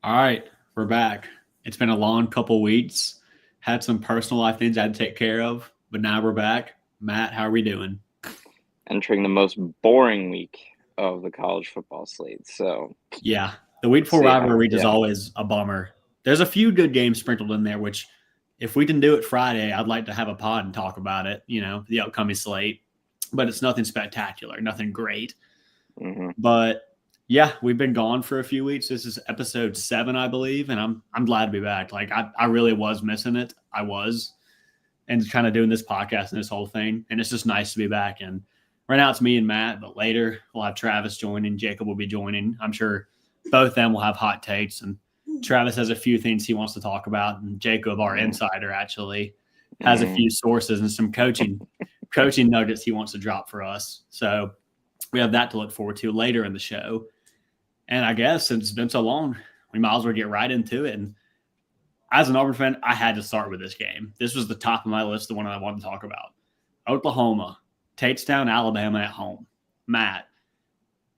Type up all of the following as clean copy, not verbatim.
All right, we're back. It's been a long couple weeks. Had some personal life things I had to take care of, but now we're back. Matt, how are we doing? Entering the most boring week of the college football slate. So Yeah, the week let's four see how rivalry we week is do. always a bummer. There's a few good games sprinkled in there, which if we can do it Friday, I'd like to have a pod and talk about it, the upcoming slate. But it's nothing spectacular, nothing great. hmm But yeah, we've been gone for a few weeks. This is episode 7, I believe, and I'm glad to be back. Like I really was missing it. I was, and kind of doing this podcast and this whole thing, and it's just nice to be back. And right now it's me and Matt, but later we'll have Travis joining. Jacob will be joining. I'm sure both of them will have hot takes, and Travis has a few things he wants to talk about, and Jacob, our hmm insider, actually has a hmm few sources and some coaching nuggets he wants to drop for us. So we have that to look forward to later in the show. And I guess since it's been so long, we might as well get right into it. And as an Auburn fan, I had to start with this game. This was the top of my list, the one I wanted to talk about. Oklahoma takes down Alabama at home. Matt,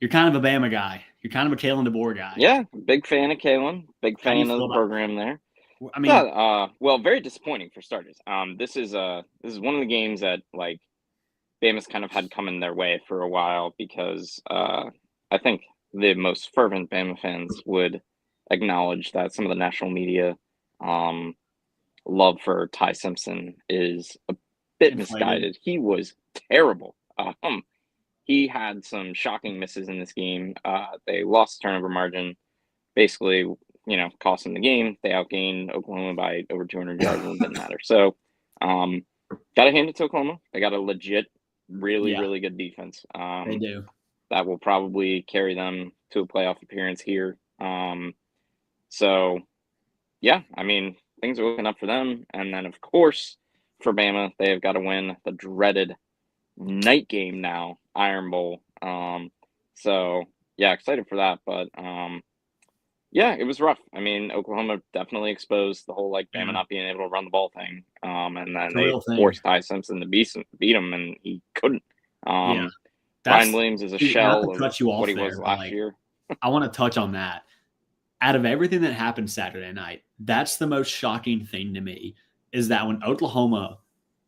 you're kind of a Bama guy. You're kind of a Kalen DeBoer guy. Yeah, big fan of Kalen. Big How do you fan of feel the about program there. that? I Yeah, mean, well, very disappointing for starters. This is one of the games that like Bama's kind of had coming their way for a while because I think the most fervent Bama fans would acknowledge that some of the national media um love for Ty Simpson is a bit inflated. misguided. He was terrible. He had some shocking misses in this game. They lost turnover margin, basically, cost them the game. They outgained Oklahoma by over 200 yards, and it didn't matter. So, um, got to hand it to Oklahoma. They got a legit, really, Yeah, really good defense. they do. That will probably carry them to a playoff appearance here. So yeah, I mean, things are looking up for them. And then, of course, for Bama, they've got to win the dreaded night game now, Iron Bowl. So yeah, excited for that. But yeah, it was rough. I mean, Oklahoma definitely exposed the whole like Bama Yeah, not being able to run the ball thing. And then it's a they real thing. forced Ty Simpson to beat him, and he couldn't. Yeah, Um, Ryan that's Williams is a not to shell of cut you what off he was there, but last like year. I want to touch on that. Out of everything that happened Saturday night, that's the most shocking thing to me is that when Oklahoma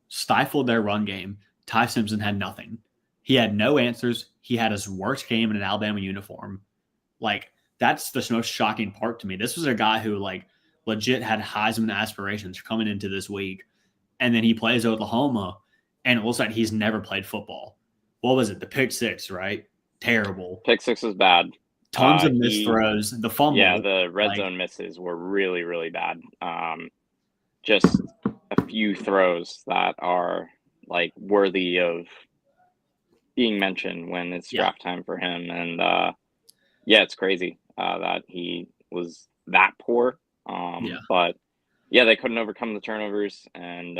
stifled their run game, Ty Simpson had nothing. He had no answers. He had his worst game in an Alabama uniform. Like, that's the most shocking part to me. This was a guy who, like, legit had Heisman aspirations coming into this week. And then he plays Oklahoma, and it looks like he's never played football. What was it? The pick six, right? Terrible. Pick six was bad. Tons of missed He throws. The Yeah, fumble, the red like, zone misses were really, really bad. Just a few throws that are like worthy of being mentioned when it's yeah, draft time for him. And yeah, it's crazy that he was that poor. yeah. But yeah, they couldn't overcome the turnovers. And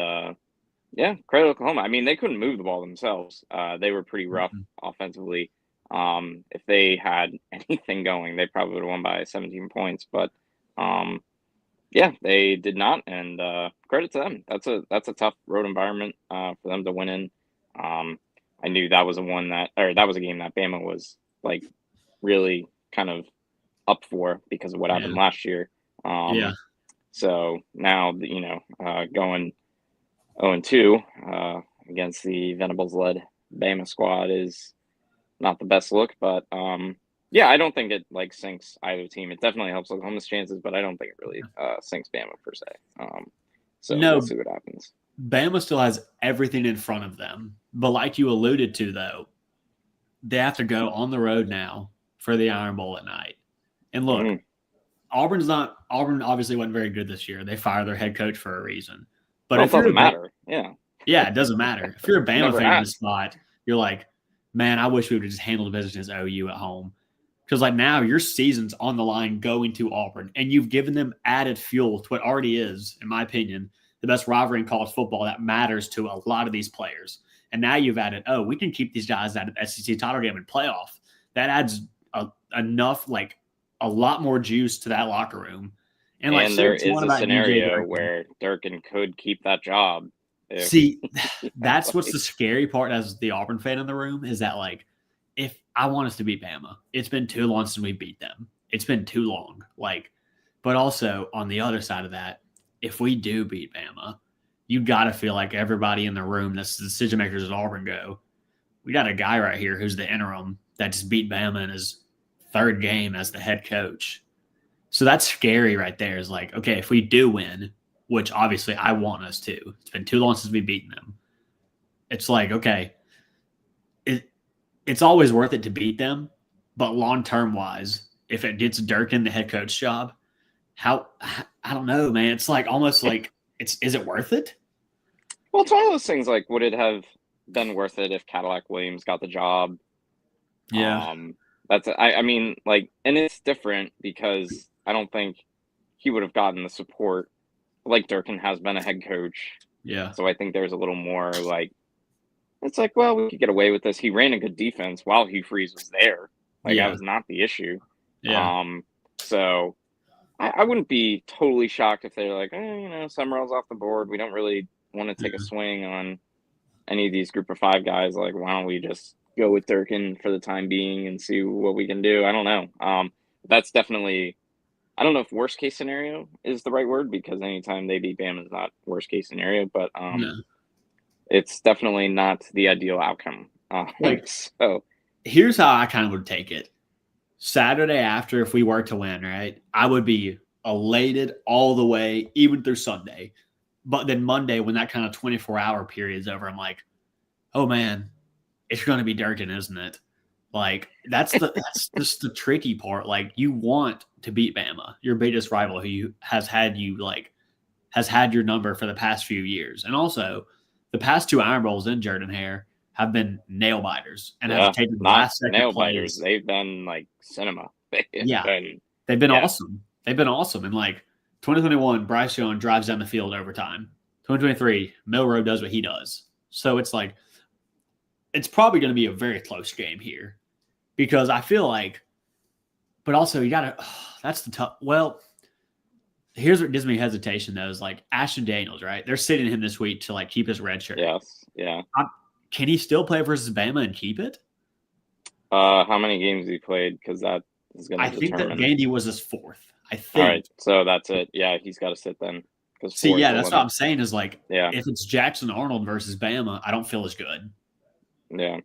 yeah, credit Oklahoma. I mean, they couldn't move the ball themselves. They were pretty rough Mhm. offensively. If they had anything going, they probably would have won by 17 points. But um, yeah, they did not, and credit to them. That's a tough road environment for them to win in. Um, I knew that was that was a game that Bama was like really kind of up for because of what happened Yeah, last year. yeah. Um, so now going 0-2 against the Venables led Bama squad is not the best look, but yeah, I don't think it like sinks either team. It definitely helps Oklahoma's chances, but I don't think it really sinks Bama per se. So we'll No, see what happens. Bama still has everything in front of them. But like you alluded to, though, they have to go on the road now for the Iron Bowl at night. And look, hmm Auburn obviously wasn't very good this year. They fired their head coach for a reason. But Well, it if you're doesn't matter. Yeah, yeah, it doesn't matter. If you're a Bama never fan in has. this spot, you're like, man, I wish we would have just handled the business as OU at home. Because like now your season's on the line going to Auburn, and you've given them added fuel to what already is, in my opinion, the best rivalry in college football that matters to a lot of these players. And now you've added, oh, we can keep these guys out of the SEC title game and playoff. That adds enough, like a lot more juice to that locker room. And like, And say there what you is want a about DJ scenario Durkin. where Durkin could keep that job if See, you know, that's what's the scary part as the Auburn fan in the room is that like if I want us to beat Bama, it's been too long since we beat them. It's been too long. Like But also on the other side of that, if we do beat Bama, you got to feel like everybody in the room, that's the decision makers at Auburn, go, we got a guy right here who's the interim that just beat Bama in his third game as the head coach. So that's scary right there. Is like, okay, if we do win, which obviously I want us to, it's been too long since we've beaten them. It's like, okay, it's always worth it to beat them, but long-term wise, if it gets Durkin the head coach job, I don't know, man. It's like almost like is it worth it? Well, it's one of those things like, would it have been worth it if Cadillac Williams got the job? Yeah. I mean, like, and it's different because I don't think he would have gotten the support like Durkin has been a head coach. Yeah. So I think there's a little more like, it's like, well, we could get away with this. He ran a good defense while Hugh Freeze was there. Like, that was not the issue. Yeah. So I wouldn't be totally shocked if they're like, Summerall's off the board. We don't really want to take a swing on any of these group of 5 guys. Like, why don't we just go with Durkin for the time being and see what we can do? I don't know. That's definitely, I don't know if worst case scenario is the right word, because anytime they beat Bama is not worst case scenario, but it's definitely not the ideal outcome. So here's how I kind of would take it. Saturday after, if we were to win, right, I would be elated all the way, even through Sunday. But then Monday, when that kind of 24-hour period is over, I'm like, oh man, it's going to be Durkin, isn't it? Like, that's just the tricky part. Like, you want to beat Bama, your biggest rival, who has had your number for the past few years. And also, the past 2 Iron Bowls in Jordan-Hare have been nail biters and have taken last second nail plays. Biters. They've been like cinema. They've been awesome. They've been awesome. And like 2021, Bryce Young drives down the field overtime. 2023, Milroe does what he does. So it's like, it's probably going to be a very close game here, because I feel like, but also you got to, that's the tough. Well, here's what gives me hesitation though, is like Ashton Daniels, right? They're sitting him this week to like keep his red shirt. Yes. Yeah. Can he still play versus Bama and keep it? How many games he played? Because that is going to determine. I think that Vandy was his 4th. I think. All right, so that's it. Yeah, he's got to sit then. That's what I'm saying is like, if it's Jackson Arnold versus Bama, I don't feel as good. Yeah.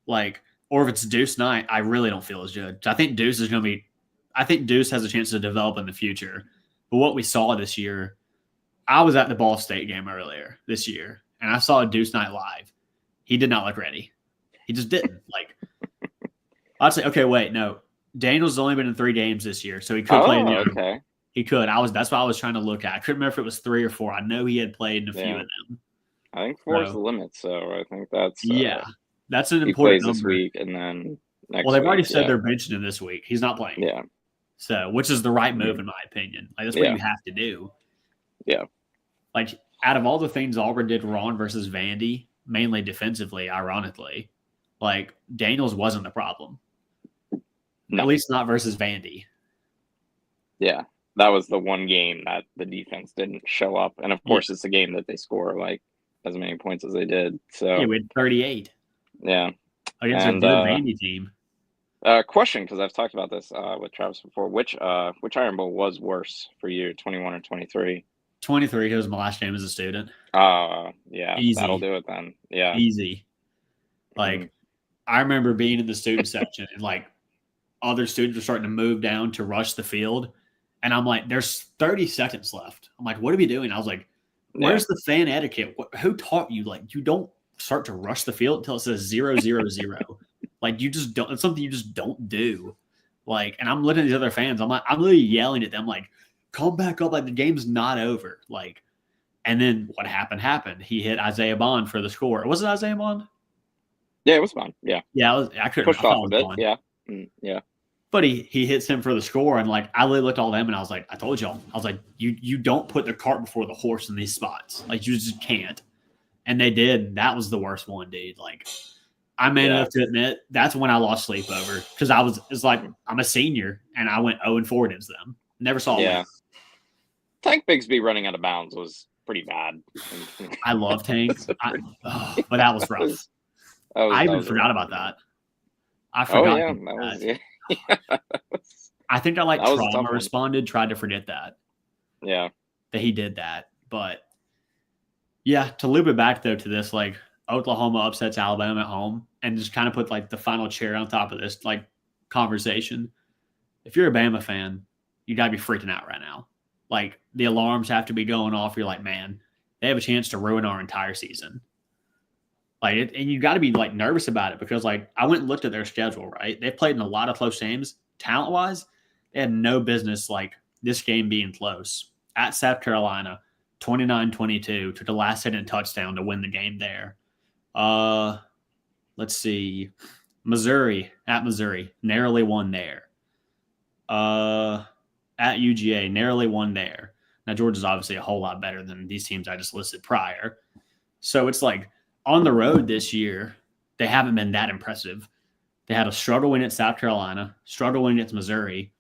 Like, or if it's Deuce Knight, I really don't feel as good. I think Deuce has a chance to develop in the future. But what we saw this year, I was at the Ball State game earlier this year, and I saw Deuce Knight live. He did not look ready. He just didn't. Like, I'd say, okay, wait, no. Daniels has only been in 3 games this year, so he could play in the other. Okay. He could. That's what I was trying to look at. I couldn't remember if it was 3 or 4. I know he had played in a few of them. I think 4 is the limit, so I think that's that's an important he plays number. This week, and then next. Well, they've already said they're benching him this week. He's not playing. Yeah. So, which is the right move in my opinion. Like, that's what you have to do. Yeah. Like, out of all the things Auburn did wrong versus Vandy, mainly defensively, ironically, like, Daniels wasn't the problem. No. At least not versus Vandy. Yeah. That was the one game that the defense didn't show up. And, of course, it's a game that they score, like, as many points as they did. So yeah, we had 38. Yeah. Against a good Vandy team. Question, because I've talked about this with Travis before. Which Iron Bowl was worse for you, 21 or 23? 23, because my last game as a student. Yeah. Easy. That'll do it then. Yeah. Easy. Like, I remember being in the student section, and, like, other students were starting to move down to rush the field. And I'm like, there's 30 seconds left. I'm like, what are we doing? I was like, where's the fan etiquette? Who taught you? Like, you don't start to rush the field until it says 0-0-0. Like, you just don't. It's something you just don't do. Like, and I'm looking at these other fans. I'm literally yelling at them, like, come back up. Like, the game's not over. Like, and then what happened. He hit Isaiah Bond for the score. Was it Isaiah Bond? Yeah, it was Bond. Yeah. Yeah, I couldn't. Pushed off a bit. Yeah. Yeah. But he hits him for the score, and like I literally looked at all them, and I was like, I told y'all, I was like, you don't put the cart before the horse in these spots, like you just can't. And they did. That was the worst one, dude. Like, I'm man enough to admit that's when I lost sleep over, because it's like I'm a senior and I went 0-4 against them. Never saw a win. Tank Bigsby running out of bounds was pretty bad. I love Tank, but that was rough. I even forgot about that. I forgot. I think I like That was a tough Trauma one. responded, tried to forget that Yeah. he did that. But yeah, to loop it back though to this, like Oklahoma upsets Alabama at home and just kind of put like the final cherry on top of this like conversation. If you're a Bama fan, you gotta be freaking out right now. Like the alarms have to be going off. You're like, man, they have a chance to ruin our entire season. Like, and you got to be like nervous about it because, like, I went and looked at their schedule. Right, they played in a lot of close games. Talent wise, they had no business like this game being close. At South Carolina, 29-22 took the last second touchdown to win the game there. Let's see, Missouri at Missouri narrowly won there. At UGA narrowly won there. Now Georgia's obviously a whole lot better than these teams I just listed prior. So it's like on the road this year, they haven't been that impressive. They had a struggle win at South Carolina, struggle win against Missouri.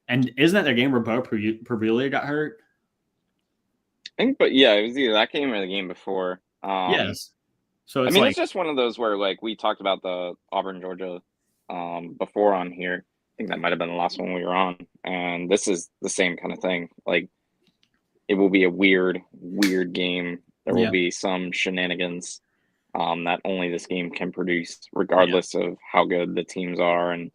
And isn't that their game where Bo Previlla got hurt? I think, but yeah, it was either that game or the game before. Yes. So it's it's just one of those where like we talked about the Auburn, Georgia before on here. I think that might have been the last one we were on. And this is the same kind of thing. Like it will be a weird game. There will be some shenanigans that only this game can produce, regardless of how good the teams are. And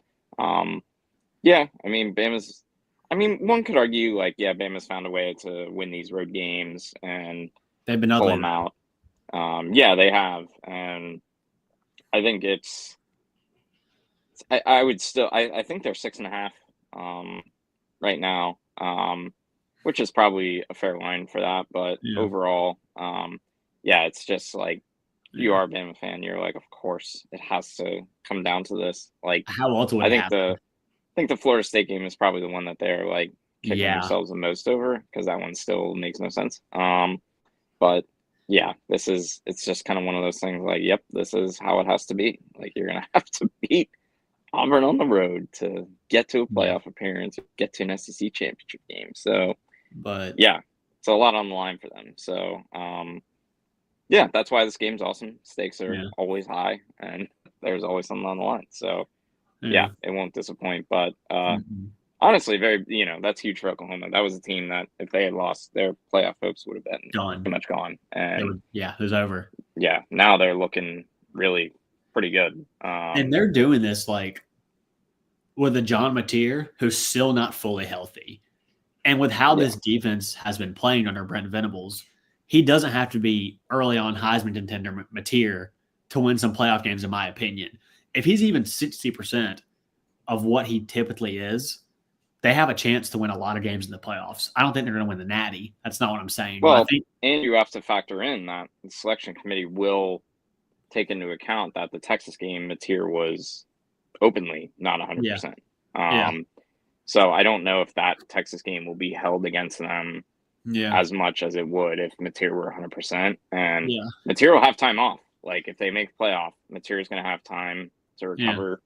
Bama's. One could argue like, Bama's found a way to win these road games and they've been pull ugly them out. They have, and I think it's. I would still. I think they're 6.5 right now, which is probably a fair line for that. But overall, it's just like you are a Bama fan. You're like, of course, it has to come down to this. Like, how else would I think the Florida State game is probably the one that they're like kicking themselves the most over because that one still makes no sense. But yeah, it's just kind of one of those things like, yep, this is how it has to be. Like you're gonna have to beat Auburn on the road to get to a playoff appearance, get to an SEC championship game. So, but it's a lot on the line for them. So, that's why this game's awesome. Stakes are always high, and there's always something on the line. So, it won't disappoint. But honestly, that's huge for Oklahoma. That was a team that if they had lost, their playoff hopes would have been pretty much gone. And it was over. Yeah, now they're looking really pretty good. And they're doing this like with a John Mateer who's still not fully healthy. And with how this defense has been playing under Brent Venables, he doesn't have to be early on Heisman contender Mateer to win some playoff games, in my opinion. If he's even 60% of what he typically is, they have a chance to win a lot of games in the playoffs. I don't think they're going to win the Natty. That's not what I'm saying. Well, and you have to factor in that the selection committee will take into account that the Texas game, Mateer was openly not 100%. So I don't know if that Texas game will be held against them as much as it would if Mateer were 100%. And Mateer will have time off. Like if they make playoff, Mateer is going to have time to recover,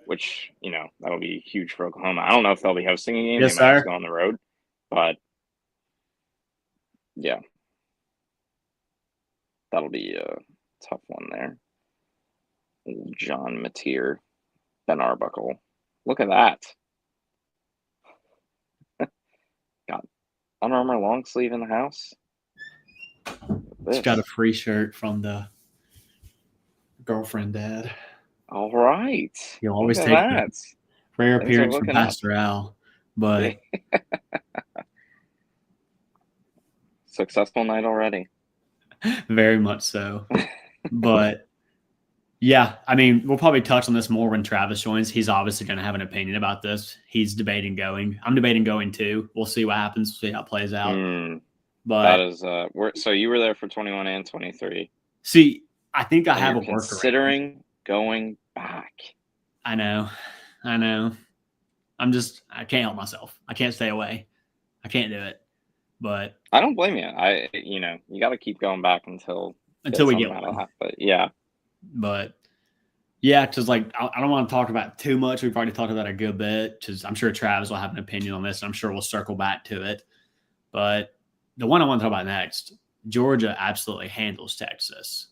which, that'll be huge for Oklahoma. I don't know if they'll be hosting a game. They might just go on the road. But, that'll be a tough one there. John Mateer, Ben Arbuckle. Look at that. Got Under Armour long sleeve in the house. It's got a free shirt from the girlfriend dad. All right. You'll always take that. Rare appearance from Pastor Al. But successful night already. Very much so. But we'll probably touch on this more when Travis joins. He's obviously going to have an opinion about this. He's debating going. I'm debating going too. We'll see what happens. See how it plays out. But that is so you were there for 21 and 23. See, I think I have a workaround. Considering going back. I know. I can't help myself. I can't stay away. I can't do it. But I don't blame you. You got to keep going back until we get one. But because like I don't want to talk about too much. We've already talked about a good bit because I'm sure Travis will have an opinion on this. And I'm sure we'll circle back to it. But the one I want to talk about next, Georgia absolutely handles Texas.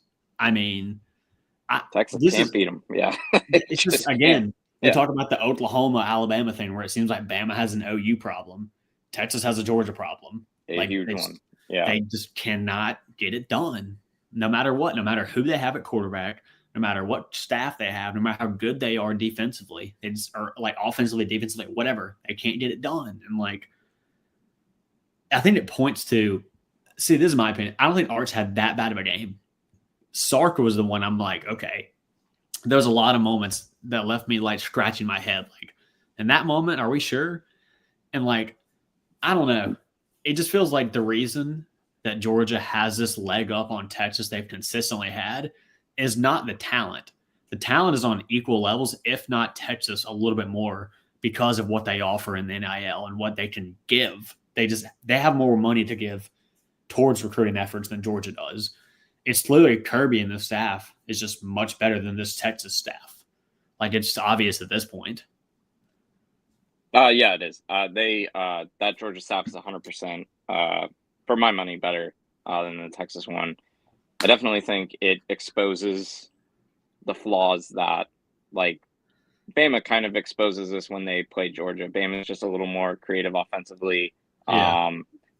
Texas can't beat them. Yeah. It's just again, We talk about the Oklahoma-Alabama thing where it seems like Bama has an OU problem. Texas has a Georgia problem. A huge one. Yeah. They just cannot get it done no matter what, no matter who they have at quarterback, no matter what staff they have, no matter how good they are defensively, they just are like offensively, defensively, whatever. They can't get it done. And like, I think it points to, see, this is my opinion. I don't think Arch had that bad of a game. Sark was the one I'm like, okay, there was a lot of moments that left me like scratching my head. Like, in that moment, are we sure? And like, I don't know. It just feels like the reason that Georgia has this leg up on Texas they've consistently had is not the talent. The talent is on equal levels, if not Texas a little bit more, because of what they offer in the NIL and what they can give. They have more money to give towards recruiting efforts than Georgia does. It's literally Kirby and the staff is just much better than this Texas staff. Like, it's obvious at this point. Yeah, it is. That Georgia staff is 100%, for my money, better than the Texas one. I definitely think it exposes the flaws that, like, Bama kind of exposes this when they play Georgia. Bama is just a little more creative offensively. Yeah.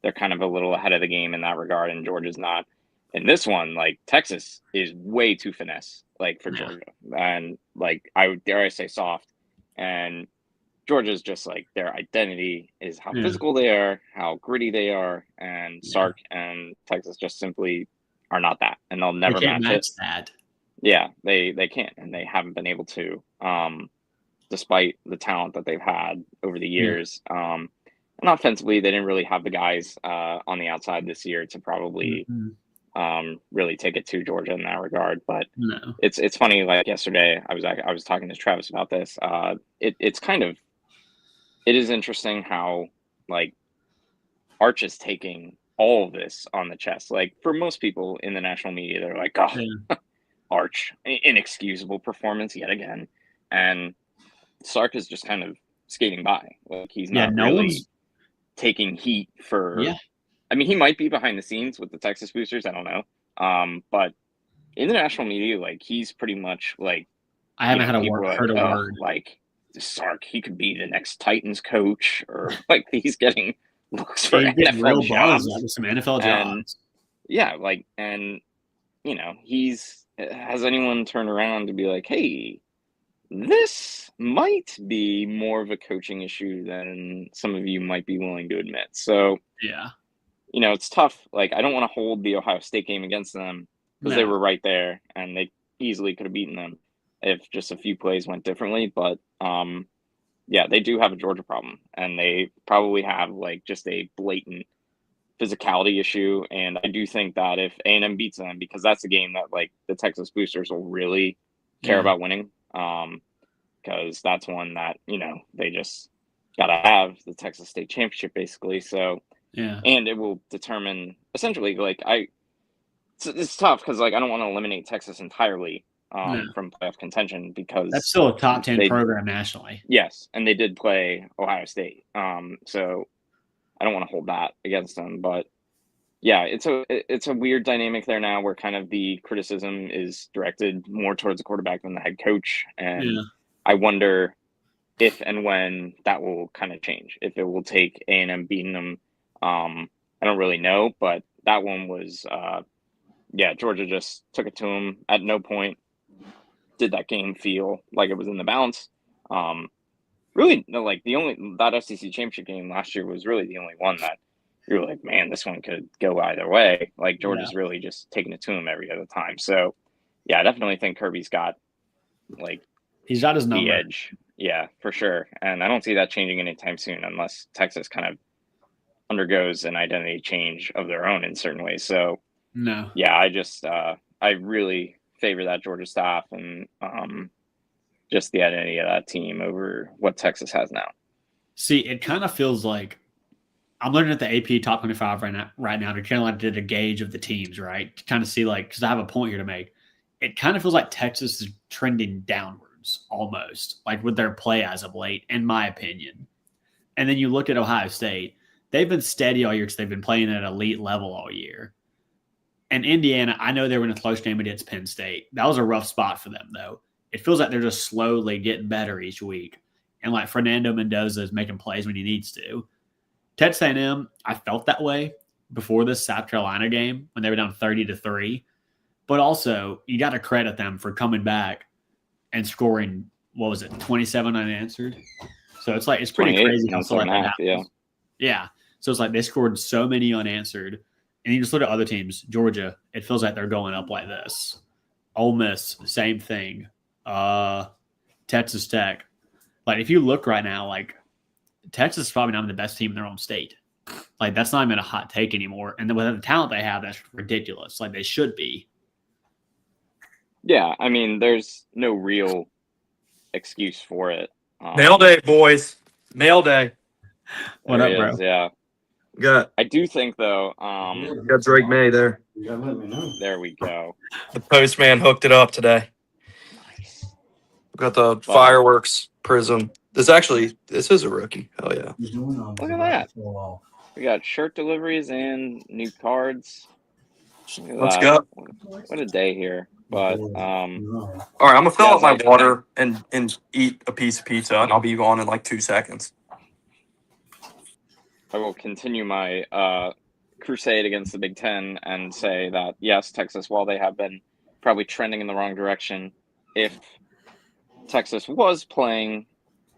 They're kind of a little ahead of the game in that regard, and Georgia's not. In this one, like, Texas is way too finesse, like, for Georgia. And, like, dare I say soft. And Georgia's just like, their identity is how physical they are, how gritty they are, and Sark and Texas just simply are not that, and they'll never match that. Yeah, they can't, and they haven't been able to, despite the talent that they've had over the years. And offensively, they didn't really have the guys on the outside this year to probably really take it to Georgia in that regard. But it's funny. Like yesterday, I was talking to Travis about this. It is interesting how, like, Arch is taking all of this on the chest. Like, for most people in the national media, they're like, oh, Arch, inexcusable performance yet again. And Sark is just kind of skating by. Like, he's not really taking heat for I mean, he might be behind the scenes with the Texas boosters. I don't know. But in the national media, like, he's pretty much like, I haven't heard a word. Like, Sark, he could be the next Titans coach, or like, he's getting looks for NFL jobs. Some NFL jobs. Yeah, like, and you know, has anyone turned around to be like, hey, this might be more of a coaching issue than some of you might be willing to admit. So you know, it's tough. Like, I don't want to hold the Ohio State game against them because they were right there and they easily could have beaten them if just a few plays went differently. But yeah, they do have a Georgia problem, and they probably have, like, just a blatant physicality issue. And I do think that if A&M beats them, because that's a game that, like, the Texas boosters will really care about winning, because that's one that, you know, they just gotta have the Texas State Championship basically. So and it will determine essentially, like, it's tough because, like, I don't want to eliminate Texas entirely from playoff contention, because that's still a top 10 program nationally. Yes, and they did play Ohio State, so I don't want to hold that against them. But yeah, it's a weird dynamic there now, where kind of the criticism is directed more towards the quarterback than the head coach, and I wonder if and when that will kind of change. If it will take A&M beating them, I don't really know, but that one was Georgia just took it to them. At no point did that game feel like it was in the balance. Really, no, like, that SEC championship game last year was really the only one that you were like, man, this one could go either way. Like, Georgia's really just taking it to him every other time. So yeah, I definitely think Kirby's got, like, he's got his number. The edge. Yeah, for sure. And I don't see that changing anytime soon, unless Texas kind of undergoes an identity change of their own in certain ways. So yeah, I really favor that Georgia staff and just the identity of that team over what Texas has now. See, it kind of feels like I'm looking at the AP top 25 right now to kind of like did a gauge of the teams, right? To kind of see, like, because I have a point here to make. It kind of feels like Texas is trending downwards almost, like, with their play as of late, in my opinion. And then you look at Ohio State. They've been steady all year because they've been playing at an elite level all year. And Indiana, I know they were in a close game against Penn State. That was a rough spot for them, though. it feels like they're just slowly getting better each week. And like Fernando Mendoza is making plays when he needs to. Texas A&M, I felt that way before this South Carolina game when they were down 30-3. But also, you got to credit them for coming back and scoring, 27 unanswered. So it's like, it's pretty crazy how stuff like that happens. Yeah. So it's like they scored so many unanswered. And you just look at other teams, Georgia, it feels like they're going up like this. Ole Miss, same thing. Texas Tech. Like, if you look right now, like, Texas is probably not the best team in their own state. Like, that's not even a hot take anymore. And then with the talent they have, that's ridiculous. Like, they should be. Yeah, I mean, there's no real excuse for it. Nail day, boys. Nail day. What up, bro? Yeah. Got I do think, though. got Drake May there. You gotta let me know. There we go. The postman hooked it up today. Nice. Got the fireworks prism. This is a rookie. Hell yeah. Look at that. We got shirt deliveries and new cards. Let's go. What a day here. But All right, I'm gonna fill up my water and eat a piece of pizza, and I'll be gone in like 2 seconds. I will continue my crusade against the Big Ten and say that, yes, Texas, while they have been probably trending in the wrong direction, if Texas was playing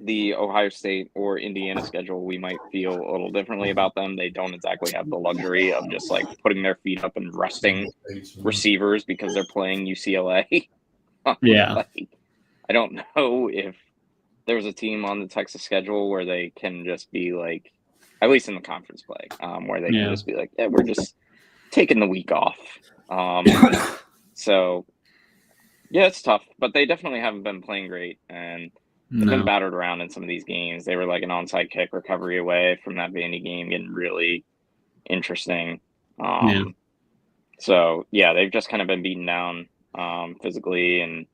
the Ohio State or Indiana schedule, we might feel a little differently about them. They don't exactly have the luxury of just like putting their feet up and resting receivers because they're playing UCLA. Yeah. Like, I don't know if there's a team on the Texas schedule where they can just be like, at least in the conference play, where they can just be like, yeah, we're just taking the week off. So, yeah, it's tough, but they definitely haven't been playing great, and they've been battered around in some of these games. They were like an onside kick recovery away from that Vandy game getting really interesting. So, yeah, they've just kind of been beaten down physically, and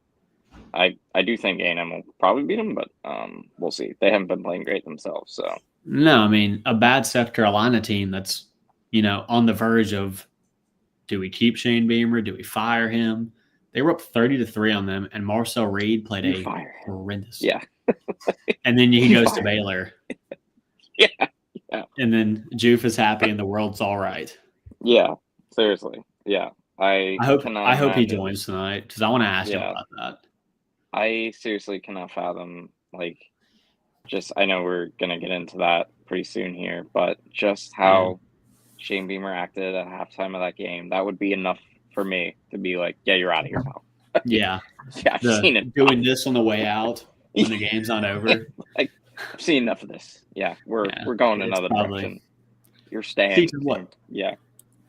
I do think A&M will probably beat them, but we'll see. They haven't been playing great themselves, so. No, I mean, a bad South Carolina team that's, on the verge of, do we keep Shane Beamer? Do we fire him? They were up 30-3 on them, and Marcel Reed played horrendous. Yeah. And then he goes to Baylor. Yeah. And then Juve is happy and the world's all right. Yeah, seriously. Yeah. I hope he joins tonight because I want to ask him about that. I seriously cannot fathom, like, I know we're going to get into that pretty soon here, but just how Shane Beamer acted at halftime of that game, that would be enough for me to be like, yeah, you're out of here now. Yeah. Yeah, I've seen it. Doing this on the way out when the game's not over. Like, I've seen enough of this. Yeah, we're going another direction. You're staying. What? Yeah.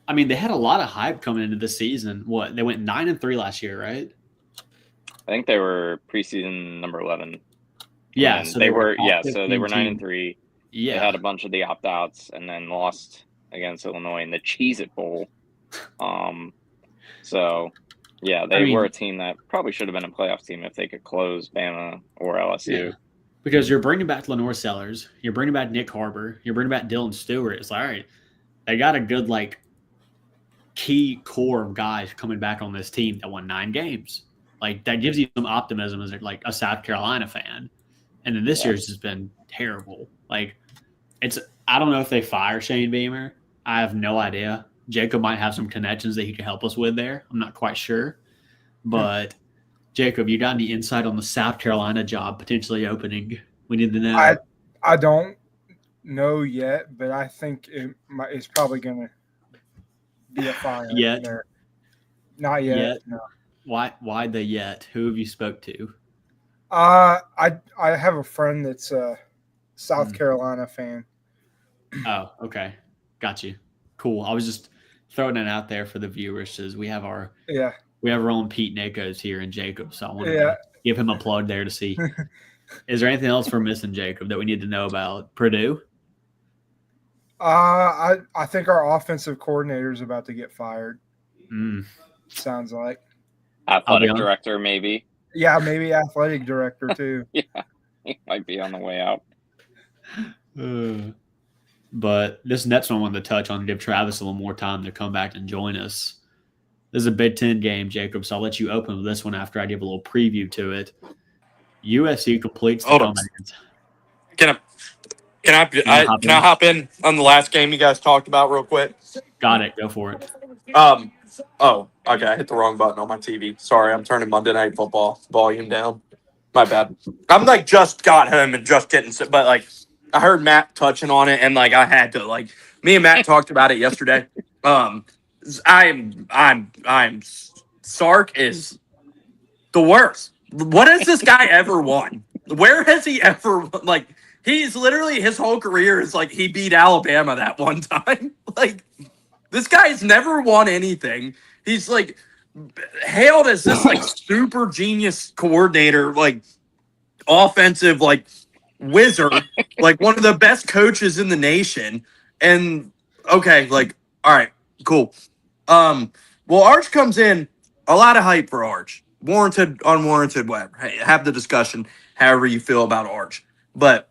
I mean, they had a lot of hype coming into this season. What? They went 9-3 last year, right? I think they were preseason number 11. Yeah, so they were 9-3. Yeah. They had a bunch of the opt-outs and then lost against Illinois in the Cheez-It Bowl. So, yeah, they were a team that probably should have been a playoff team if they could close Bama or LSU. Yeah. Because you're bringing back Lenore Sellers, you're bringing back Nick Harbor, you're bringing back Dylan Stewart. It's like, all right, they got a good, like, key core of guys coming back on this team that won 9 games. Like, that gives you some optimism as, like, a South Carolina fan. And then this year's just been terrible. Like, I don't know if they fire Shane Beamer. I have no idea. Jacob might have some connections that he could help us with there. I'm not quite sure. But, Jacob, you got any insight on the South Carolina job potentially opening? We need to know. I don't know yet, but I think it's probably going to be a fire. Yet? There. Not yet. No. Why the yet? Who have you spoke to? I have a friend that's a South Carolina fan. Oh, okay. Got you. Cool. I was just throwing it out there for the viewers because we have our own Pete Nichols here and Jacob, so I wanted to give him a plug there to see. Is there anything else we're missing, Jacob, that we need to know about Purdue? I think our offensive coordinator is about to get fired. Sounds like. Athletic director, maybe. Yeah, maybe athletic director too. Yeah, he might be on the way out. But this next one I wanted to touch on, give Travis a little more time to come back and join us. This is a Big Ten game, Jacob, so I'll let you open with this one after I give a little preview to it. USC completes the Hold on. comeback. Can I hop in on the last game you guys talked about real quick? Got it. Go for it. Oh, okay. I hit the wrong button on my TV. Sorry, I'm turning Monday Night Football volume down. My bad. I'm like just got home and just getting, but like I heard Matt touching on it and like I had to like me and Matt talked about it yesterday. I'm Sark is the worst. What has this guy ever won? Where has he ever like? He's literally his whole career is like he beat Alabama that one time. Like this guy's never won anything. He's like hailed as this like super genius coordinator, like offensive like wizard, like one of the best coaches in the nation. And okay, like all right, cool. Well, Arch comes in, a lot of hype for Arch, warranted, unwarranted, whatever. Hey, have the discussion however you feel about Arch, but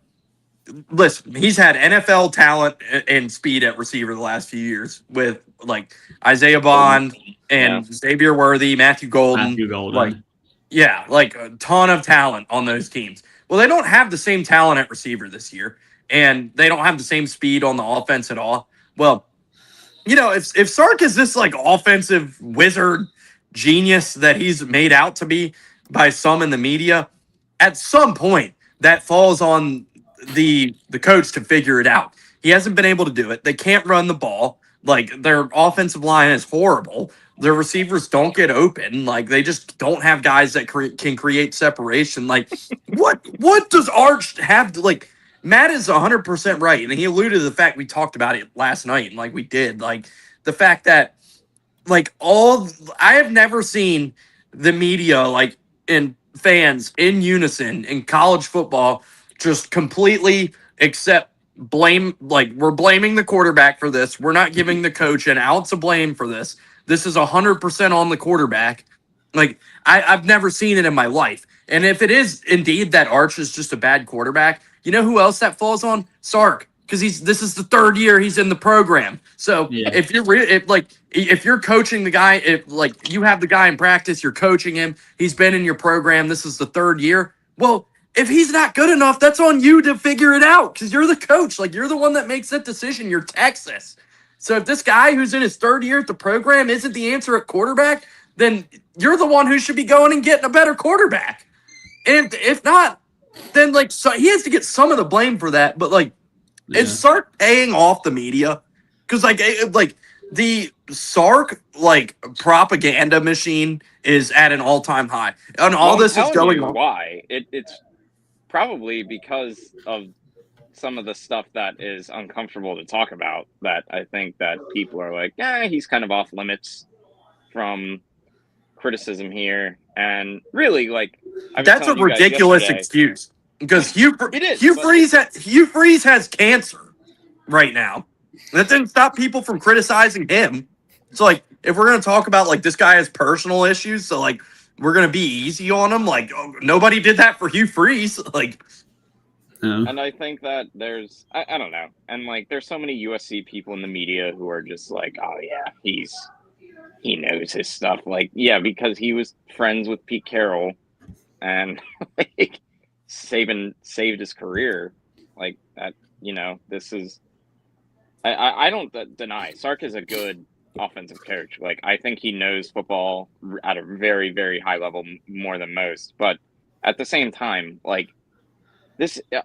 listen, he's had NFL talent and speed at receiver the last few years with like Isaiah Bond and Xavier Worthy, Matthew Golden. Like, yeah, like a ton of talent on those teams. Well, they don't have the same talent at receiver this year, and they don't have the same speed on the offense at all. Well, you know, if Sark is this like offensive wizard genius that he's made out to be by some in the media, at some point that falls on the coach to figure it out. He hasn't been able to do it. They can't run the ball. Like their offensive line is horrible. Their receivers don't get open. Like they just don't have guys that can create separation. Like what does Arch have to like? Matt is 100% right, and he alluded to the fact we talked about it last night, and like we did, like the fact that like I have never seen the media like and fans in unison in college football just completely accept blame. Like we're blaming the quarterback for this. We're not giving the coach an ounce of blame for this. This is 100% on the quarterback. Like I've never seen it in my life. And if it is indeed that Arch is just a bad quarterback, you know who else that falls on? Sark, because this is the third year he's in the program. So if you're coaching the guy, if like you have the guy in practice, you're coaching him, he's been in your program, this is the third year. Well, if he's not good enough, that's on you to figure it out because you're the coach. Like you're the one that makes that decision. You're Texas. So if this guy who's in his third year at the program isn't the answer at quarterback, then you're the one who should be going and getting a better quarterback. And if not, then like so he has to get some of the blame for that. But like, is Sark paying off the media? Because like the Sark like propaganda machine is at an all-time high, and all this is going on. Why? It's probably because of some of the stuff that is uncomfortable to talk about. That I think that people are like, he's kind of off limits from criticism here, and really like that's a ridiculous excuse because Hugh Freeze has cancer right now. That didn't stop people from criticizing him. So like if we're gonna talk about like this guy has personal issues, so like we're gonna be easy on him, like nobody did that for Hugh Freeze. Like and I think that there's I don't know, and like there's so many USC people in the media who are just like, oh yeah, he knows his stuff. Like, yeah, because he was friends with Pete Carroll and like saved his career. Like that, you know, this is I don't deny Sark is a good offensive coach. Like I think he knows football at a very, very high level more than most. But at the same time, like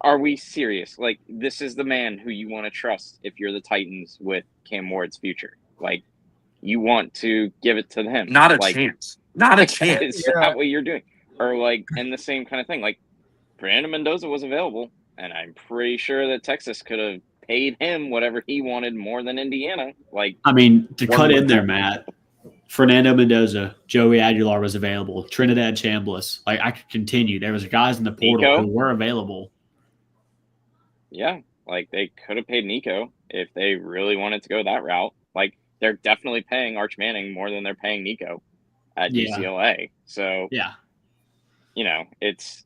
are we serious? Like this is the man who you want to trust if you're the Titans with Cam Ward's future. Like you want to give it to him. Not a chance. Not a chance. Is that what you're doing? Or like, and the same kind of thing. Like, Fernando Mendoza was available, and I'm pretty sure that Texas could have paid him whatever he wanted more than Indiana. Like, I mean, to cut in there, Matt, Fernando Mendoza, Joey Aguilar was available, Trinidad Chambliss. Like, I could continue. There was guys in the portal who were available. Yeah, like they could have paid Nico if they really wanted to go that route. Like, they're definitely paying Arch Manning more than they're paying Nico at UCLA. So, you know, it's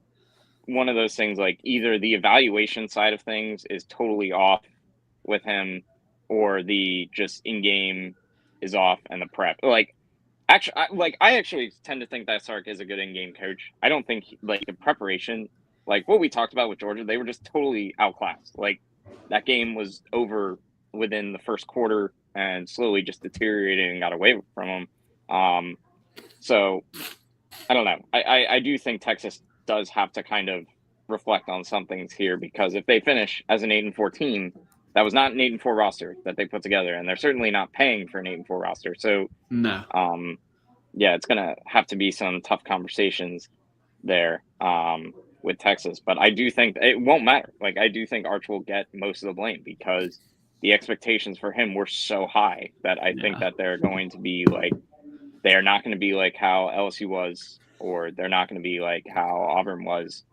one of those things like either the evaluation side of things is totally off with him or the just in-game is off and the prep. Like, Actually, I actually tend to think that Sark is a good in-game coach. I don't think like in preparation, like what we talked about with Georgia, they were just totally outclassed. Like that game was over within the first quarter and slowly just deteriorated and got away from them. So I don't know. I do think Texas does have to kind of reflect on some things here because if they finish as an 8-4 team, that was not an 8-4 roster that they put together, and they're certainly not paying for an 8-4 roster. So No. yeah, it's gonna have to be some tough conversations there with Texas. But I do think it won't matter. Like I do think Arch will get most of the blame because the expectations for him were so high that I think that they're going to be like they're not going to be like how LSU was, or they're not going to be like how Auburn was,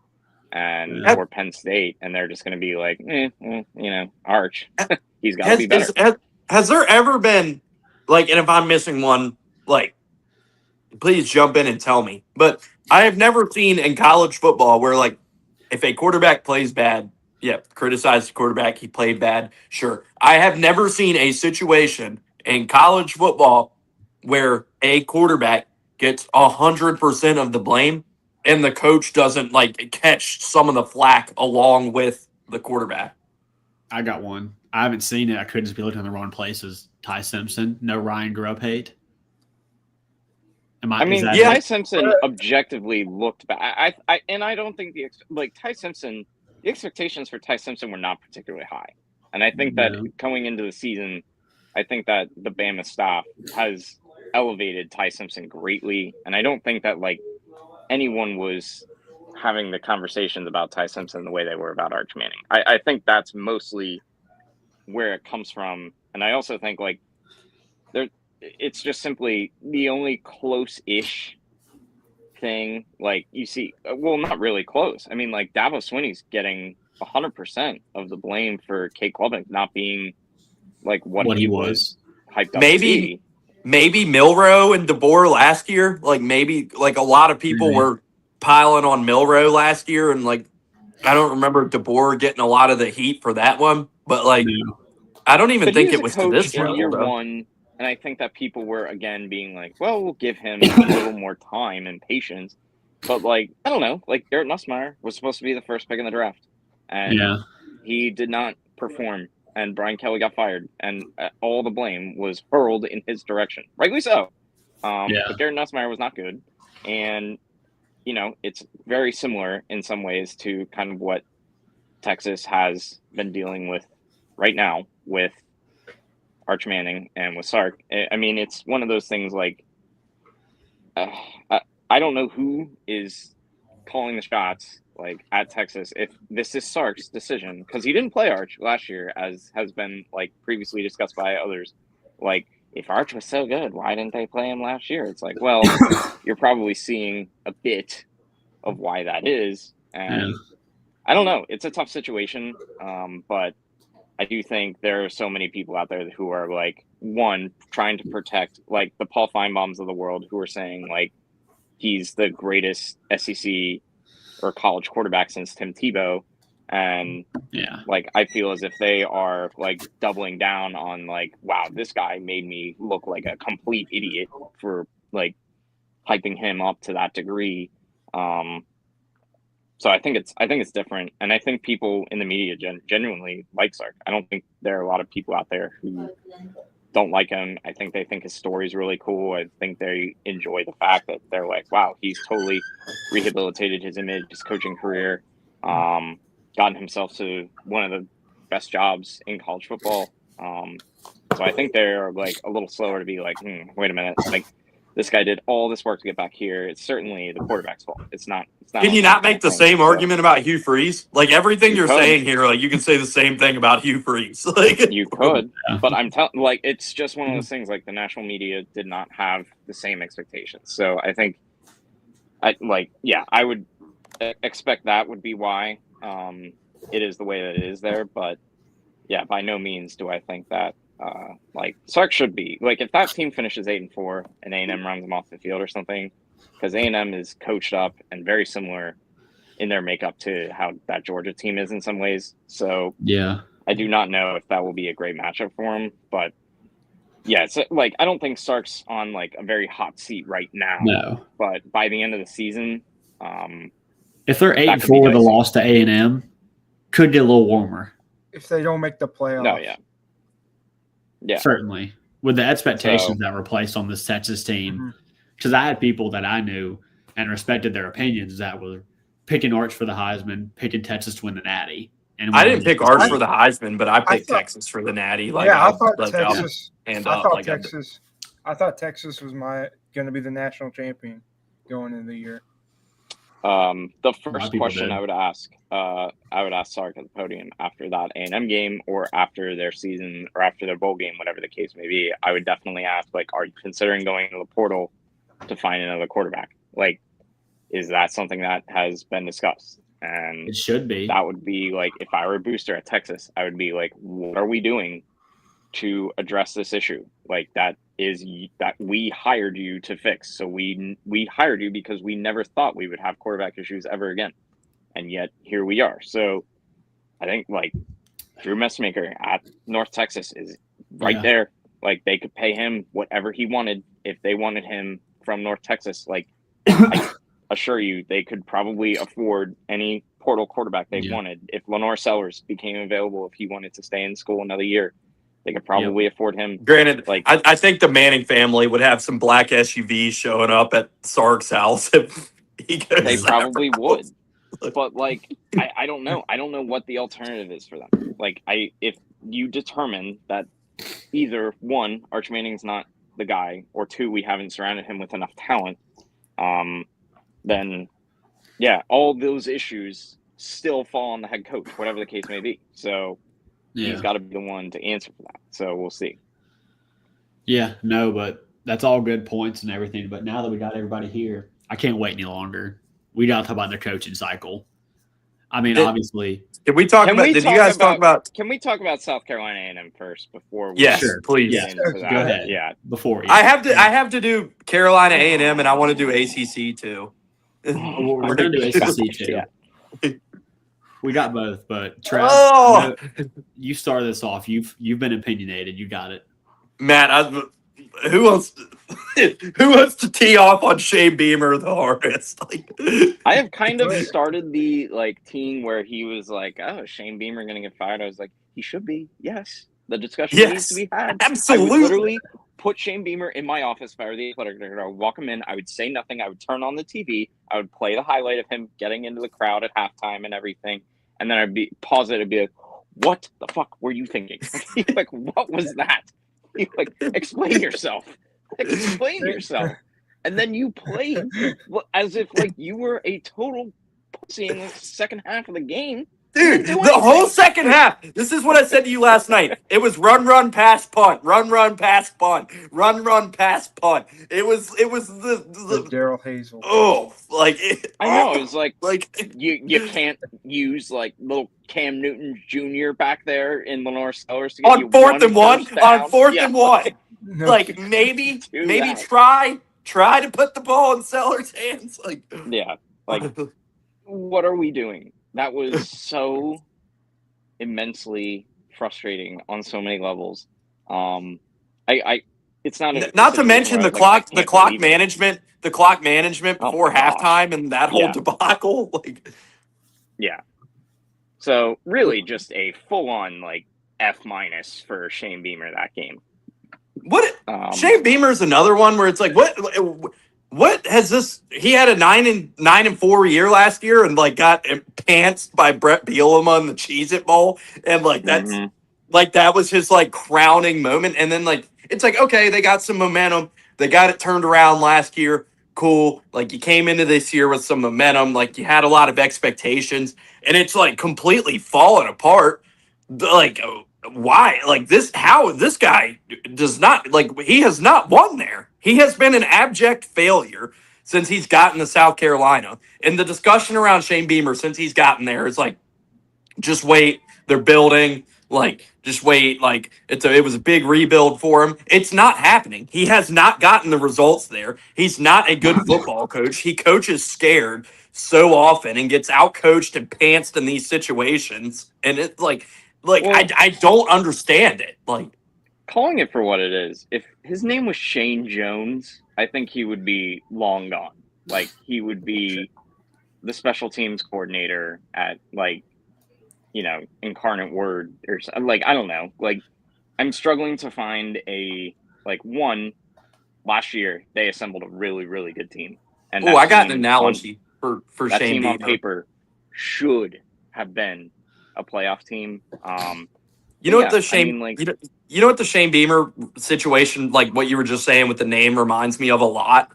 and or Penn State, and they're just going to be like, Arch, he's got to be better. Has there ever been like, and if I'm missing one, like, please jump in and tell me. But I have never seen in college football where like, if a quarterback plays bad, criticize the quarterback, he played bad. Sure, I have never seen a situation in college football where a quarterback gets 100% of the blame and the coach doesn't like catch some of the flack along with the quarterback. I got one. I haven't seen it. I could just be looking in the wrong places. Ty Simpson, no Ryan Grubb hate. Ty Simpson objectively looked bad. I don't think Ty Simpson, the expectations for Ty Simpson were not particularly high. And I think that coming into the season, I think that the Bama staff has elevated Ty Simpson greatly. And I don't think that like anyone was having the conversations about Ty Simpson the way they were about Arch Manning. I think that's mostly where it comes from. And I also think like it's just simply the only close-ish thing. Like you see, well, not really close. I mean, like Davos Swinney's getting 100% of the blame for Kate Klubnik not being like what he was hyped up to be. Maybe Milroe and DeBoer last year. Like maybe like a lot of people were piling on Milroe last year, and like I don't remember DeBoer getting a lot of the heat for that one. But like I don't even think it was to this level. Year one. And I think that people were, again, being like, well, we'll give him a little more time and patience. But, like, I don't know. Like, Garrett Nussmeier was supposed to be the first pick in the draft. And he did not perform. And Brian Kelly got fired. And all the blame was hurled in his direction. Rightly so. But Garrett Nussmeier was not good. And, it's very similar in some ways to kind of what Texas has been dealing with right now with Arch Manning and with Sark. I mean, it's one of those things like I don't know who is calling the shots like at Texas if this is Sark's decision, because he didn't play Arch last year, as has been like previously discussed by others. Like, if Arch was so good, why didn't they play him last year? It's like, well, you're probably seeing a bit of why that is, and I don't know. It's a tough situation, but I do think there are so many people out there who are like, one, trying to protect like the Paul Feinbaums of the world, who are saying like he's the greatest SEC or college quarterback since Tim Tebow. And like, I feel as if they are like doubling down on like, wow, this guy made me look like a complete idiot for like hyping him up to that degree. So I think it's different, and I think people in the media genuinely like Sark. I don't think there are a lot of people out there who don't like him. I think they think his story is really cool. I think they enjoy the fact that they're like, wow, he's totally rehabilitated his image, his coaching career, gotten himself to one of the best jobs in college football. So I think they're like a little slower to be like, wait a minute, like this guy did all this work to get back here. It's certainly the quarterback's fault. It's not. Can you not make the same argument about Hugh Freeze? Like everything you're saying here, like you can say the same thing about Hugh Freeze. Like you could, but I'm telling, like it's just one of those things. Like the national media did not have the same expectations, so I think, I would expect that would be why it is the way that it is there. But yeah, by no means do I think that like Sark should be like, if that team finishes 8-4 and A&M runs them off the field or something, because A&M is coached up and very similar in their makeup to how that Georgia team is in some ways. So I do not know if that will be a great matchup for him, but Yeah, it's like I don't think Sark's on like a very hot seat right now. No. But by the end of the season, if they're that 8-4 could be with a dicey. loss to A&M, could get a little warmer. If they don't make the playoffs. No, yeah. Certainly. With the expectations that were placed on this Texas team, because I had people that I knew and respected their opinions that were picking Arch for the Heisman, picking Texas to win the Natty. And I didn't pick Arch for the Heisman, but I picked Texas for the Natty. Like, I thought Texas. I thought Texas was going to be the national champion going into the year. The first question I would ask Sark at the podium after that A&M game or after their season or after their bowl game, whatever the case may be, I would definitely ask, like, are you considering going into the portal to find another quarterback? Like, is that something that has been discussed? And it should be. That would be like, if I were a booster at Texas, I would be like, what are we doing to address this issue? Like, that we hired you to fix. So we hired you because we never thought we would have quarterback issues ever again. And yet here we are. So I think like Drew Messmaker at North Texas is right there. Like, they could pay him whatever he wanted if they wanted him from North Texas. Like, I assure you, they could probably afford any portal quarterback they wanted. If Lenore Sellers became available, if he wanted to stay in school another year, they could probably afford him. Granted, like I think the Manning family would have some black SUVs showing up at Sark's house if he goes. They probably would. But like, I don't know. I don't know what the alternative is for them. Like, if you determine that either one, Arch Manning's not the guy, or two, we haven't surrounded him with enough talent, then all those issues still fall on the head coach, whatever the case may be. So he's got to be the one to answer for that. So we'll see. Yeah, no, but that's all good points and everything. But now that we got everybody here, I can't wait any longer. We got to talk about the coaching cycle. I mean, obviously. Did we talk about? Did you guys talk about? Can we talk about South Carolina A&M first before we? Yes, please. Yes. Go ahead. Yeah, before I have to do Carolina A&M, and I want to do ACC too. We're going to do ACC too. We got both, but Trav, you start this off. You've been opinionated. You got it, Matt. Who wants to tee off on Shane Beamer the hardest? I have kind of started the teeing where he was like, "Oh, Shane Beamer going to get fired." I was like, "He should be." Yes, the discussion needs to be had. Absolutely. I would literally put Shane Beamer in my office if I were the athletic director. I would walk him in. I would say nothing. I would turn on the TV. I would play the highlight of him getting into the crowd at halftime and everything, and then I'd be pause it and be like, "What the fuck were you thinking?" Like, what was that? Like, explain yourself. Explain yourself. And then you played as if you were a total pussy in the second half of the game. Dude, the whole second half. This is what I said to you last night. It was run, pass, punt. Run, pass, punt. Run, pass, punt. It was the Daryl Hazel. I know. It was like you can't use little Cam Newton Jr. back there in Lenore Sellers to get on you fourth and one. On fourth and one. Maybe try to put the ball in Sellers' hands. What are we doing? That was so immensely frustrating on so many levels. It's not to mention the clock management before halftime and that whole debacle. So really, just a full-on F- for Shane Beamer that game. What Shane Beamer's another one where it's what has this? He had a 9-4 year last year and got pantsed by Brett Bielema in the Cheez-It Bowl, and that's that was his crowning moment. And then it's okay, they got some momentum, they got it turned around last year. Cool. You came into this year with some momentum, you had a lot of expectations, and it's completely fallen apart. Why? How this guy does not he has not won there. He has been an abject failure since he's gotten to South Carolina. And the discussion around Shane Beamer since he's gotten there is just wait, they're building. Just wait. It was a big rebuild for him. It's not happening. He has not gotten the results there. He's not a good football coach. He coaches scared so often and gets outcoached and pantsed in these situations. And it's I don't understand it. calling it for what it is. If his name was Shane Jones, I think he would be long gone. Like, he would be the special teams coordinator at, like, you know, Incarnate Word or like, I don't know. Like, I'm struggling to find one. Last year they assembled a really, really good team, and Oh, I got an analogy for that Shane team Beamer. on paper should have been a playoff team. You know what the I Shane, mean, you know what the Shane Beamer situation, like what you were just saying with the name, reminds me of a lot.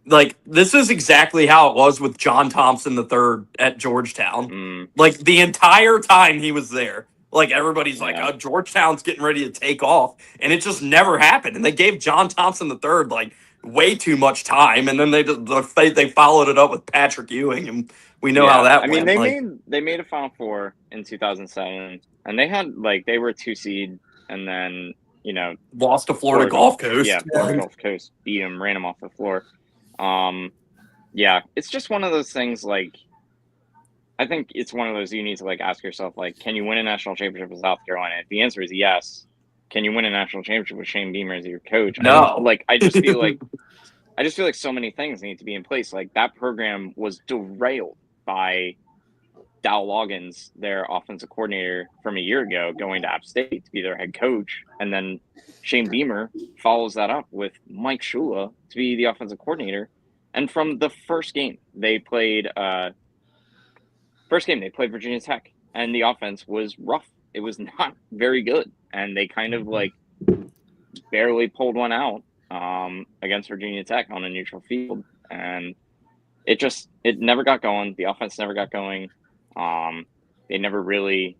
Like, this is exactly how it was with John Thompson III at Georgetown. Like, the entire time he was there, like, everybody's like, oh, Georgetown's getting ready to take off. And it just never happened. And they gave John Thompson III, like, way too much time. And then they followed it up with Patrick Ewing. And we know how that went. They made a Final Four in 2007. And they had, like, they were a 2 seed. And then, you know, lost to Florida Gulf Coast. Yeah, Florida Gulf Coast beat them, ran them off the floor. Yeah, it's just one of those things, like, I think it's one of those you need to, like, ask yourself, like, can you win a national championship with South Carolina? If the answer is yes, can you win a national championship with Shane Beamer as your coach? No. I just feel like so many things need to be in place. Like, that program was derailed by Dow Loggins, their offensive coordinator from a year ago, going to App State to be their head coach. And then Shane Beamer follows that up with Mike Shula to be the offensive coordinator. And from the first game they played Virginia Tech, and the offense was rough. It was not very good. And they kind of, like, barely pulled one out against Virginia Tech on a neutral field. And it never got going. The offense never got going. They never really,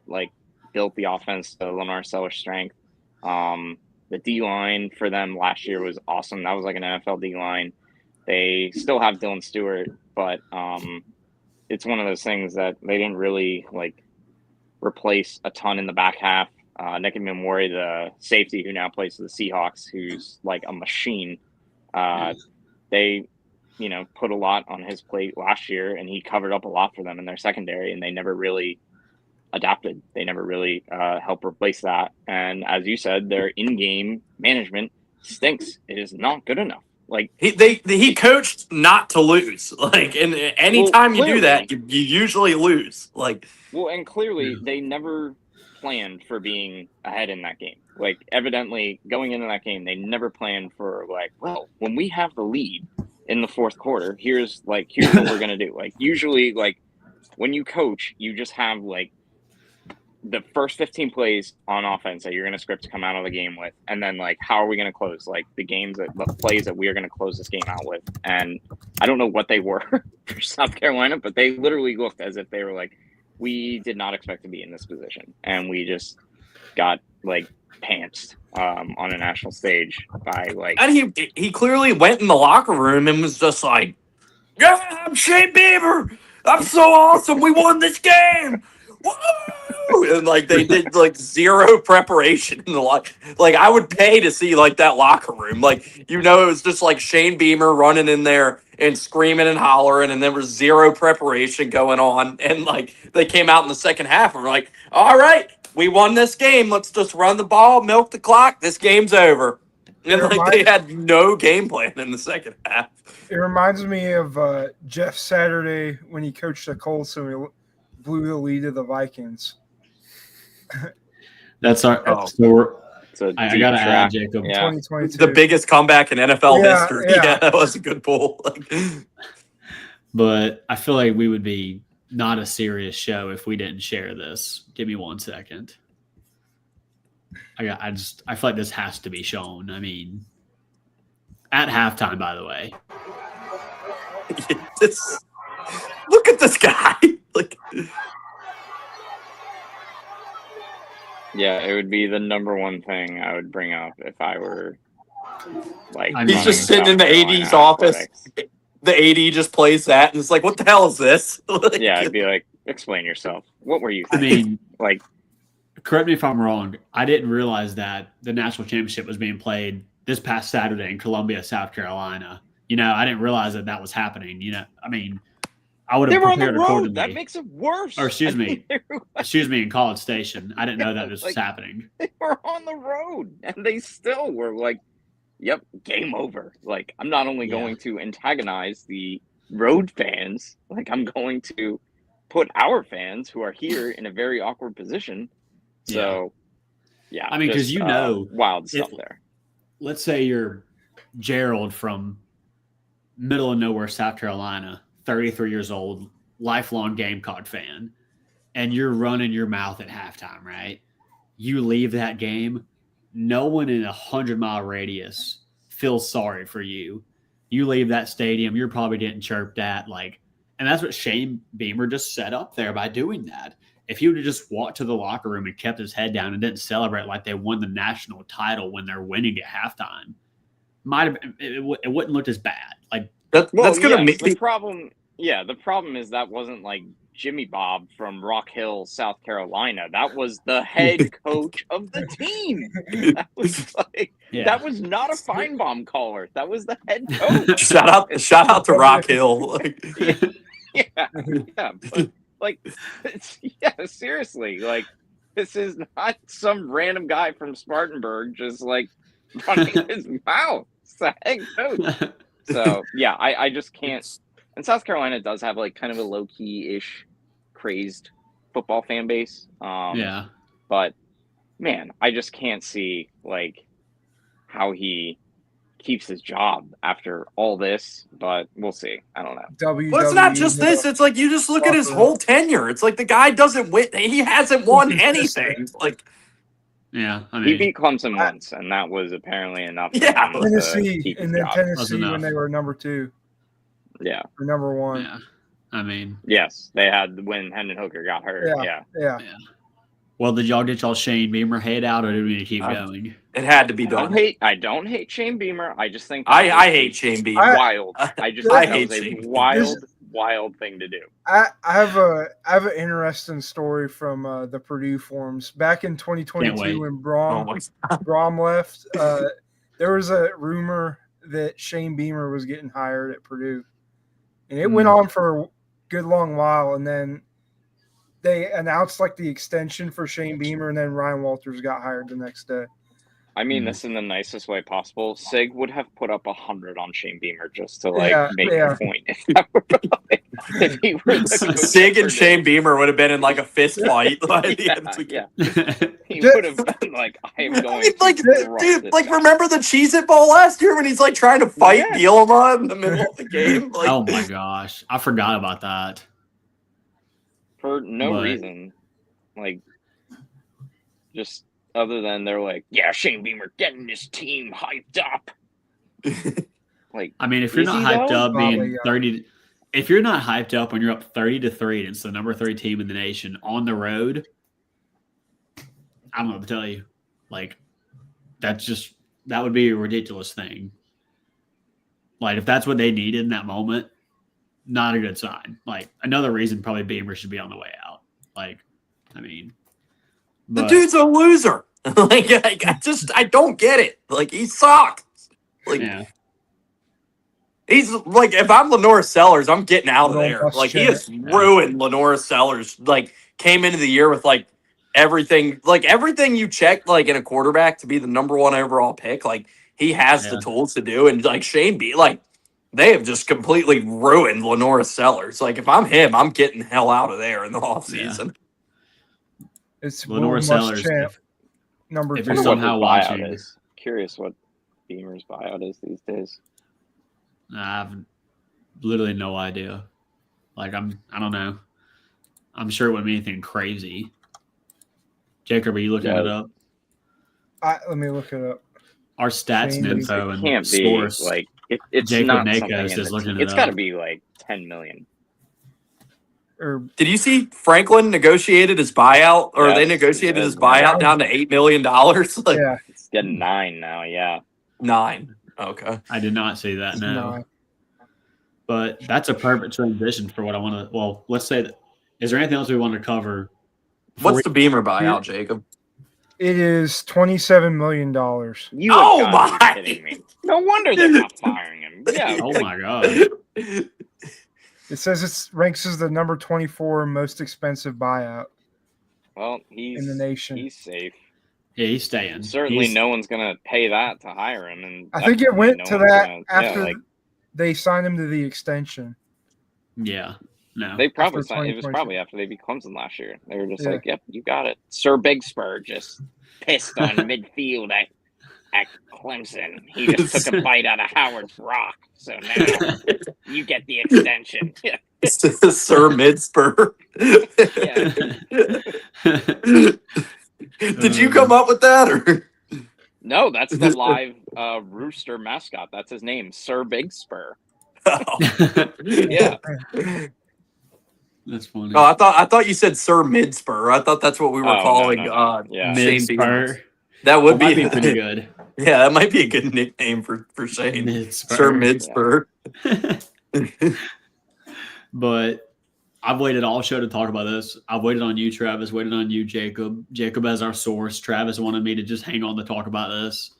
like, built the offense to Lamar Seller's strength. The D-line for them last year was awesome. That was like an NFL D-line. They still have Dylan Stewart, but it's one of those things that they didn't really, like, replace a ton in the back half. Nicky Memori, the safety who now plays for the Seahawks, who's like a machine, they, you know, put a lot on his plate last year, and he covered up a lot for them in their secondary, and they never really adapted. They never really helped replace that. And as you said, their in-game management stinks. It is not good enough. Like, he coached not to lose. Like, and anytime you do that, you usually lose. Like, and clearly they never planned for being ahead in that game. Like, evidently going into that game, they never planned for, like, well, when we have the lead in the fourth quarter, here's what we're gonna do. Like, usually, like, when you coach, you just have, like, the first 15 plays on offense that you're going to script to come out of the game with. And then, like, how are we going to close, like, the plays that we are going to close this game out with? And I don't know what they were for South Carolina, but they literally looked as if they were like, we did not expect to be in this position. And we just got, like, pantsed on a national stage by, like. And he clearly went in the locker room and was just like, yeah, I'm Shane Beamer. I'm so awesome. We won this game. Woo! And, like, they did, like, zero preparation in the like I would pay to see, like, that locker room. Like, you know, it was just like Shane Beamer running in there and screaming and hollering, and there was zero preparation going on. And, like, they came out in the second half and were like, all right, we won this game. Let's just run the ball, milk the clock. This game's over. And, like, they had no game plan in the second half. It reminds me of Jeff Saturday when he coached the Colts and we blew the lead of the Vikings. That's our so I gotta add, Jacob. Yeah. 2022. The biggest comeback in NFL history. Yeah, that was a good pull. But I feel like we would be not a serious show if we didn't share this. Give me 1 second. I feel like this has to be shown. I mean, at halftime, by the way. Look at this guy. Like, yeah, it would be the number one thing I would bring up if I were, like, he's just sitting in the AD's office. The AD just plays that, and it's like, what the hell is this? Like, yeah, I'd be like, explain yourself. What were you thinking? I mean, like, correct me if I'm wrong. I didn't realize that the national championship was being played this past Saturday in Columbia, South Carolina. You know, I didn't realize that was happening. You know, I mean, I would They have were on the prepared road. accordingly. That makes it worse. Or excuse me, in College Station. I didn't know that this was Like- happening. They were on the road, and they still were like, "Yep, game over." Like, I'm not only Yeah. going to antagonize the road fans, like I'm going to put our fans who are here in a very awkward position. So, yeah, I mean, 'cause just, you know, wild stuff there. Let's say you're Gerald from middle of nowhere, South Carolina, 33 years old, lifelong Gamecock fan, and you're running your mouth at halftime, right? You leave that game, no one in 100-mile radius feels sorry for you. You leave that stadium, you're probably getting chirped at, like, and that's what Shane Beamer just set up there by doing that. If he would have just walked to the locker room and kept his head down and didn't celebrate like they won the national title when they're winning at halftime, it wouldn't look as bad. Like That's gonna yes, make the problem. Yeah, the problem is that wasn't like Jimmy Bob from Rock Hill, South Carolina. That was the head coach of the team. That was like that was not a Feinbaum caller. That was the head coach. shout out to Rock Hill. Like, yeah. But, like, seriously, like this is not some random guy from Spartanburg just like running his mouth. It's the head coach. So yeah, I just can't. And South Carolina does have like kind of a low key ish crazed football fan base. yeah. But man, I just can't see like how he keeps his job after all this. But we'll see. I don't know. Well, it's not just this. It's like you just look at his whole tenure. It's like the guy doesn't win. He hasn't won anything. Like, Yeah, I He mean, beat Clemson once, and that was apparently enough. for Yeah. him to Tennessee, keep his and then job. Tennessee Wasn't when enough. they were number 2 Yeah. or number 1. yeah, I mean, Yes, they had when Hendon Hooker got hurt. Yeah. Yeah. Yeah. well, did y'all get y'all Shane Beamer head out, or did we need to keep going? it had to be done. I don't hate Shane Beamer. I just think I hate Shane Beamer. wild. I just I think that hate was a Shane Beamer. wild thing to do. I have an interesting story from the Purdue forums back in Can't wait. 2022 when Oh my Brom left. There was a rumor that Shane Beamer was getting hired at Purdue, and it went on for a good long while. And then they announced like the extension for Shane Beamer, and then Ryan Walters got hired the next day. I mean Hmm. this in the nicest way possible. Sig would have put up 100 on Shane Beamer just to make Yeah. a point. If he were the coach Sig of and Purdue. Shane Beamer would have been in like a fist fight. By the end of the game. Yeah. He would have been like, I am going I mean, like, to crush dude, this like, guy. remember the Cheez-It Bowl last year when he's like trying to fight Yes. Bielema in the middle of the game? Like, Oh my gosh, I forgot about that. For no But- reason. Like, just other than they're like, yeah, Shane Beamer getting this team hyped up. Like, I mean, if you're Is not he, hyped though? up being Probably, yeah. 30, if you're not hyped up when you're up 30-3 against the number 3 team in the nation on the road, I don't know what to tell you. Like, that would be a ridiculous thing. Like, if that's what they needed in that moment, not a good sign. Like, another reason probably Beamer should be on the way out. Like, I mean, the but- dude's a loser. like, I don't get it. Like, he sucks. Like, yeah, he's like, if I'm Lenore Sellers, I'm getting out of Little there. bus Like, he chat. has ruined Lenore Sellers. Like, came into the year with like everything you check like in a quarterback to be the number 1 overall pick. Like, he has the Yeah. tools to do, and like Shane B, like, they have just completely ruined Lenore Sellers. Like, if I'm him, I'm getting the hell out of there in the offseason. It's Lenore Will Sellers. Muschamp, If, number if 2. you're I wonder somehow what his buyout watching- is. Curious what Beamer's buyout is these days. I have literally no idea. Like, I don't know. I'm sure it wouldn't be anything crazy. Jacob, are you looking Yeah. it up? Let me look it up. Our stats and Shane info It and can't be source. like it's Jacob not Nakos something in is the looking team. it It's got to up. be like 10 million. Or Did you see Franklin negotiated his buyout, or they Yes, negotiated yes, his buyout down to $8 million? Like, yeah, It's getting 9 now. Yeah. 9. Okay. I did not see that, no. no. But that's a perfect transition for what I want to. Well, let's say that. Is there anything else we want to cover? What's the Beamer buyout, Jacob? It is $27 million. You Oh have got my! to be kidding me. No wonder they're not firing him. Yeah. Oh my god! It says it ranks as the number 24 most expensive buyout Well, in the nation. he's safe. Yeah, he's staying. Certainly, no one's gonna pay that to hire him, and I think it definitely went no to one's that gonna- after like, they signed him to the extension. Yeah. No. they probably after signed, it was 2022. probably after they beat Clemson last year. They were just Yeah. like, "Yep, you got it." Sir Big Spur just pissed on midfield at Clemson. He just took a bite out of Howard's rock, so now you get the extension. Yeah. Sir Midspur. Did you come up with that, or? No, that's the live rooster mascot. That's his name, Sir Big Spur. Yeah. That's funny. Oh, I thought you said Sir Midspur. I thought that's what we were calling. Yeah. Shane Beamer. Mid-spur. That would Might be be pretty good. Yeah, that might be a good nickname for Shane. Mid-spur. Sir Midspur. But I've waited all show to talk about this. I've waited on you, Travis, waited on you, Jacob. Jacob as our source. Travis wanted me to just hang on to talk about this.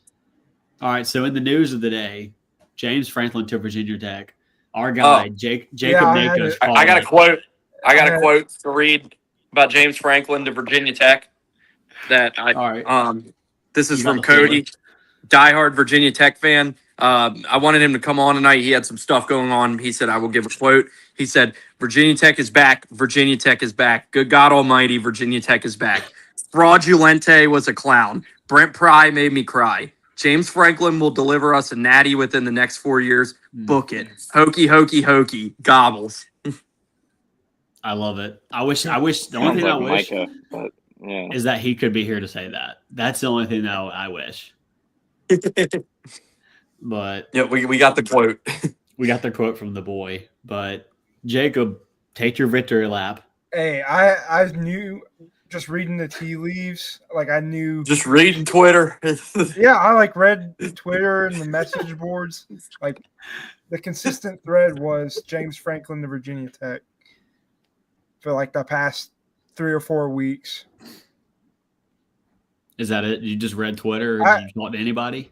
All right, so in the news of the day, James Franklin to Virginia Tech. Our guy, Jacob Nakos. I got a quote. I got a quote to read about James Franklin to Virginia Tech. All right. This is from Cody, diehard Virginia Tech fan. I wanted him to come on tonight. He had some stuff going on. He said, I will give a quote. He said, Virginia Tech is back. Virginia Tech is back. Good God Almighty, Virginia Tech is back. Fraudulente was a clown. Brent Pry made me cry. James Franklin will deliver us a natty within the next 4 years. Book it. Hokey, hokey, hokey. Gobbles. I love it. I wish the only thing I wish Micah, but, yeah. is that he could be here to say that. That's the only thing that I wish. But yeah, we got the quote. We got the quote from the boy. But Jacob, take your victory lap. Hey, I knew just reading the tea leaves, like I knew. Just reading Twitter. Yeah, I read Twitter and the message boards. Like the consistent thread was James Franklin to Virginia Tech for like the past 3 or 4 weeks. Is that it? You just read Twitter, or did you talk to anybody?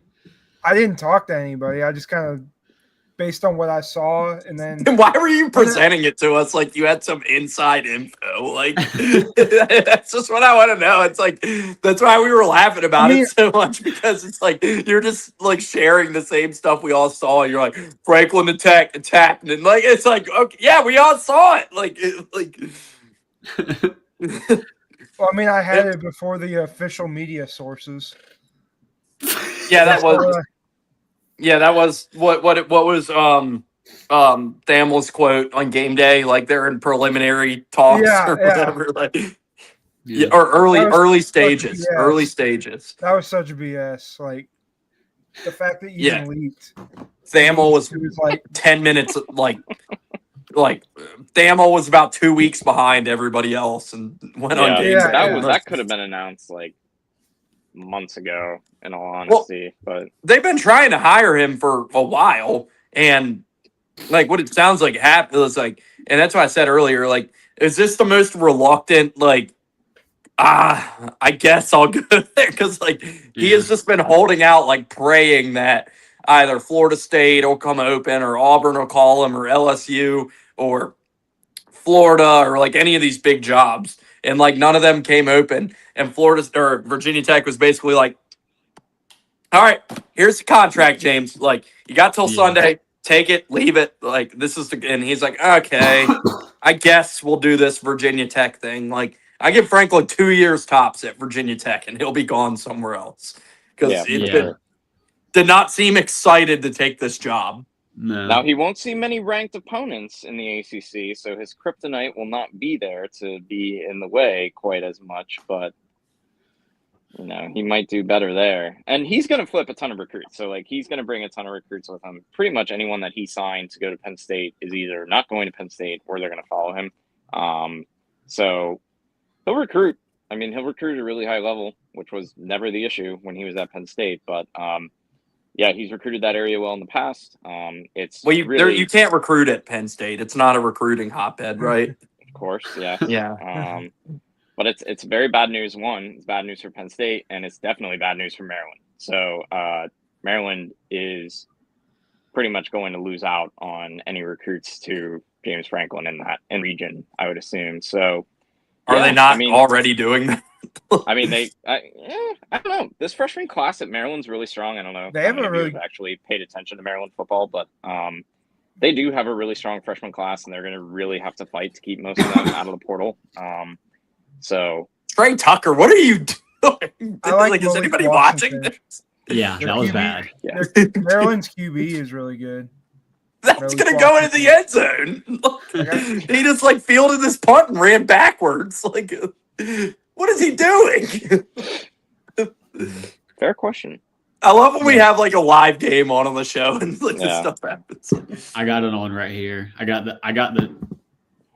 I didn't talk to anybody. I just kind of based on what I saw, and then why were you presenting it to us like you had some inside info? Like that's just what I want to know. It's like that's why we were laughing about it so much, because it's like you're just like sharing the same stuff we all saw. You're like Franklin attacked, and like it's like okay, yeah, we all saw it. Well, I mean, I had it before the official media sources. Yeah, that was. Yeah, that was what was Thamel's quote on game day. Like they're in preliminary talks or whatever. Like, or early stages. Early stages. That was such BS. Like the fact that you even leaked. Thamel was like 10 minutes. Like Thamel was about 2 weeks behind everybody else and went on game day. That could have been announced like months ago, in all honesty. But they've been trying to hire him for a while, and like what it sounds like happened was like, and that's why I said earlier, like, is this the most reluctant, like, I guess I'll go there, because like he has just been holding out, like praying that either Florida State will come open, or Auburn will call him, or LSU, or Florida, or like any of these big jobs, and like none of them came open. And Florida or Virginia Tech was basically like, all right, here's the contract, James. Like, you got till Sunday. Take it, leave it. Like, this is and he's like, okay, I guess we'll do this Virginia Tech thing. Like, I give Franklin 2 years tops at Virginia Tech, and he'll be gone somewhere else. Because did not seem excited to take this job. No. Now, he won't see many ranked opponents in the ACC, so his kryptonite will not be there to be in the way quite as much, but you know, he might do better there. And he's going to flip a ton of recruits. So, like, he's going to bring a ton of recruits with him. Pretty much anyone that he signed to go to Penn State is either not going to Penn State or they're going to follow him. So he'll recruit. I mean, he'll recruit at a really high level, which was never the issue when he was at Penn State. But, yeah, he's recruited that area well in the past. It's you can't recruit at Penn State. It's not a recruiting hotbed, right? Of course, yeah. Yeah. But it's very bad news. One, it's bad news for Penn State, and it's definitely bad news for Maryland. So Maryland is pretty much going to lose out on any recruits to James Franklin in region, I would assume. So Are yeah, they not I mean, already doing that? I mean, I don't know. This freshman class at Maryland's really strong. I don't know They how have many a of you really- have actually paid attention to Maryland football, but they do have a really strong freshman class, and they're going to really have to fight to keep most of them out of the portal. So Trey Tucker, what are you doing? I like is Malik anybody Washington. watching this? Yeah, Their that was QB bad. yeah, Maryland's QB is really good. That's Malik gonna go into the end zone. He just like fielded this punt and ran backwards. Like, what is he doing? fair question. I love when we have like a live game on the show and like this Yeah. stuff happens. I got it on right here. I got the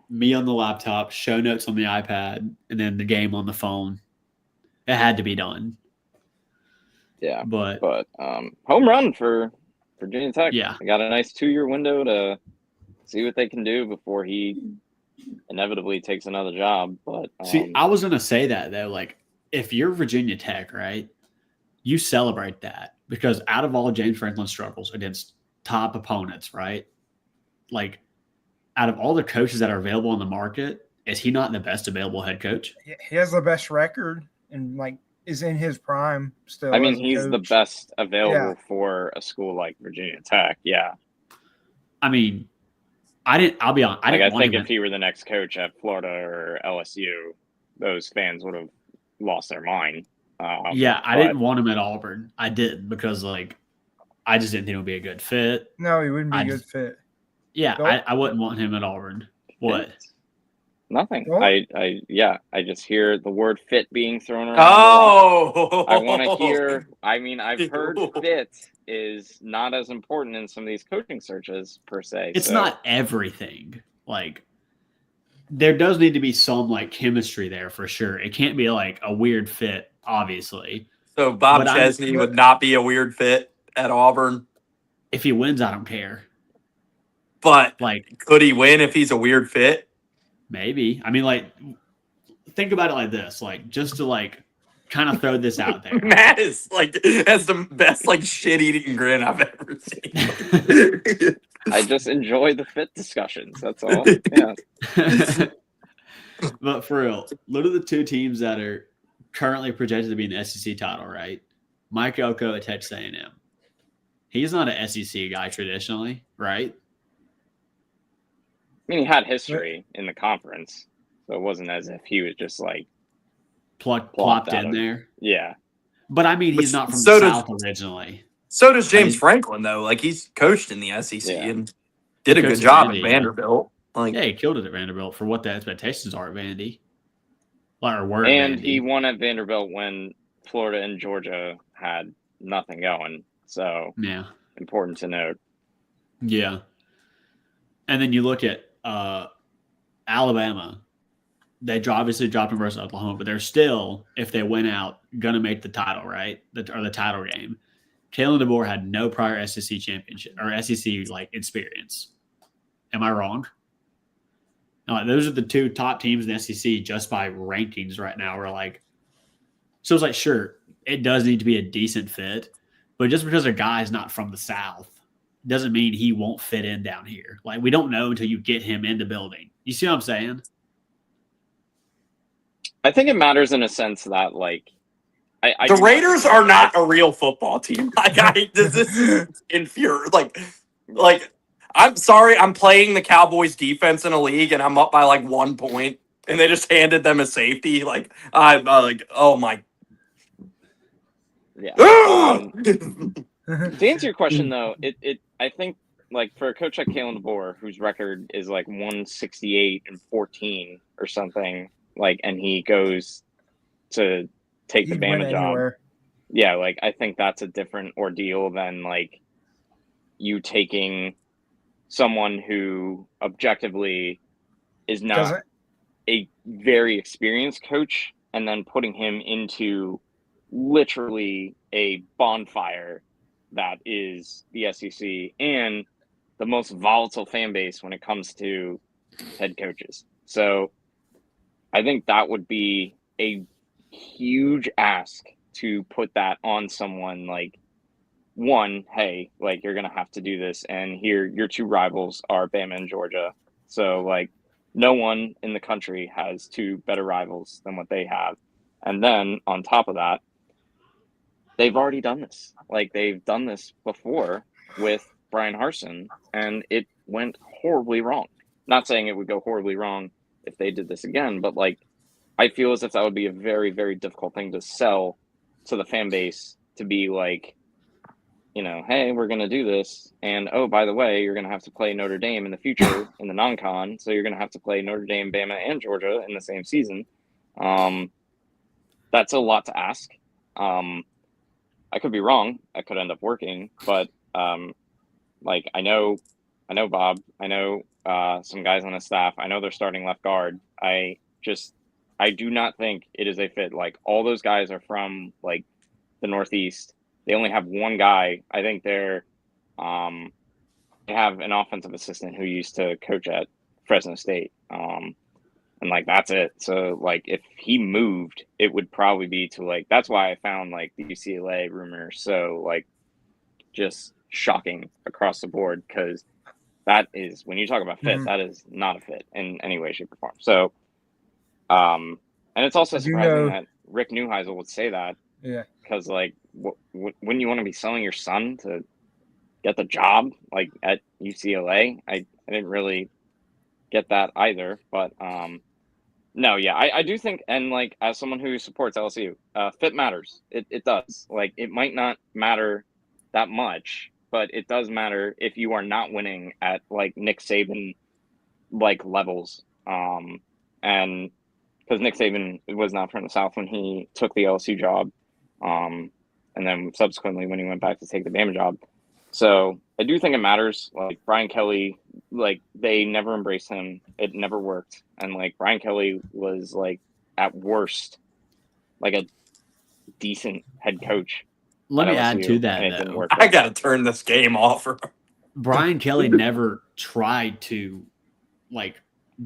me on the laptop, show notes on the iPad, and then the game on the phone. It had to be done. Yeah, But but home run for Virginia Tech. yeah, They got a nice 2-year window to see what they can do before he inevitably takes another job. But see, I was gonna say that though. Like, if you're Virginia Tech, right, you celebrate that because out of all James Franklin's struggles against top opponents, right, like out of all the coaches that are available on the market, is he not the best available head coach? He has the best record and like is in his prime still. I mean, as a he's the coach. best available Yeah. for a school like Virginia Tech. Yeah, I mean, I'll be honest. I like didn't I want think him. if he were the next coach at Florida or LSU, those fans would have lost their mind. Yeah, I but- didn't want him at Auburn. I did because like I just didn't think it would be a good fit. No, he wouldn't be I a good just- fit. Yeah, Nope. I wouldn't want him at Auburn. What? Nothing. Well- I just hear the word fit being thrown around. Oh, I want to hear. I mean, I've heard fit is not as important in some of these coaching searches per se. It's so- not everything. Like there does need to be some like chemistry there for sure. It can't be like a weird fit, obviously. So Bob But I'm- Chesney would not be a weird fit at Auburn, If he wins, I don't care. but Like could he win if he's a weird fit? maybe. I mean, like think about it like this. Like just to like kind of throw this out there. Matt is like has the best like shit eating grin I've ever seen. I just enjoy the fit discussions. That's all. Yeah. But for real, look at the two teams that are currently projected to be in the SEC title, right? Mike Elko at Texas A&M. He's not an SEC guy traditionally, right? I mean, he had history in the conference, so it wasn't as if he was just like, Plopped out in of- there. yeah. But I mean, he's But not from so the does- South originally. So does James I mean- Franklin though. Like he's coached in the SEC Yeah. and did a Coached good at job Vandy, at yeah. Vanderbilt. Like Yeah, he killed it at Vanderbilt for what the expectations are at Vandy. Or were at And Vandy. he won at Vanderbilt when Florida and Georgia had nothing going. So Yeah. important to note. Yeah. And then you look at Alabama. They obviously dropped him versus Oklahoma, but they're still, if they win out, going to make the title, right? Or the title game. Kalen DeBoer had no prior SEC championship or SEC like experience. Am I wrong? No, those are the two top teams in the SEC just by rankings right now. We're like, so it's like, sure, it does need to be a decent fit, but just because a guy's not from the South doesn't mean he won't fit in down here. Like, we don't know until you get him in the building. You see what I'm saying? I think it matters in a sense that, like, I the do Raiders not- are not a real football team. Like this is infuriating. Like I'm sorry, I'm playing the Cowboys defense in a league and I'm up by like 1 point and they just handed them a safety. Like I'm like, oh my. Yeah. to To answer your question, though, I think, like, for a coach like Kalen DeBoer, whose record is like 168-14 or something, like, and he goes to take the He'd win Bama job. anywhere. Yeah, like, I think that's a different ordeal than, like, you taking someone who objectively is not Doesn't a very experienced coach and then putting him into literally a bonfire that is the SEC and the most volatile fan base when it comes to head coaches. So I think that would be a huge ask to put that on someone like one, hey, like you're gonna have to do this, and here your two rivals are Bama and Georgia. So like no one in the country has two better rivals than what they have. And then on top of that, they've already done this. Like they've done this before with Brian Harsin, and it went horribly wrong. Not saying it would go horribly wrong if they did this again, but like I feel as if that would be a very, very difficult thing to sell to the fan base, to be like, you know, hey, we're going to do this. And oh, by the way, you're going to have to play Notre Dame in the future in the non-con. So you're going to have to play Notre Dame, Bama, and Georgia in the same season. That's a lot to ask. I could be wrong. I could end up working, but like I know Bob. I know some guys on his staff. I know they're starting left guard. I do not think it is a fit. Like all those guys are from like the Northeast. They only have one guy. I think they have an offensive assistant who used to coach at Fresno State. And like that's it. So like if he moved, it would probably be to like, that's why I found like the UCLA rumor so like just shocking across the board, because that is, when you talk about fit, that is not a fit in any way, shape, or form. So and it's also surprising that Rick Neuheisel would say that. Yeah. Because like wouldn't you want to be selling your son to get the job like at UCLA? I didn't really get that either, but no, yeah, I do think, and like as someone who supports LSU, fit matters. It does. Like it might not matter that much, but it does matter if you are not winning at like Nick Saban like levels. And because Nick Saban was not from the South when he took the LSU job, and then subsequently when he went back to take the Bama job. So I do think it matters. Like Brian Kelly, like they never embraced him. It never worked. And like Brian Kelly was like at worst, like a decent head coach. Let me add to that. And it didn't work. I got to turn this game off. Brian Kelly never tried to like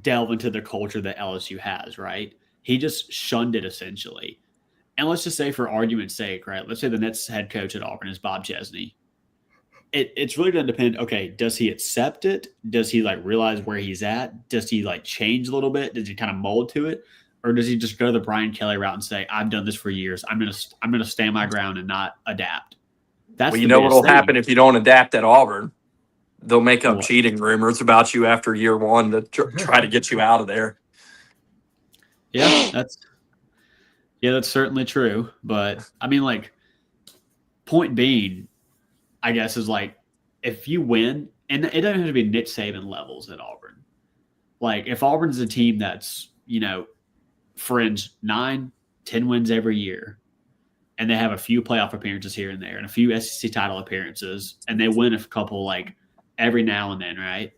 delve into the culture that LSU has, right? He just shunned it essentially. And let's just say, for argument's sake, right? Let's say the next head coach at Auburn is Bob Chesney. It's really going to depend. Okay, does he accept it? Does he like realize where he's at? Does he like change a little bit? Does he kind of mold to it, or does he just go the Brian Kelly route and say, "I've done this for years. I'm gonna stand my ground and not adapt"? That's well, you know what'll happen if you don't adapt at Auburn. They'll make up cheating rumors about you after year one to try to get you out of there. Yeah, that's certainly true. But I mean, like, point being, I guess, is like if you win, and it doesn't have to be Nick Saban levels at Auburn. Like if Auburn's a team that's, you know, fringe 9-10 wins every year, and they have a few playoff appearances here and there and a few SEC title appearances, and they win a couple like every now and then, right?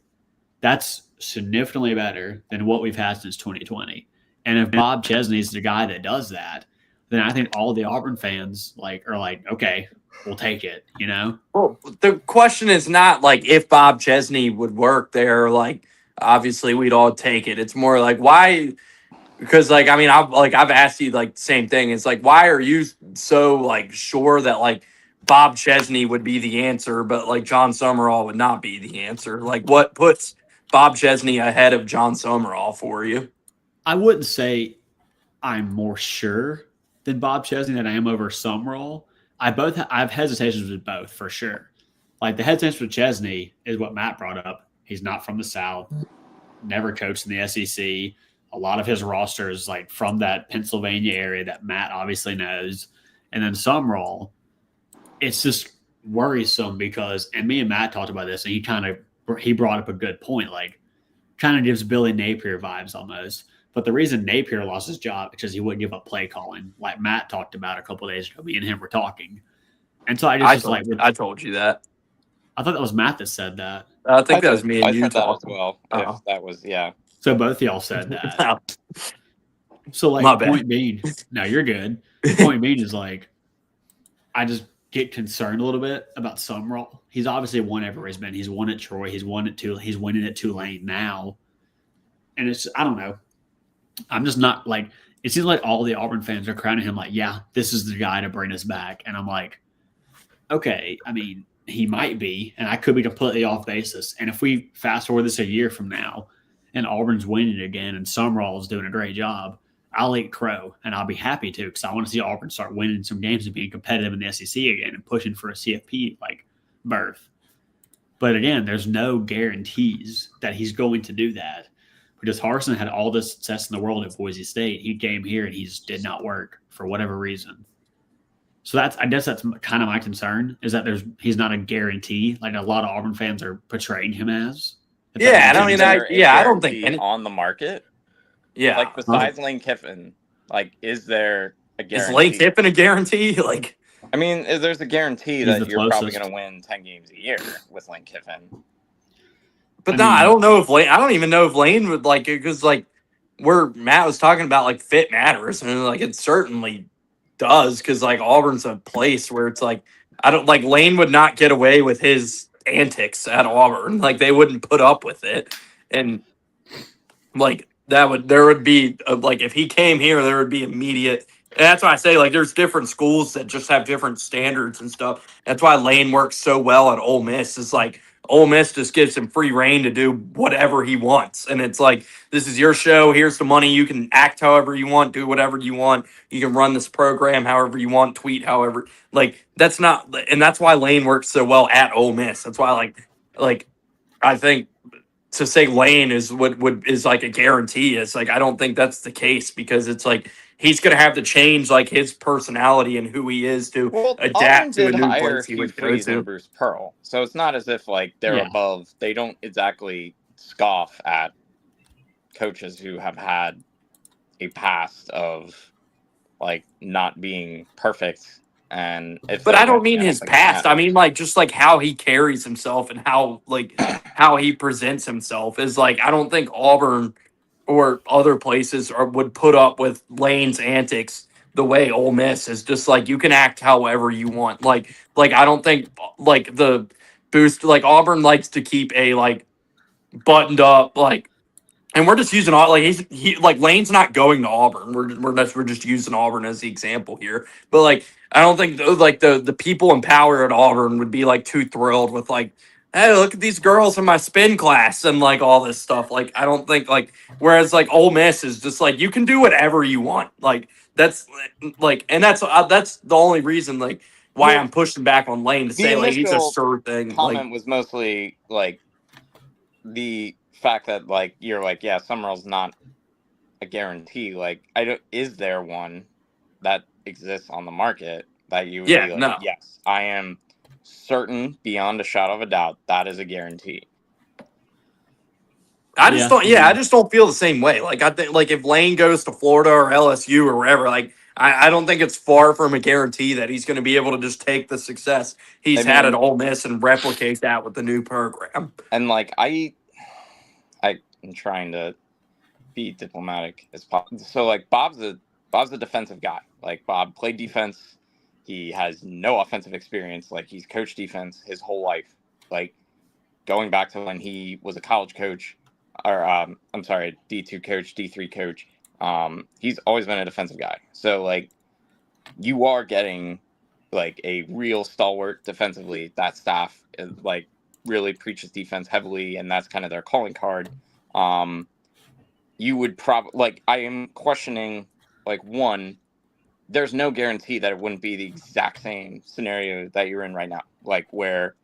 That's significantly better than what we've had since 2020. And if Bob Chesney is the guy that does that, then I think all the Auburn fans are like, okay, we'll take it, you know? Well, the question is not like if Bob Chesney would work there, like obviously we'd all take it. It's more like why, because like, I mean, I've asked you like the same thing. It's like, why are you so like sure that like Bob Chesney would be the answer, but like John Summerall would not be the answer? Like what puts Bob Chesney ahead of John Summerall for you? I wouldn't say I'm more sure than Bob Chesney than I am over Summerall. I have hesitations with both for sure. Like the hesitation with Chesney is what Matt brought up. He's not from the South, never coached in the SEC. A lot of his roster is like from that Pennsylvania area that Matt obviously knows. And then Summerall, it's just worrisome because, and me and Matt talked about this, and he brought up a good point, like kind of gives Billy Napier vibes almost. But the reason Napier lost his job is because he wouldn't give up play calling, like Matt talked about a couple of days ago. Me and him were talking, and so I told you that. I thought that was Matt that said that. I think that was me and I you said talking. that as well. Uh-oh. If that was, yeah. So both of y'all said that. So like, point being, no, you're good. Point being is like, I just get concerned a little bit about Summerall. He's obviously won everywhere he's been. He's won at Troy. He's won at He's winning at Tulane now, and it's, I don't know. I'm just not like, it seems like all the Auburn fans are crowning him like, yeah, this is the guy to bring us back. And I'm like, okay, I mean, he might be, and I could be completely off basis. And if we fast forward this a year from now and Auburn's winning again and Summerall's doing a great job, I'll eat crow and I'll be happy to because I want to see Auburn start winning some games and being competitive in the SEC again and pushing for a CFP like berth. But again, there's no guarantees that he's going to do that because Harsin had all the success in the world at Boise State. He came here and he just did not work for whatever reason. So I guess that's kind of my concern is that he's not a guarantee like a lot of Auburn fans are portraying him as. Yeah, I mean, I don't think on the market. Yeah, like besides Lane Kiffin, like is there a guarantee? Is Lane Kiffin a guarantee? Like, I mean, there's a guarantee that you're probably going to win 10 games a year with Lane Kiffin. But I don't know if Lane. I don't even know if Lane would like it because like where Matt was talking about like fit matters and like it certainly does because like Auburn's a place where it's like I don't like Lane would not get away with his antics at Auburn. Like they wouldn't put up with it, and like there would be like if he came here, there would be immediate. And that's why I say like there's different schools that just have different standards and stuff. That's why Lane works so well at Ole Miss. It's like Ole Miss just gives him free reign to do whatever he wants, and it's like this is your show. Here's the money. You can act however you want, do whatever you want. You can run this program however you want, tweet however. Like that's not, and that's why Lane works so well at Ole Miss. That's why like I think to say Lane is is like a guarantee. It's like I don't think that's the case because it's like he's going to have to change like his personality and who he is to adapt to a new place he would go to. Bruce Pearl, so it's not as if like they're above. They don't exactly scoff at coaches who have had a past of like not being perfect. And but I don't mean his past. I mean like just like how he carries himself and how like how he presents himself is like I don't think Auburn or other places would put up with Lane's antics the way Ole Miss is. Just like you can act however you want. Like I don't think like the boost like Auburn likes to keep a like buttoned up like. And we're just using like he like Lane's not going to Auburn. We're just using Auburn as the example here. But like I don't think like the people in power at Auburn would be like too thrilled with like, hey, look at these girls in my spin class and like all this stuff. Like I don't think like whereas like Ole Miss is just like you can do whatever you want. Like that's like and that's the only reason like why I'm pushing back on Lane to say like he's a sure thing. Comment was mostly like the fact that like you're like Summerall's not a guarantee. Like is there one that exists on the market that you would be like, no. Yes, I am certain beyond a shadow of a doubt that is a guarantee. I just don't feel the same way. Like I think like if Lane goes to Florida or LSU or wherever, like I don't think it's far from a guarantee that he's going to be able to just take the success he's had at Ole Miss and replicate that with the new program. And like I'm trying to be diplomatic as possible. So like Bob's a defensive guy. Like Bob played defense. He has no offensive experience. Like he's coached defense his whole life. Like going back to when he was a college coach or I'm sorry, D2 coach, D3 coach. He's always been a defensive guy. So like you are getting like a real stalwart defensively. That staff is like really preaches defense heavily, and that's kind of their calling card. You would probably like I am questioning like one, there's no guarantee that it wouldn't be the exact same scenario that you're in right now, like where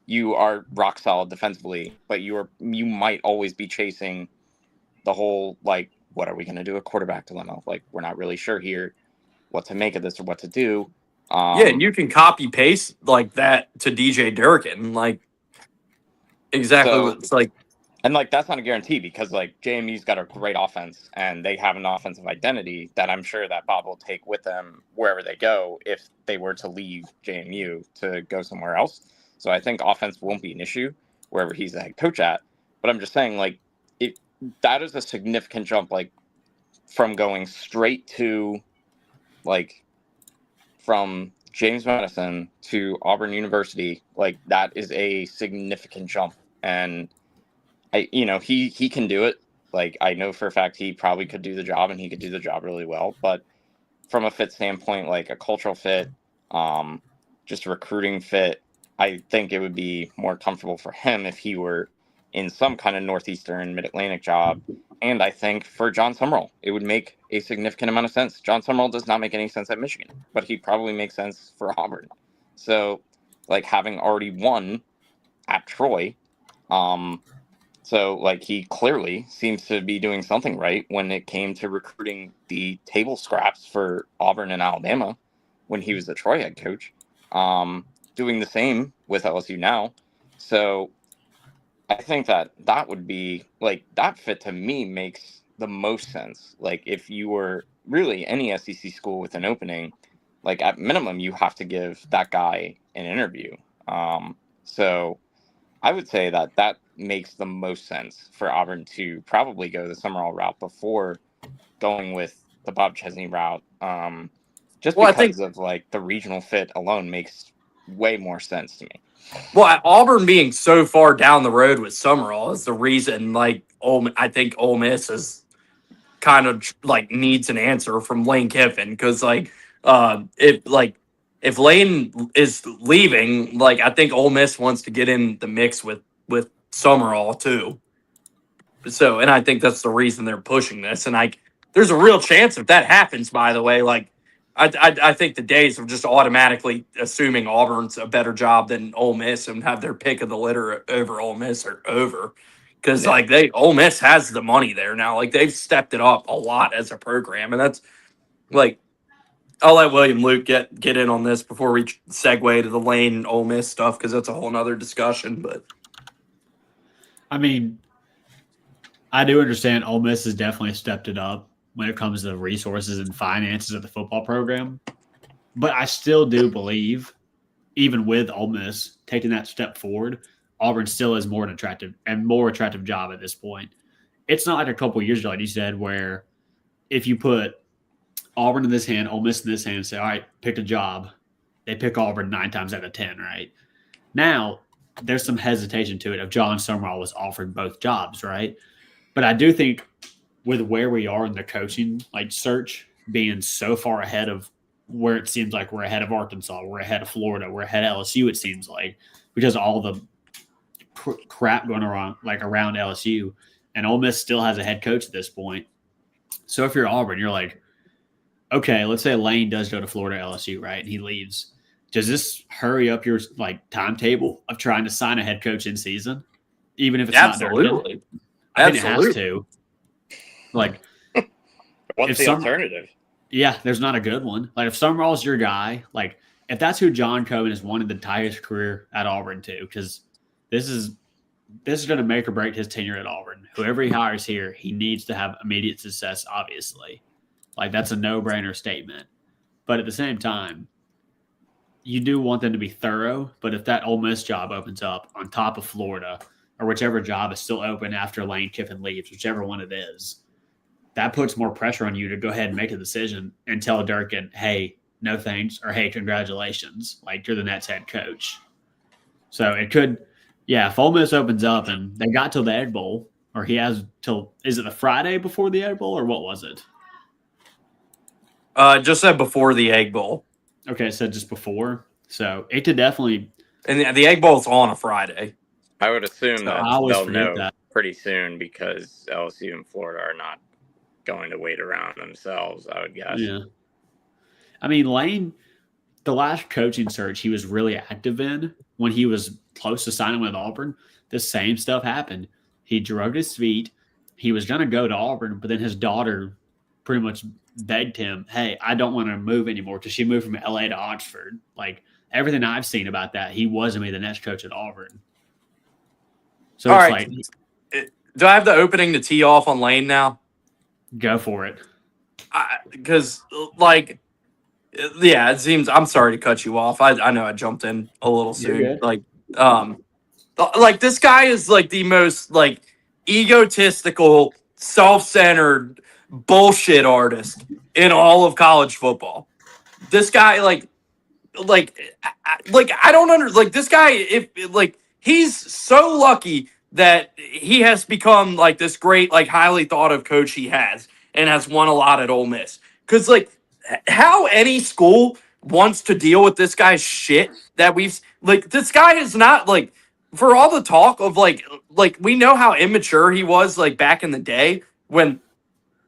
you are rock solid defensively, but you might always be chasing the whole like what are we going to do a quarterback dilemma? Like we're not really sure here what to make of this or what to do. And you can copy paste like that to DJ Durkin, like exactly what it's like. And like that's not a guarantee because like JMU's got a great offense and they have an offensive identity that I'm sure that Bob will take with them wherever they go if they were to leave JMU to go somewhere else. So I think offense won't be an issue wherever he's the head coach at. But I'm just saying like that is a significant jump, like from going straight to like from James Madison to Auburn University. Like that is a significant jump. And he can do it. Like I know for a fact he probably could do the job and he could do the job really well. But from a fit standpoint, like a cultural fit, just recruiting fit, I think it would be more comfortable for him if he were in some kind of Northeastern Mid-Atlantic job. And I think for John Summerall, it would make a significant amount of sense. John Summerall does not make any sense at Michigan, but he probably makes sense for Auburn. So, like, having already won at Troy, so like he clearly seems to be doing something right when it came to recruiting the table scraps for Auburn and Alabama when he was the Troy head coach. Doing the same with LSU now. So I think that would be like that fit to me makes the most sense. Like if you were really any SEC school with an opening, like at minimum you have to give that guy an interview. So I would say that makes the most sense for Auburn to probably go the Summerall route before going with the Bob Chesney route. Just because of like the regional fit alone makes way more sense to me. Well, Auburn being so far down the road with Summerall is the reason. Like, I think Ole Miss is kind of like needs an answer from Lane Kiffin because, like, if Lane is leaving, like, I think Ole Miss wants to get in the mix with Summerall too. So, and I think that's the reason they're pushing this. And like, there's a real chance if that happens. By the way, like. I think the days of just automatically assuming Auburn's a better job than Ole Miss and have their pick of the litter over Ole Miss are over. Because Ole Miss has the money there now. Like they've stepped it up a lot as a program. And that's like I'll let William Luke get in on this before we segue to the Lane Ole Miss stuff because that's a whole nother discussion. But I mean, I do understand Ole Miss has definitely stepped it up when it comes to the resources and finances of the football program. But I still do believe, even with Ole Miss taking that step forward, Auburn still is more attractive job at this point. It's not like a couple years ago, like you said, where if you put Auburn in this hand, Ole Miss in this hand, and say, all right, pick a job, they pick Auburn 9 times out of 10, right? Now, there's some hesitation to it if John Summerall was offered both jobs, right? But I do think with where we are in the coaching search being so far ahead of where it seems like we're ahead of Arkansas, we're ahead of Florida, we're ahead of LSU, it seems like, because of all the crap going around LSU, and Ole Miss still has a head coach at this point. So if you're Auburn, you're like, okay, let's say Lane does go to Florida, LSU, right, and he leaves. Does this hurry up your timetable of trying to sign a head coach in season, even if it's absolutely. I think it has to. Like, what's the alternative? Yeah, there's not a good one. Like, if Summerall's your guy, like, if that's who John Cohen has wanted to tie his career at Auburn to, because this is going to make or break his tenure at Auburn. Whoever he hires here, he needs to have immediate success, obviously. Like, that's a no-brainer statement. But at the same time, you do want them to be thorough. But if that Ole Miss job opens up on top of Florida, or whichever job is still open after Lane Kiffin leaves, whichever one it is, that puts more pressure on you to go ahead and make a decision and tell Durkin, hey, no thanks, or hey, congratulations. Like, you're the Nets head coach. So it could, if Ole Miss opens up and they got till the Egg Bowl, or he has till, is it the Friday before the Egg Bowl, or what was it? Just said before the Egg Bowl. Okay, so just before. So it could definitely. And the Egg Bowl's on a Friday. I would assume that they'll know pretty soon because LSU and Florida are not going to wait around themselves, I would guess. Yeah. I mean, Lane, the last coaching search he was really active in when he was close to signing with Auburn, the same stuff happened. He drugged his feet. He was going to go to Auburn, but then his daughter pretty much begged him, hey, I don't want to move anymore, because she moved from LA to Oxford. Like, everything I've seen about that, he wasn't be the next coach at Auburn. So all it's right. Do I have the opening to tee off on Lane now? Go for it. Because, it seems. I'm sorry to cut you off. I know I jumped in a little soon. This guy is the most egotistical, self-centered bullshit artist in all of college football. This guy, I don't this guy. He's so lucky that he has become this great, highly thought of coach he has and has won a lot at Ole Miss. Because how any school wants to deal with this guy's shit that we've like. This guy is not like, for all the talk of like we know how immature he was like back in the day when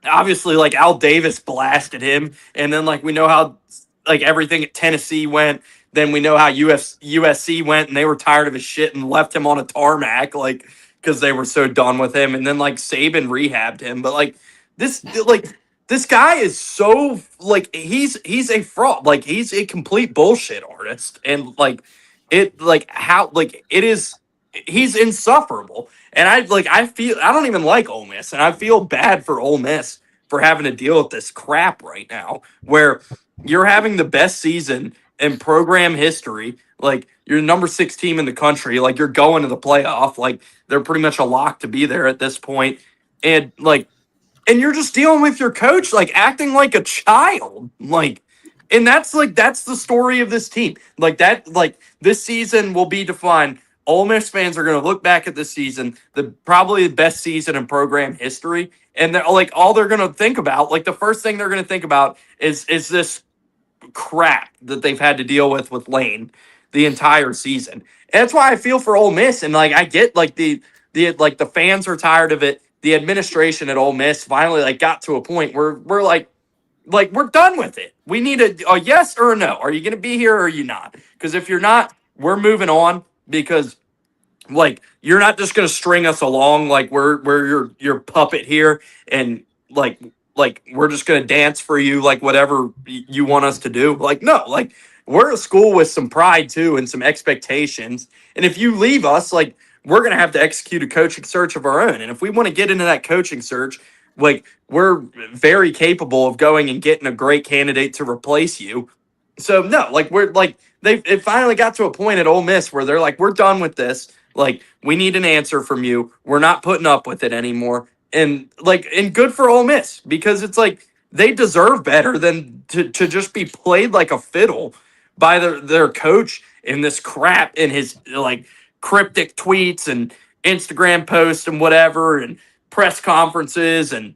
obviously like Al Davis blasted him, and then like we know how like everything at Tennessee went. Then we know how USC went, and they were tired of his shit and left him on a tarmac, like because they were so done with him. And then like Saban rehabbed him, but this guy is so like he's a fraud, like he's a complete bullshit artist, and like it like how like it is he's insufferable. And I feel I don't even like Ole Miss, and I feel bad for Ole Miss for having to deal with this crap right now, where you're having the best season in program history. Like you're the number 6 team in the country. Like you're going to the playoff. Like they're pretty much a lock to be there at this point. And and you're just dealing with your coach, like acting like a child. And that's the story of this team. This season will be defined. Ole Miss fans are going to look back at this season, probably the best season in program history. And they're like, all they're going to think about, like the first thing they're going to think about is this crap that they've had to deal with Lane the entire season. And that's why I feel for Ole Miss. And like I get like the fans are tired of it. The administration at Ole Miss finally like got to a point where we're like we're done with it. We need a yes or a no. Are you going to be here or are you not? Because if you're not, we're moving on, because like you're not just going to string us along like we're your puppet here, and like we're just going to dance for you like whatever you want us to do. Like no, like we're a school with some pride too and some expectations. And if you leave us, like we're going to have to execute a coaching search of our own. And if we want to get into that coaching search, like we're very capable of going and getting a great candidate to replace you. So no, like we're like it finally got to a point at Ole Miss where they're like, we're done with this. Like we need an answer from you. We're not putting up with it anymore. And good for Ole Miss, because it's like they deserve better than to just be played like a fiddle by their coach in this crap in his like cryptic tweets and Instagram posts and whatever and press conferences and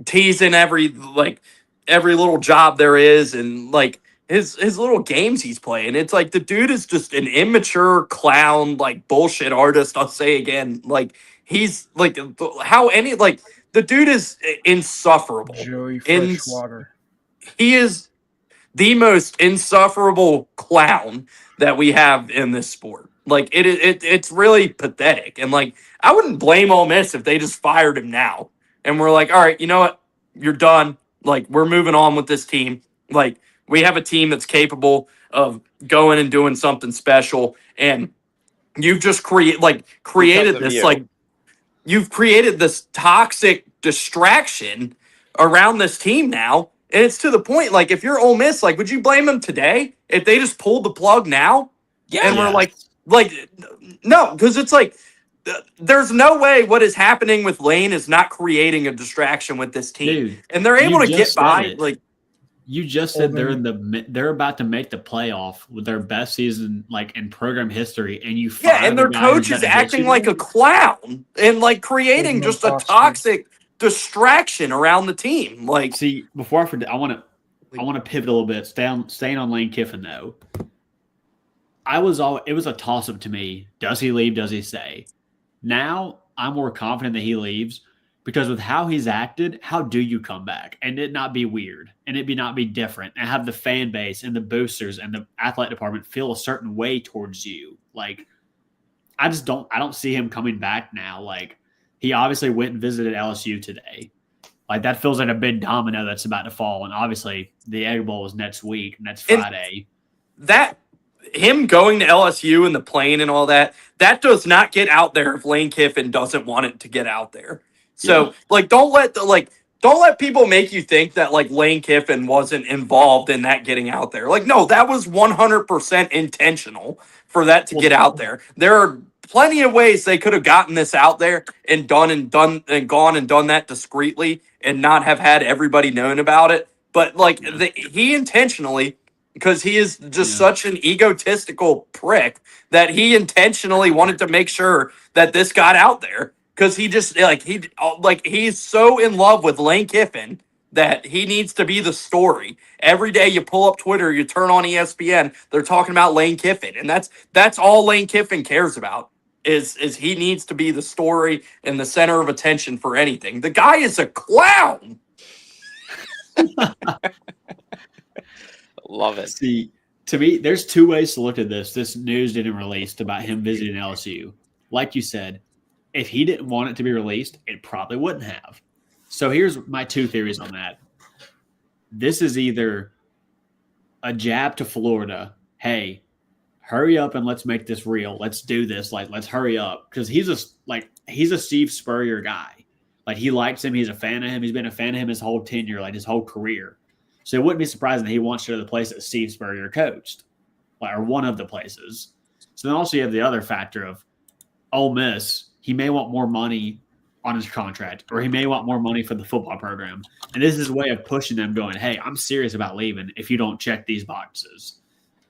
teasing every little job there is, and like his little games he's playing. It's like the dude is just an immature clown, like bullshit artist. I'll say again, like he's like the dude is insufferable. Joey Freshwater. He is the most insufferable clown that we have in this sport. Like it's really pathetic. And like I wouldn't blame Ole Miss if they just fired him now and we're like, all right, you know what, you're done. Like we're moving on with this team. Like we have a team that's capable of going and doing something special, and you've just created this like you've created this toxic distraction around this team now. And it's to the point, like, if you're Ole Miss, like, would you blame them today if they just pulled the plug now? Yeah. And we're like, no, because it's like, there's no way what is happening with Lane is not creating a distraction with this team. Dude, and they're able to get by. Like, you just said they're about to make the playoff with their best season like in program history, and you and their coach is acting like a clown and like creating just a toxic distraction around the team. Like, see, before I forget, I want to pivot a little bit. Staying on Lane Kiffin though. It was a toss up to me. Does he leave? Does he stay? Now I'm more confident that he leaves, because with how he's acted, how do you come back and it not be weird and it not be different and have the fan base and the boosters and the athletic department feel a certain way towards you? Like, I don't see him coming back now. Like, he obviously went and visited LSU today. Like, that feels like a big domino that's about to fall. And obviously the Egg Bowl is next week, next Friday. Him going to LSU and the plane and all that does not get out there if Lane Kiffin doesn't want it to get out there. So, don't let people make you think that, like, Lane Kiffin wasn't involved in that getting out there. Like, no, that was 100% intentional for that to get out there. There are plenty of ways they could have gotten this out there and gone and done that discreetly and not have had everybody known about it. But, he intentionally, because he is just such an egotistical prick, that he intentionally wanted to make sure that this got out there. Because he just he's so in love with Lane Kiffin that he needs to be the story. Every day you pull up Twitter, you turn on ESPN, they're talking about Lane Kiffin, and that's all Lane Kiffin cares about. Is he needs to be the story and the center of attention for anything. The guy is a clown. Love it. See, to me, there's two ways to look at this. This news didn't release about him visiting LSU. Like you said, if he didn't want it to be released, it probably wouldn't have. So here's my two theories on that. This is either a jab to Florida. Hey, hurry up and let's make this real. Let's do this. Like, let's hurry up. Because he's a Steve Spurrier guy. Like, he likes him. He's a fan of him. He's been a fan of him his whole tenure, like his whole career. So it wouldn't be surprising that he wants to go to the place that Steve Spurrier coached, or one of the places. So then also you have the other factor of Ole Miss. He may want more money on his contract, or he may want more money for the football program. And this is a way of pushing them, going, hey, I'm serious about leaving if you don't check these boxes.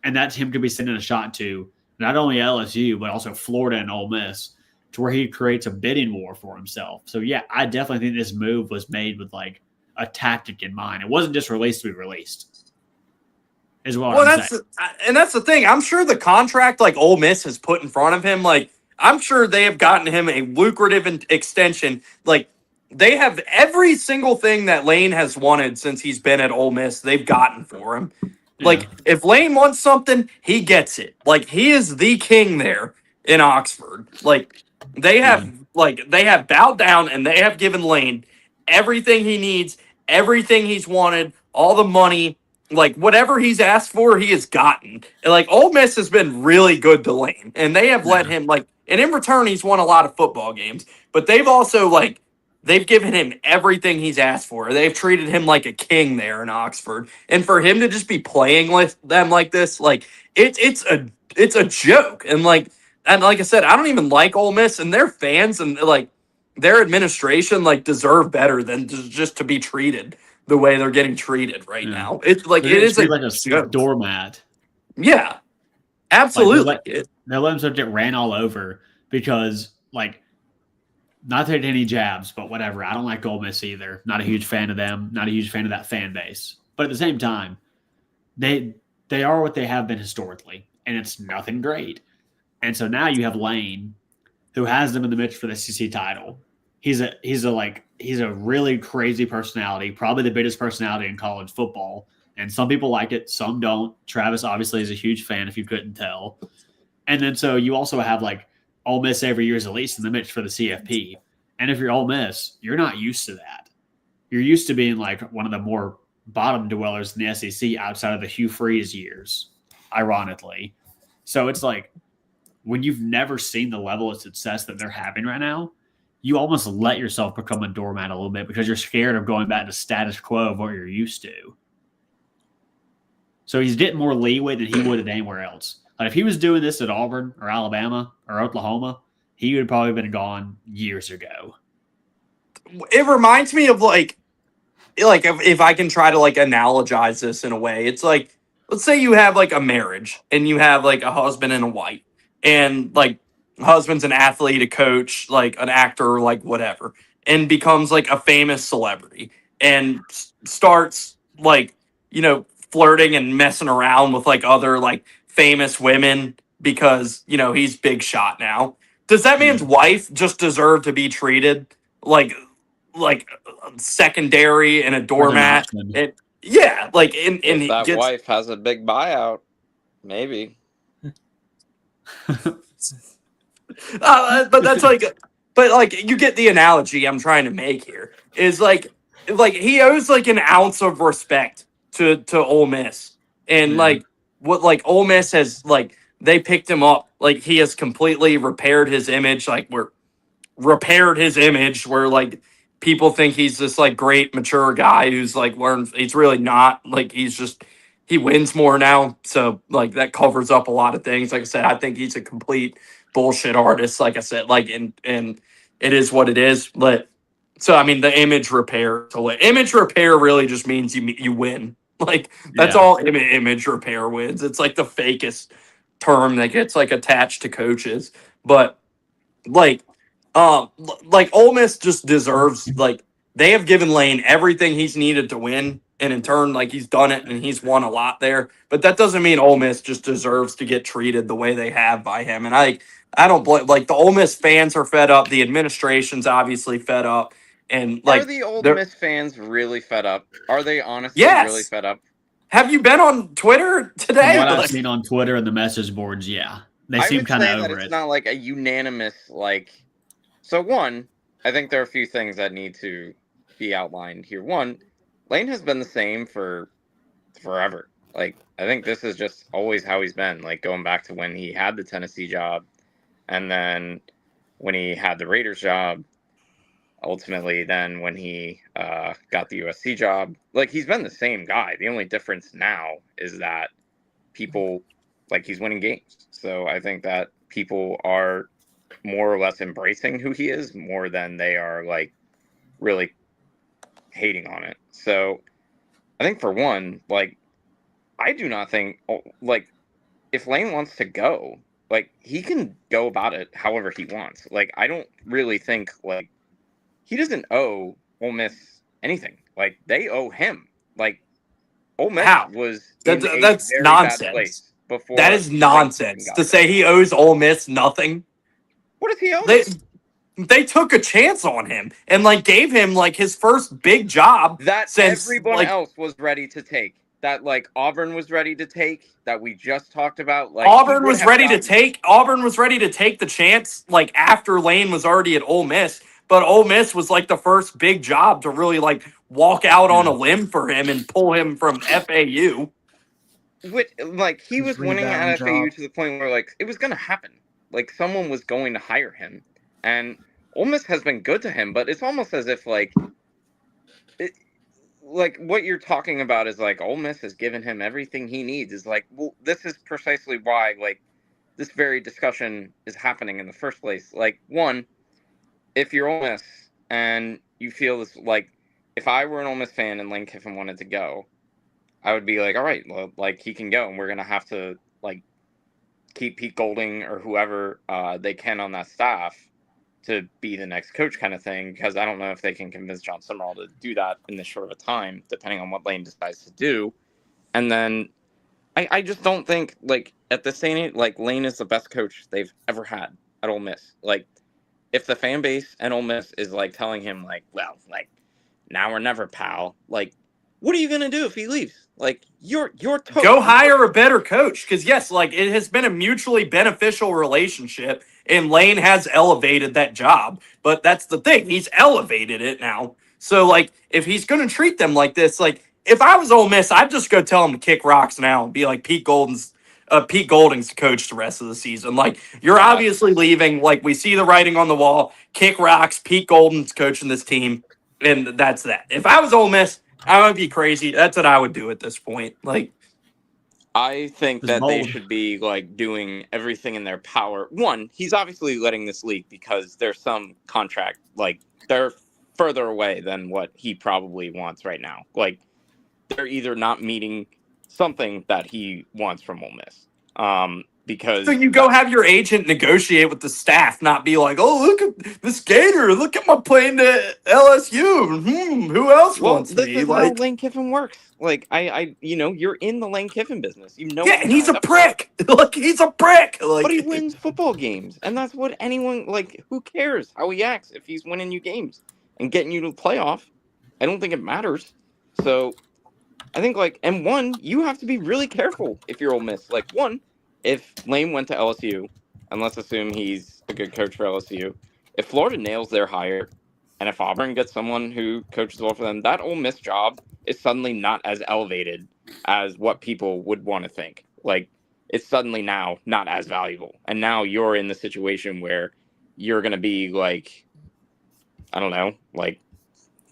And that's him could be sending a shot to not only LSU, but also Florida and Ole Miss, to where he creates a bidding war for himself. So, yeah, I definitely think this move was made with, like, a tactic in mind. It wasn't just released to be released. That's the thing. I'm sure the contract, like, Ole Miss has put in front of him, like, I'm sure they have gotten him a lucrative extension. Like, they have every single thing that Lane has wanted since he's been at Ole Miss, they've gotten for him. Yeah. Like, if Lane wants something, he gets it. Like, he is the king there in Oxford. Like, they have bowed down and they have given Lane everything he needs, everything he's wanted, all the money. Like, whatever he's asked for, he has gotten. And, like, Ole Miss has been really good to Lane. And they have let him, like, and in return, he's won a lot of football games. But they've also, like, they've given him everything he's asked for. They've treated him like a king there in Oxford. And for him to just be playing with them like this, like, it's a joke. And like I said, I don't even like Ole Miss, and their fans and, like, their administration, like, deserve better than just to be treated the way they're getting treated right now. It's like, it is like a doormat. Yeah, absolutely. Like, they're letting them get ran all over because, like, not taking any jabs, but whatever. I don't like Ole Miss either. Not a huge fan of them. Not a huge fan of that fan base. But at the same time, they are what they have been historically, and it's nothing great. And so now you have Lane, who has them in the mix for the SEC title. He's a really crazy personality, probably the biggest personality in college football. And some people like it, some don't. Travis obviously is a huge fan, if you couldn't tell. And then so you also have, like, Ole Miss every year is at least in the mix for the CFP. And if you're Ole Miss, you're not used to that. You're used to being, like, one of the more bottom dwellers in the SEC outside of the Hugh Freeze years, ironically. So it's like, when you've never seen the level of success that they're having right now, you almost let yourself become a doormat a little bit because you're scared of going back to status quo of what you're used to. So he's getting more leeway than he would at anywhere else. Like, if he was doing this at Auburn or Alabama or Oklahoma, he would have probably been gone years ago. It reminds me of, like if I can try to, like, analogize this in a way, it's like, let's say you have, like, a marriage and you have, like, a husband and a wife, and, like, husband's an athlete, a coach, like, an actor, like, whatever, and becomes, like, a famous celebrity and starts, like, you know, flirting and messing around with, like, other, like, famous women because, you know, he's big shot now. Does that man's wife just deserve to be treated like secondary and a doormat? Yeah, like, if that wife has a big buyout, maybe. But that's like, but, like, you get the analogy I'm trying to make here. Is like he owes, like, an ounce of respect to Ole Miss, and like what, like, Ole Miss has, like, they picked him up, like, he has completely repaired his image, like, where like people think he's this, like, great mature guy who's, like, learned. He's really not. Like, he wins more now, so, like, that covers up a lot of things. Like I said, I think he's a complete bullshit artist. Like I said, like, and it is what it is. But so, I mean, the image repair really just means you win. Like, that's all image repair wins. It's, like, the fakest term that gets, like, attached to coaches. But, like Ole Miss just deserves, like, they have given Lane everything he's needed to win, and in turn, like he's done it and he's won a lot there. But that doesn't mean Ole Miss just deserves to get treated the way they have by him. And I don't blame, like, the Ole Miss fans are fed up, the administration's obviously fed up, and Are like the Ole they're- Miss fans really fed up? Are they honestly Yes. really fed up? Have you been on Twitter today? From what I've Like, seen on Twitter and the message boards, yeah, they I seem would kind say of that over it's it. not like a unanimous like. So one, I think there are a few things that need to be outlined here. One, Lane has been the same for forever. Like I think this is just always how he's been. Like going back to when he had the Tennessee job, and then when he had the Raiders job, ultimately then when he got the USC job. Like he's been the same guy. The only difference now is that people like he's winning games. So I think that people are more or less embracing who he is more than they are like really hating on it. So I think for one, like I do not think like if Lane wants to go, like he can go about it however he wants. Like I don't really think like he doesn't owe Ole Miss anything. Like they owe him. Like Ole Miss how? was That's in a that's very nonsense. bad place before. That is Lane nonsense got to there. say he owes Ole Miss nothing. What does he owe? They took a chance on him and like gave him like his first big job That since everyone like else was ready to take. That like Auburn was ready to take. That we just talked about. Like Auburn was ready to take. Auburn was ready to take the chance like after Lane was already at Ole Miss, but Ole Miss was like the first big job to really like walk out on a limb for him and pull him from FAU. Which like he His was winning rebound at FAU job. to the point where like it was gonna happen. Like someone was going to hire him, and Ole Miss has been good to him. But it's almost as if like like what you're talking about is like Ole Miss has given him everything he needs. Is like, well, this is precisely why like this very discussion is happening in the first place. Like, one, if you're Ole Miss and you feel this, like, if I were an Ole Miss fan and Lane Kiffin wanted to go, I would be like, all right, well, like he can go, and we're gonna have to like keep Pete Golding or whoever they can on that staff to be the next coach kind of thing, because I don't know if they can convince John Summerall to do that in this short of a time, depending on what Lane decides to do. And then I just don't think, like, at the same, like, Lane is the best coach they've ever had at Ole Miss. Like, if the fan base and Ole Miss is, like, telling him, like, well, like, now or never, pal, like, what are you going to do if he leaves? Like, you're toast. Go hire a better coach, because yes, like it has been a mutually beneficial relationship, and Lane has elevated that job. But that's the thing; he's elevated it now. So, like, if he's going to treat them like this, like if I was Ole Miss, I'd just go tell him to kick rocks now and be like Pete Golding's the coach the rest of the season. Like you're obviously leaving. Like we see the writing on the wall. Kick rocks. Pete Golding's coaching this team, and that's that. If I was Ole Miss, I would be crazy. That's what I would do at this point. Like, I think It's that they bold. should be like doing everything in their power. One, he's obviously letting this leak because there's some contract, like they're further away than what he probably wants right now. Like they're either not meeting something that he wants from Ole Miss. Because so you go have your agent negotiate with the staff, not be like, oh, look at this Gator. Look at my plane to LSU. Who else well, wants this me? is how Like, Lane Kiffin works. Like you're in the Lane Kiffin business. You know, yeah, what and you he's a signed up for. prick. Look, he's a prick. Like, But he wins football games, and that's what anyone like. Who cares how he acts if he's winning you games and getting you to the playoff? I don't think it matters. So I think like, and one, you have to be really careful if you're Ole Miss. Like one, if Lane went to LSU, and let's assume he's a good coach for LSU, if Florida nails their hire, and if Auburn gets someone who coaches well for them, that Ole Miss job is suddenly not as elevated as what people would want to think. Like it's suddenly now not as valuable, and now you're in the situation where you're going to be like, I don't know, like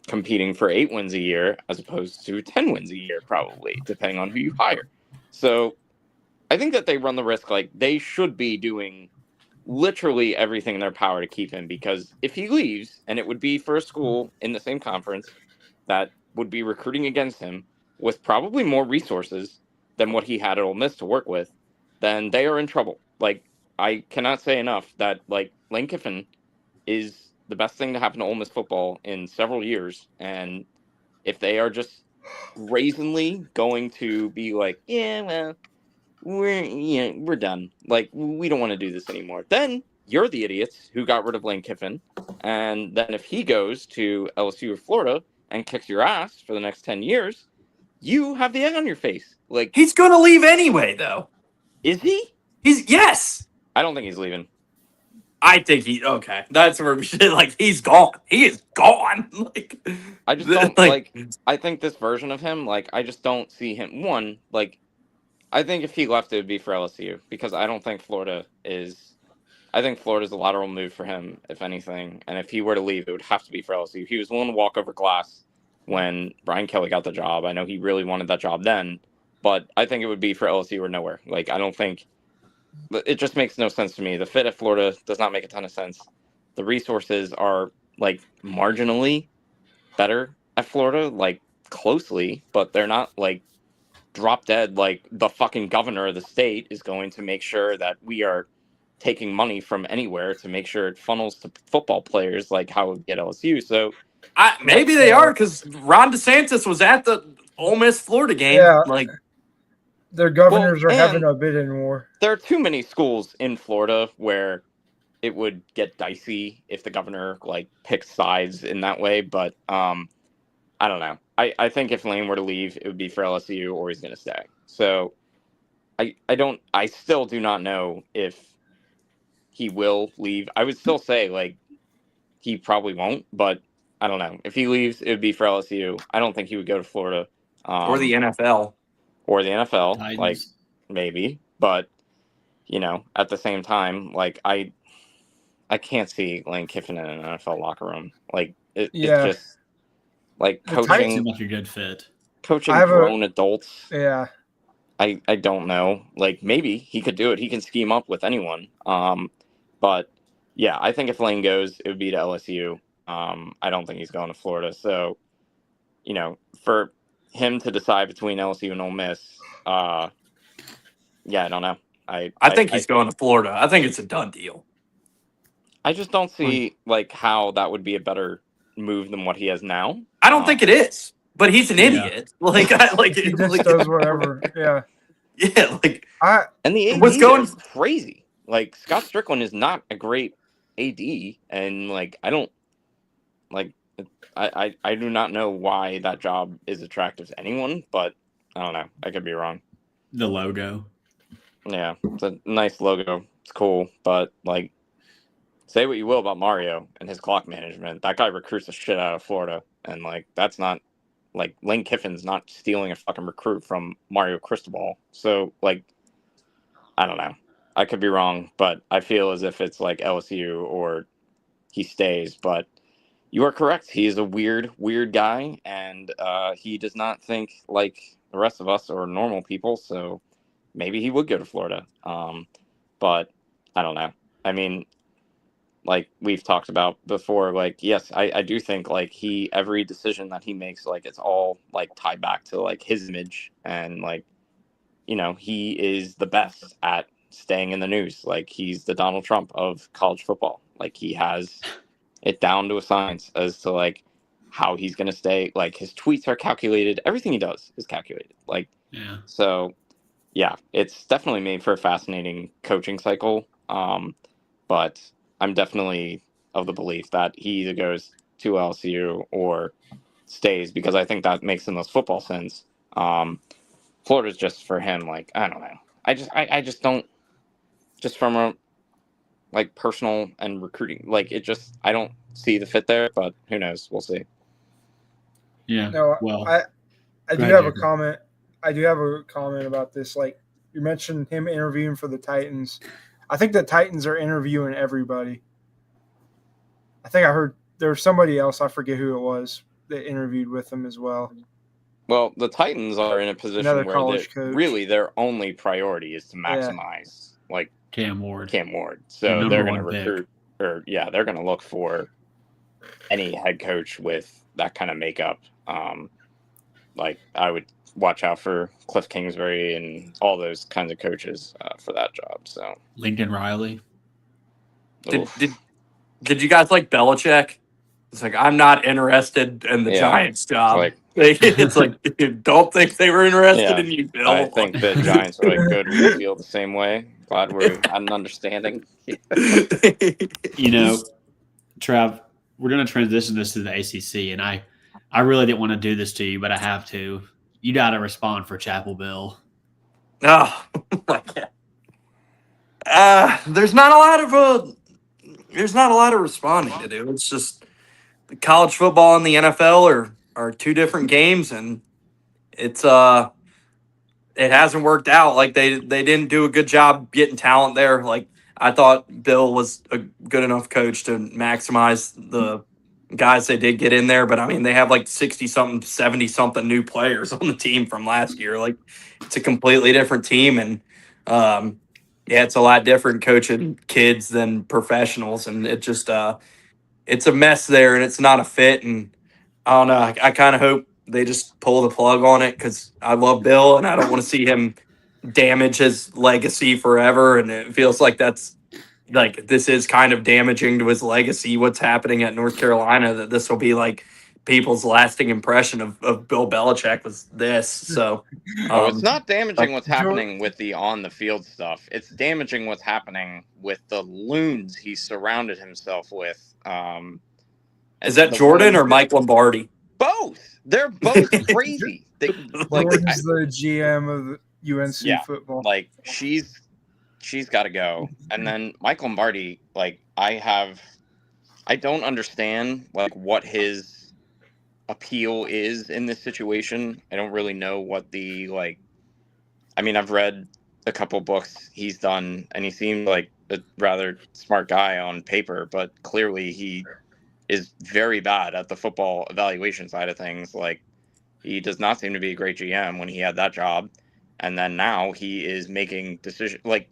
competing for 8 wins a year as opposed to 10 wins a year, probably, depending on who you hire. So I think that they run the risk, like, they should be doing literally everything in their power to keep him, because if he leaves, and it would be for a school in the same conference that would be recruiting against him with probably more resources than what he had at Ole Miss to work with, then they are in trouble. Like, I cannot say enough that, like, Lane Kiffin is the best thing to happen to Ole Miss football in several years. And if they are just brazenly going to be like, yeah, well, we're done. Like, we don't want to do this anymore. Then you're the idiots who got rid of Lane Kiffin. And then if he goes to LSU or Florida and kicks your ass for the next 10 years, you have the egg on your face. Like, He's going to leave anyway, though. is he? Yes. I don't think he's leaving. I think okay. That's where we should, like, he's gone. He is gone. Like, I just don't, like, I think this version of him, like, I just don't see him. One, like, I think if he left, it would be for LSU, because I don't think Florida is. I think Florida's a lateral move for him, if anything. And if he were to leave, it would have to be for LSU. He was willing to walk over glass when Brian Kelly got the job. I know he really wanted that job then, but I think it would be for LSU or nowhere. Like, I don't think. It just makes no sense to me. The fit at Florida does not make a ton of sense. The resources are, like, marginally better at Florida, like, closely, but they're not, like, drop dead. Like, the fucking governor of the state is going to make sure that we are taking money from anywhere to make sure it funnels to football players, like how we get LSU. So maybe they are, because Ron DeSantis was at the Ole Miss Florida game. Yeah. Like, their governors are having a bidding war. There are too many schools in Florida where it would get dicey if the governor, like, picks sides in that way. But I don't know. I think if Lane were to leave, it would be for LSU or he's going to stay. So I still do not know if he will leave. I would still say, like, he probably won't, but I don't know. If he leaves, it would be for LSU. I don't think he would go to Florida. Or the NFL. Or the NFL, Titans. like, maybe. But, you know, at the same time, like, I can't see Lane Kiffin in an NFL locker room. Like, it's just, like, coaching. Seems like a good fit. Coaching grown adults. Yeah. I don't know. Like, maybe he could do it. He can scheme up with anyone. But, yeah, I think if Lane goes, it would be to LSU. I don't think he's going to Florida. So, you know, for him to decide between LSU and Ole Miss, yeah, I don't know. I think he's going to Florida. I think it's a done deal. I just don't see, like, how that would be a better move than what he has now. I don't think it is, but he's an idiot. Like, he just does whatever. Yeah. Yeah, like, and the AD what's going crazy. Like, Scott Strickland is not a great AD, and, like, I don't, like, I do not know why that job is attractive to anyone, but I don't know. I could be wrong. The logo. Yeah, it's a nice logo. It's cool, but, like, say what you will about Mario and his clock management. That guy recruits the shit out of Florida, and, like, that's not, like, Lane Kiffin's not stealing a fucking recruit from Mario Cristobal. So, like, I don't know. I could be wrong, but I feel as if it's, like, LSU or he stays, but you are correct. He is a weird guy, and he does not think like the rest of us or normal people, so maybe he would go to Florida. But I don't know. I mean, like we've talked about before, like, yes, I do think, like, every decision that he makes, like, it's all, like, tied back to, like, his image, and, like, you know, he is the best at staying in the news. Like, he's the Donald Trump of college football. Like, he has it down to a science as to, like, how he's going to stay. Like, his tweets are calculated. Everything he does is calculated. Like, yeah. So, yeah, it's definitely made for a fascinating coaching cycle. But I'm definitely of the belief that he either goes to LSU or stays, because I think that makes the most football sense. Florida's just for him. Like, I don't know. I just don't, just from a, like, personal and recruiting, like, it just, I don't see the fit there, but who knows? We'll see. Yeah. No, well, I do have a comment. I do have a comment about this. Like, you mentioned him interviewing for the Titans. I think the Titans are interviewing everybody. I think I heard there was somebody else, I forget who it was, that interviewed with them as well. Well, the Titans are in a position where really their only priority is to maximize, like, Cam Ward. So they're going to recruit, or they're going to look for any head coach with that kind of makeup. Like, I would watch out for Cliff Kingsbury and all those kinds of coaches for that job. So Lincoln Riley. Did did you guys like Belichick? It's like, I'm not interested in the Yeah, Giants job. like- It's like, don't think they were interested Yeah, in you, Bill. I think the Giants are like, good. We feel the same way. Glad we're at an understanding. You know, Trav, we're going to transition this to the ACC, and I really didn't want to do this to you, but I have to. You got to respond for Chapel Bill. Oh my God. There's not a lot of responding to do. It's just the college football and the NFL are two different games, and it's it hasn't worked out. Like they didn't do a good job getting talent there. Like I thought Bill was a good enough coach to maximize the guys they did get in there, but I mean they have like 60 something, 70 something new players on the team from last year. Like it's a completely different team, and yeah, it's a lot different coaching kids than professionals, and it just it's a mess there, and it's not a fit. And I don't know. I kind of hope they just pull the plug on it because I love Bill, and I don't want to see him damage his legacy forever. And it feels like this is kind of damaging to his legacy. What's happening at North Carolina? That this will be like people's lasting impression of Bill Belichick was this. So, It's not damaging what's happening with the on the field stuff. It's damaging what's happening with the loons he surrounded himself with. Is that Jordan or Mike Lombardi? Both. They're both crazy. Jordan's the GM of the UNC football. Like she's got to go. And then Mike Lombardi, like I don't understand like what his appeal is in this situation. I don't really know what the I mean, I've read a couple books he's done, and he seemed like a rather smart guy on paper, but clearly he is very bad at the football evaluation side of things. Like he does not seem to be a great GM when he had that job, and then now he is making decisions. Like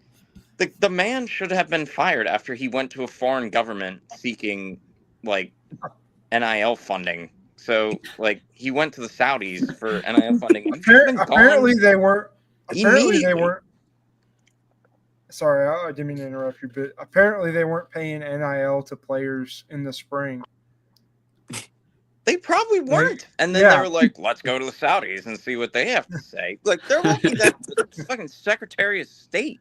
the man should have been fired after he went to a foreign government seeking like NIL funding. So like he went to the Saudis for NIL funding. Apparently they weren't. Sorry, I didn't mean to interrupt you, but apparently they weren't paying NIL to players in the spring. They probably weren't. And then they were like, let's go to the Saudis and see what they have to say. Like, they're lucky that the fucking Secretary of State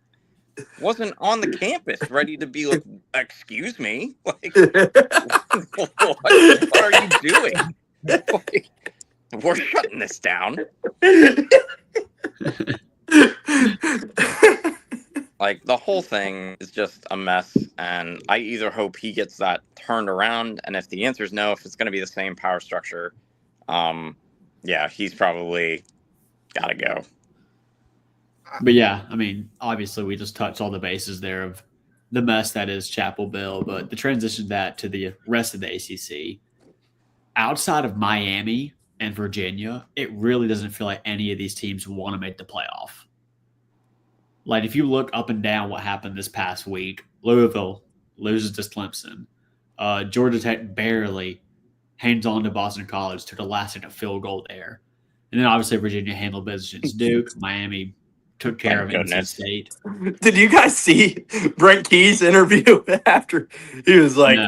wasn't on the campus ready to be like, excuse me? Like, what are you doing? Like, we're shutting this down. Like, the whole thing is just a mess, and I either hope he gets that turned around, and if the answer is no, if it's going to be the same power structure, yeah, he's probably got to go. But yeah, I mean, obviously we just touched all the bases there of the mess that is Chapel Bill, but the transition that to the rest of the ACC, outside of Miami and Virginia, it really doesn't feel like any of these teams want to make the playoff. Like, if you look up and down what happened this past week, Louisville loses to Clemson. Georgia Tech barely hangs on to Boston College, took a last-second field goal there. And then, obviously, Virginia handled business against Duke. Miami took care of NC State. Did you guys see Brent Key's interview after he was like, No.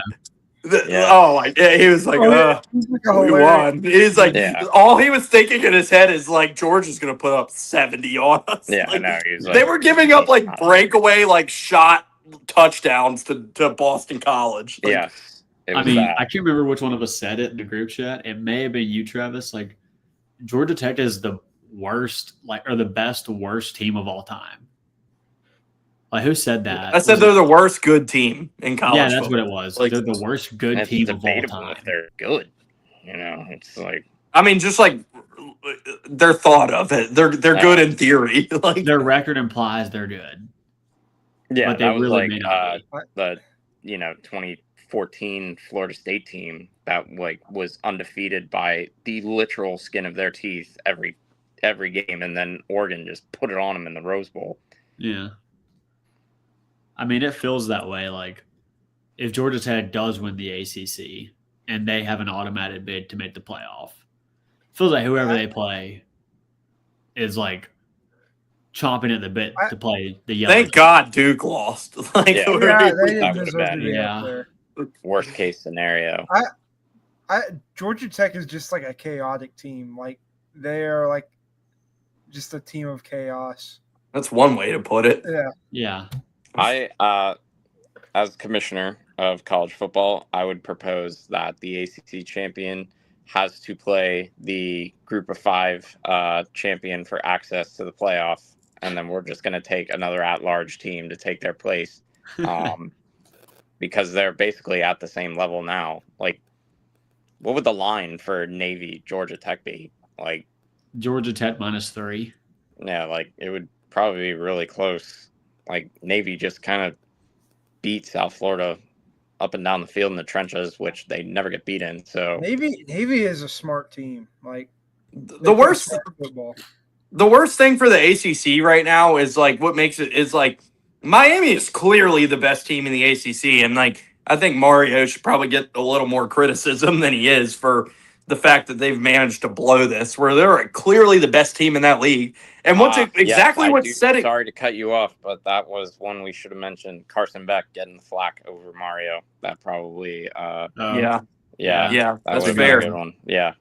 He was like, we won. He's like, all he was thinking in his head is like, Georgia's gonna put up 70 on us. Yeah, like, I know. They were giving up like breakaway, like shot touchdowns to Boston College. Like, yeah, I mean, I can't remember which one of us said it in the group chat. It may have been you, Travis. Like, Georgia Tech is the worst, or the best worst team of all time. Like, who said that? I said they're the worst good team in college. Yeah, that's football. what it was. Like, they're the worst good team of all time. If they're good, it's like. I mean, just like their thought of it, they're good in theory. Like their record implies they're good. Yeah, but they that was really the 2014 Florida State team that was undefeated by the literal skin of their teeth every game, and then Oregon just put it on them in the Rose Bowl. Yeah. I mean, it feels that way. Like, if Georgia Tech does win the ACC and they have an automatic bid to make the playoff, it feels like whoever they play is like chomping at the bit to play the yellow. Thank God Duke lost. They didn't deserve to be up there. worst case scenario. Georgia Tech is just like a chaotic team. Like they are like just a team of chaos. That's one way to put it. Yeah. Yeah. I, as commissioner of college football, I would propose that the ACC champion has to play the group of 5 champion for access to the playoff, and then we're just going to take another at-large team to take their place, because they're basically at the same level now. Like, what would the line for Navy Georgia Tech be? Like, Georgia Tech -3. yeah, like it would probably be really close. Like Navy just kind of beat South Florida up and down the field in the trenches, which they never get beat in. So Navy is a smart team. Like The worst football. the worst thing for the ACC right now is like what makes it is like Miami is clearly the best team in the ACC, and like I think Mario should probably get a little more criticism than he is for the fact that they've managed to blow this, where they're clearly the best team in that league. And what's exactly what's setting? Sorry to cut you off, but that was one we should have mentioned. Carson Beck getting the flack over Mario. That probably, Yeah, that that's would be fair. a good one. Yeah.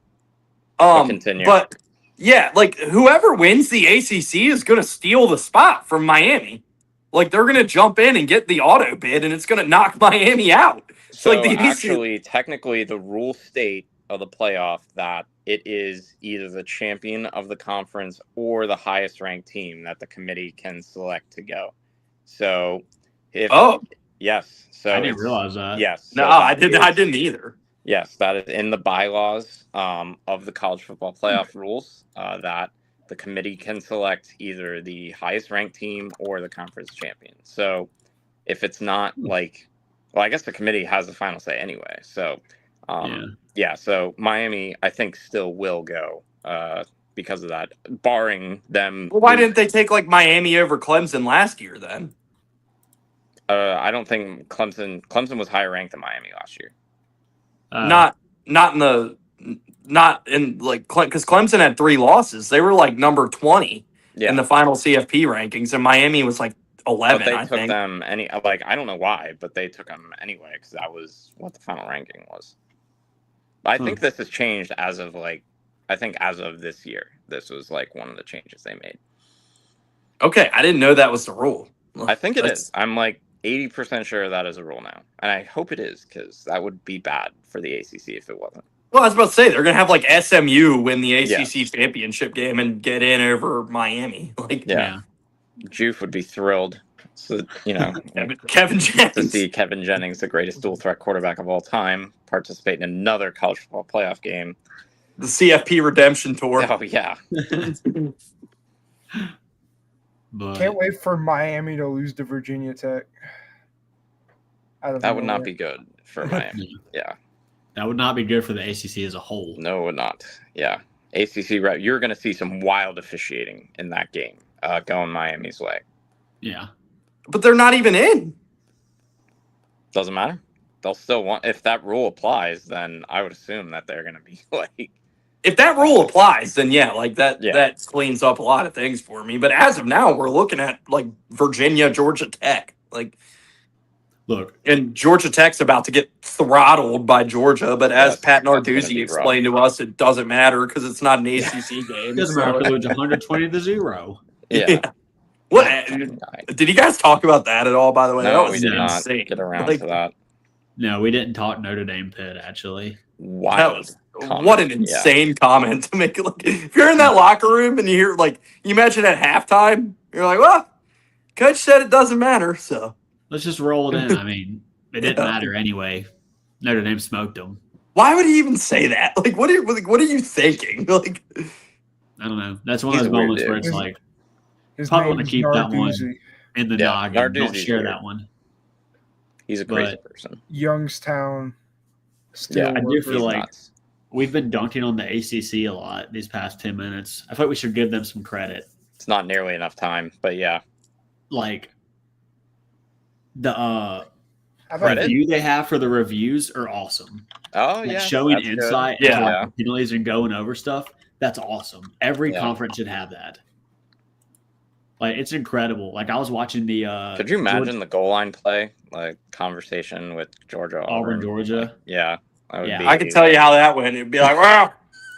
But continue. But yeah, like whoever wins the ACC is going to steal the spot from Miami. Like they're going to jump in and get the auto bid, and it's going to knock Miami out. So like the actually, technically, the rules state of the playoff that it is either the champion of the conference or the highest ranked team that the committee can select to go. So if yes, so I didn't realize that. Yes. No, so I didn't either. Yes, that is in the bylaws of the college football playoff rules, that the committee can select either the highest ranked team or the conference champion. So if it's not like, well, I guess the committee has the final say anyway. So so Miami, I think, still will go because of that, barring them. Well, why didn't they take like Miami over Clemson last year then? I don't think Clemson was higher ranked than Miami last year. Not in like because Clemson had 3 losses. They were like number 20 in the final CFP rankings, and Miami was like 11. But they I took think. them I don't know why, but they took them anyway because that was what the final ranking was. But I think this has changed as of this year. This was like one of the changes they made. Okay, I didn't know that was the rule. I think it is. I'm like 80% sure that is a rule now, and I hope it is because that would be bad for the ACC if it wasn't. Well, I was about to say they're gonna have like SMU win the ACC championship game and get in over Miami. Like, Juve would be thrilled. So Kevin Jennings to see Kevin Jennings, the greatest dual threat quarterback of all time, participate in another college football playoff game. The CFP redemption tour. Oh yeah. But can't wait for Miami to lose to Virginia Tech. That would not be good for Miami. Yeah. That would not be good for the ACC as a whole. No, it would not. Yeah. ACC, you're going to see some wild officiating in that game going Miami's way. Yeah. But they're not even in. Doesn't matter. They'll still want, if that rule applies, then I would assume that they're going to be like. If that rule applies, then that cleans up a lot of things for me. But as of now, we're looking at like Virginia, Georgia Tech. Like, look, and Georgia Tech's about to get throttled by Georgia. But as Pat Narduzzi explained to us, it doesn't matter because it's not an ACC game. It doesn't matter if it was 120-0. Yeah. What did you guys talk about that at all? By the way, no, that was we did insane. Not get around to that. No, we didn't talk Notre Dame Pitt actually. Wow. That was what an insane comment to make. Like, if you're in that locker room and you hear, like, you imagine at halftime, you're like, well, coach said it doesn't matter, so let's just roll it in. I mean, it didn't matter anyway. Notre Dame smoked them. Why would he even say that? Like, what are you thinking? Like, I don't know. That's one of those moments where it's like, probably want to keep that one in the noggin. Don't share that one. He's a crazy person. Youngstown. I do feel like we've been dunking on the ACC a lot these past 10 minutes. I feel like we should give them some credit. It's not nearly enough time, but yeah. Like, the review they have for the reviews are awesome. Oh, yeah. Showing insight into penalties and going over stuff. That's awesome. Every conference should have that. Like, it's incredible. Like, I was watching the Could you imagine the goal line play, like conversation with Georgia, Auburn, Georgia? Like, yeah, that would be. I can tell you how that went. It'd be like, well,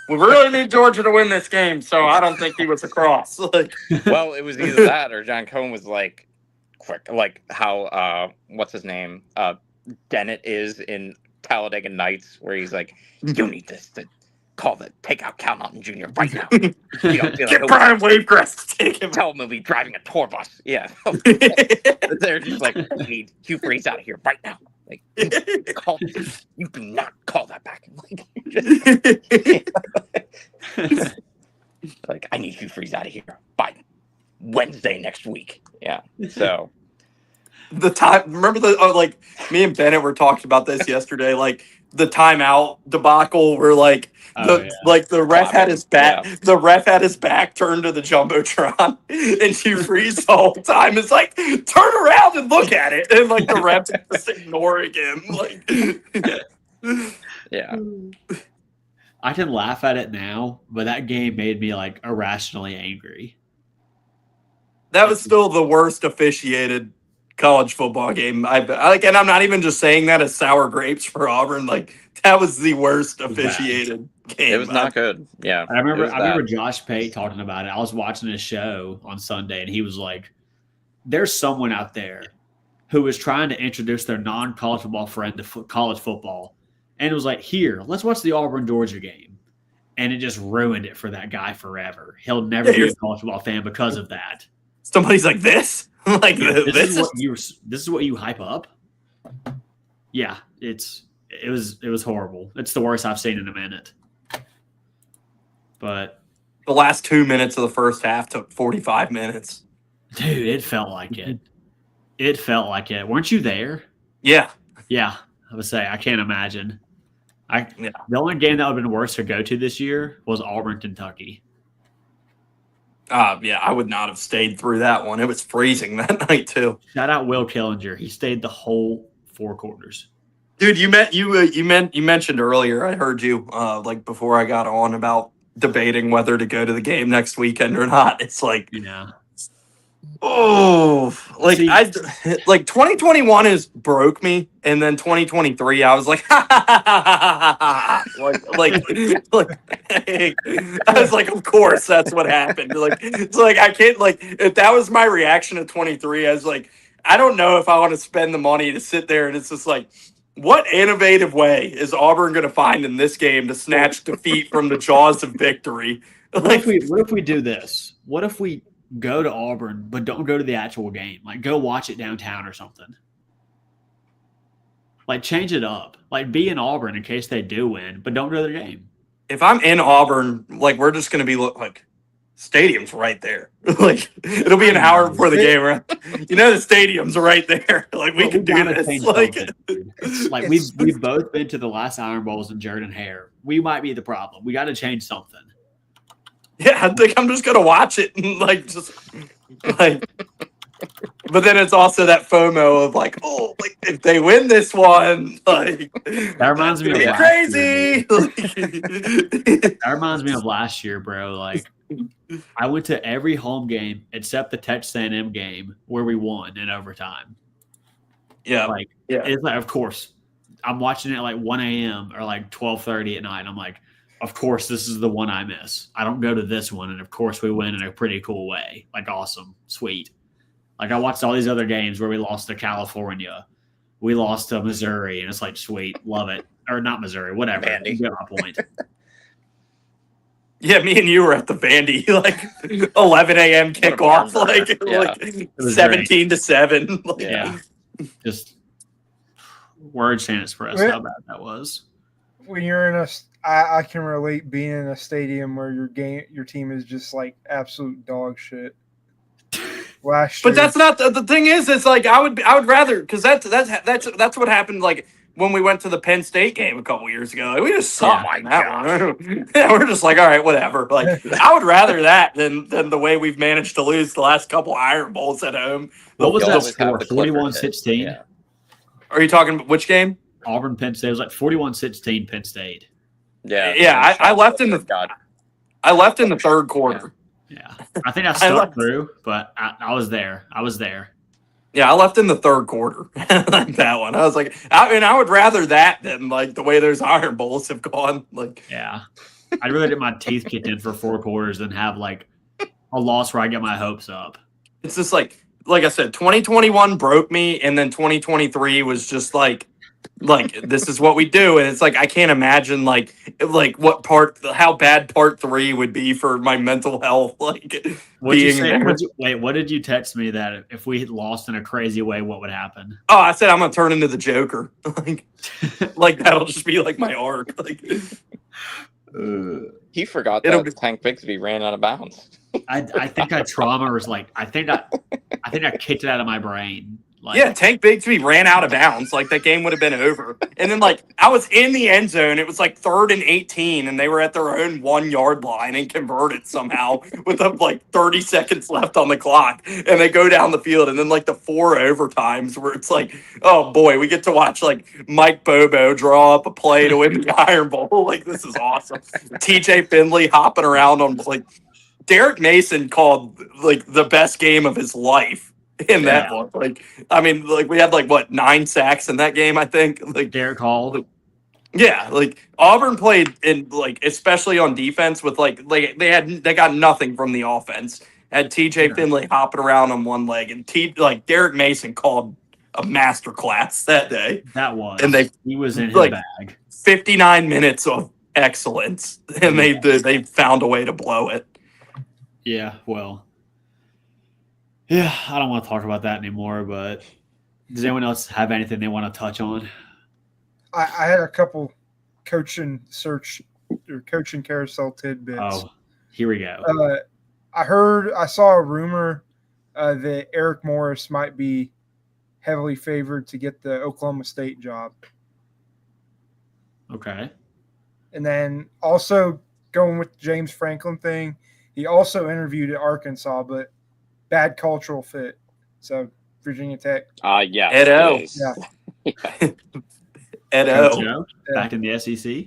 we really need Georgia to win this game, so I don't think he was across. Like, Well, it was either that or John Cohen was like, quick, like how what's his name, Dennett is in Talladega Nights, where he's like, you need this to call the takeout Cal Mountain Jr. right now. You know, get Brian Wavegrass to take him. Tell him he'll be driving a tour bus. Yeah. They're just like, you need Hugh Freeze out of here right now. Like, you do not call that back. Like, I need Hugh Freeze out of here by Wednesday next week. Yeah. So the time, remember like me and Bennett were talking about this yesterday, like the timeout debacle where like the ref had his back, the ref had his back turned to the jumbotron, and Hugh Freeze the whole time is like, turn around and look at it, and like the ref's just ignoring him, like. Yeah. I can laugh at it now, but that game made me like irrationally angry. That was still the worst officiated college football game I've like, and I'm not even just saying that as sour grapes for Auburn. Like, that was the worst officiated game. It was not good. Yeah. I remember Josh Pate talking about it. I was watching his show on Sunday, and he was like, there's someone out there who was trying to introduce their non-college football friend to college football. And it was like, here, let's watch the Auburn-Georgia game. And it just ruined it for that guy forever. He'll never be a college football fan because of that. Somebody's like, this? Like, this is what you hype up? Yeah, it was horrible. It's the worst I've seen in a minute. But the last 2 minutes of the first half took 45 minutes. Dude, it felt like it. It felt like it. Weren't you there? Yeah. Yeah, I would say I can't imagine. The only game that would have been worse to go to this year was Auburn, Kentucky. Yeah, I would not have stayed through that one. It was freezing that night too. Shout out Will Killinger. He stayed the whole 4 quarters. Dude, you mentioned earlier. I heard you like before I got on about debating whether to go to the game next weekend or not. It's like, oh, like like 2021 is broke me, and then 2023 I was like, I was like, of course that's what happened. Like, it's like I can't, like, if that was my reaction to 23, I was like, I don't know if I want to spend the money to sit there, and it's just like, what innovative way is Auburn going to find in this game to snatch defeat from the jaws of victory? What if we do this? What if we go to Auburn, but don't go to the actual game? Like, go watch it downtown or something. Like, change it up. Like, be in Auburn in case they do win, but don't go to the game. If I'm in Auburn, like, we're just going to be like, stadium's right there. Like, it'll be an hour before the game, right? You know, the stadium's right there. Like, we can do this. Like, we've both been to the last Iron Bowls in Jordan Hare. We might be the problem. We got to change something. Yeah, I think I'm just gonna watch it and like just like. But then it's also that FOMO of like, oh, like if they win this one, like that reminds me of crazy. That reminds me of last year, bro. Like, I went to every home game except the Texas A&M game where we won in overtime. Yeah, it's like, of course, I'm watching it at like 1 a.m. or like 12:30 at night. I'm like, of course, this is the one I miss. I don't go to this one, and of course, we win in a pretty cool way. Like, awesome, sweet. Like, I watched all these other games where we lost to California, we lost to Missouri, and it's like, sweet, love it. Or not Missouri, whatever. You get my point. Yeah, me and you were at the Vandy, like 11 a.m. kickoff, like 17-7. Like, yeah, just words can't express how bad that was. When you're in I can relate being in a stadium where your team is just like absolute dog shit. Last year. But that's not the thing. Is it's like I would rather, because that's what happened. Like when we went to the Penn State game a couple years ago, like, we just sucked. Yeah, we're just like, all right, whatever. Like, I would rather that than the way we've managed to lose the last couple Iron Bowls at home. What was that score? 41-16. Yeah. Are you talking which game? Auburn Penn State. It was like 41-16 Penn State. Yeah. I left in the third quarter. Yeah, I think I stuck through, but I was there. Yeah, I left in the third quarter. Like that one. I was like, I would rather that than like the way those Iron Bowls have gone. Like, Yeah, I'd rather get my teeth kicked in for 4 quarters than have like a loss where I get my hopes up. it's just like I said, 2021 broke me, and then 2023 was just like this is what we do, and it's like I can't imagine like how bad part 3 would be for my mental health. Like What'd you being say? there. What did you text me that if we had lost in a crazy way, what would happen? Oh, I said I'm gonna turn into the Joker. like that'll just be like my arc. Like He forgot that Tank Bigsby ran out of bounds. I think that trauma was like I think I kicked it out of my brain. Like, yeah, Tank Bigsby ran out of bounds. Like that game would have been over. And then like I was in the end zone. It was like 3rd and 18, and they were at their own 1-yard line and converted somehow with like 30 seconds left on the clock. And they go down the field, and then like the 4 overtimes where it's like, oh boy, we get to watch like Mike Bobo draw up a play to win the Iron Bowl. Like this is awesome. TJ Finley hopping around on like Derek Mason called like the best game of his life. In that one, like, I mean, like we had like what 9 sacks in that game, I think. Like Derek Hall. Yeah, like Auburn played in like especially on defense with like they got nothing from the offense. Had TJ Finley hopping around on one leg, and like Derek Mason called a masterclass that day. That was, and he was in his like, bag. 59 minutes of excellence, and they found a way to blow it. Yeah, well. Yeah, I don't want to talk about that anymore, but does anyone else have anything they want to touch on? I had a couple coaching carousel tidbits. Oh, here we go. I saw a rumor that Eric Morris might be heavily favored to get the Oklahoma State job. Okay. And then also going with the James Franklin thing, he also interviewed at Arkansas, but bad cultural fit. So Virginia Tech. Yeah. Ed O. Yeah. Ed O. Back in the SEC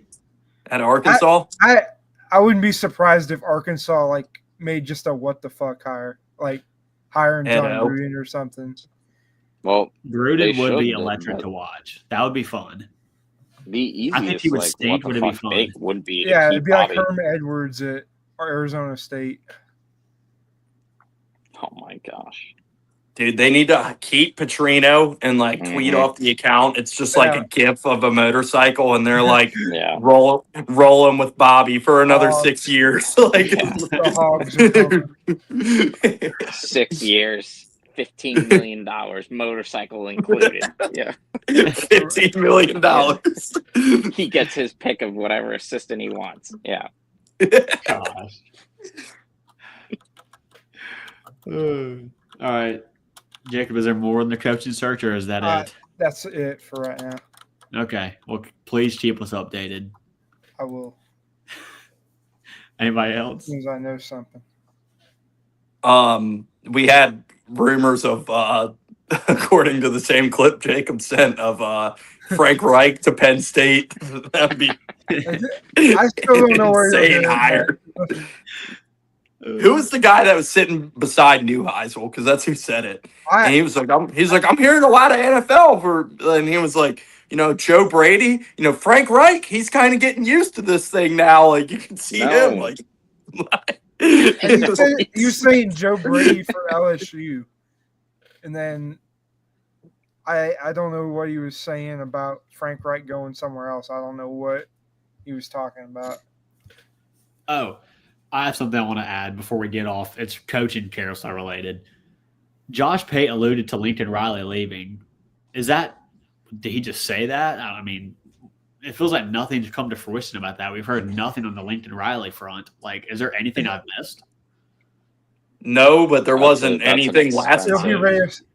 at Arkansas. I wouldn't be surprised if Arkansas like made just a what the fuck hire, like hiring John Gruden or something. Well, Gruden would be electric to watch. That would be fun. The easiest, I think he would stink. Would it be fun? Would be it'd be like Herm Edwards at Arizona State. Oh my gosh. Dude, they need to keep Petrino and like tweet off the account. It's just like a gif of a motorcycle, and they're like, rolling with Bobby for another 6 years. Like 6 years, $15 million, motorcycle included. Yeah, $15 million. Yeah. He gets his pick of whatever assistant he wants. Yeah. Gosh. All right, Jacob, is there more in the coaching search, or is that it? That's it for right now. Okay. Well, please keep us updated. I will. Anybody else? As soon as I know something. We had rumors of, according to the same clip Jacob sent, of Frank Reich to Penn State. That'd be I still don't know where insane hire. Who was the guy that was sitting beside Neuheisel? Because that's who said it. And he was like, I'm hearing a lot of NFL and he was like, Joe Brady, Frank Reich, he's kind of getting used to this thing now. Like you can see him. Like you're saying Joe Brady for LSU, and then I don't know what he was saying about Frank Reich going somewhere else. I don't know what he was talking about. Oh. I have something I want to add before we get off. It's coaching carousel related. Josh Pate alluded to Lincoln Riley leaving. Did he just say that? I mean, it feels like nothing's come to fruition about that. We've heard nothing on the Lincoln Riley front. Like, is there anything I've missed? No, but there wasn't anything last time.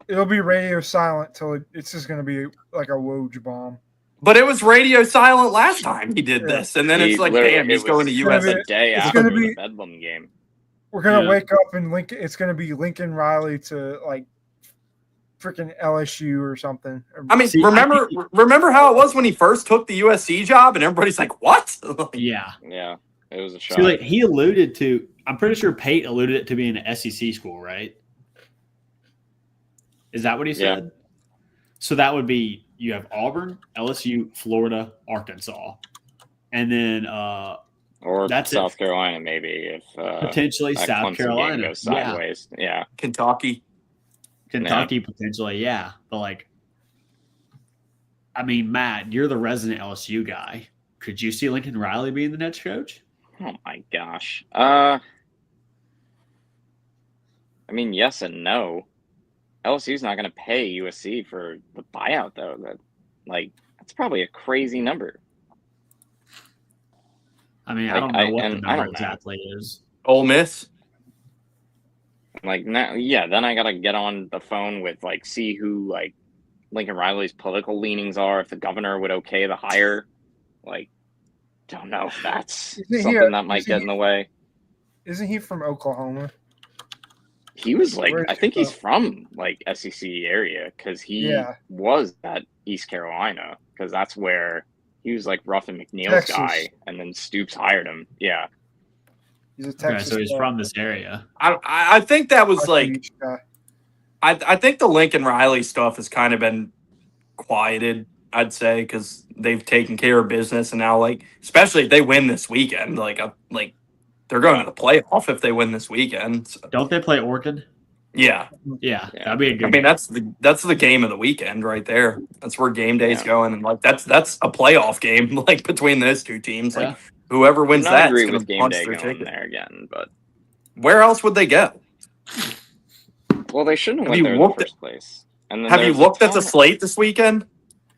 It'll be radio silent till it's just going to be like a Woj bomb. But it was radio silent last time he did this, and then it's like, damn, he's going to US a day after the Bedlam game. We're gonna wake up and it's gonna be Lincoln Riley to like freaking LSU or something. I mean, remember how it was when he first took the USC job, and everybody's like, "What?" Yeah, it was a shock. See, like he alluded to I'm pretty sure Pate alluded it to being an SEC school, right? Is that what he said? So that would be you have Auburn, LSU, Florida, Arkansas, and then Or that's South it. Carolina, maybe, if Potentially that South Clemson Carolina. game goes Yeah. sideways. Yeah. Kentucky. Kentucky, potentially, yeah. But, like, I mean, Matt, you're the resident LSU guy. Could you see Lincoln Riley being the next coach? Oh, my gosh. I mean, yes and no. LSU's not going to pay USC for the buyout, though. That's probably a crazy number. I mean, I don't know what the I number don't know. exactly is. Ole Miss. Like, now, yeah, then I got to get on the phone with, like, see who, like, Lincoln Riley's political leanings are, if the governor would okay the hire. Like, don't know if that's something that might get in the way. Isn't he from Oklahoma? He was like, Where is I he think he's from? like SEC area because he was at East Carolina because that's where he was like Ruffin McNeil's Texas. guy, and then Stoops hired him. Yeah, He's a Okay, Texas. so he's guy. from this area. I think that was like Beach guy. I think the Lincoln Riley stuff has kind of been quieted, I'd say, because they've taken care of business, and now, like, especially if they win this weekend, like they're going to the playoff if they win this weekend. So. Don't they play Oregon? Yeah, Yeah, that'd be a good. I mean, that's the game of the weekend right there. That's where game day's going, and like that's a playoff game, like between those two teams. Like whoever wins that is going to game punch day their going ticket there again. But where else would they go? well, they shouldn't have went there in the first place. And then have you looked at the slate this weekend?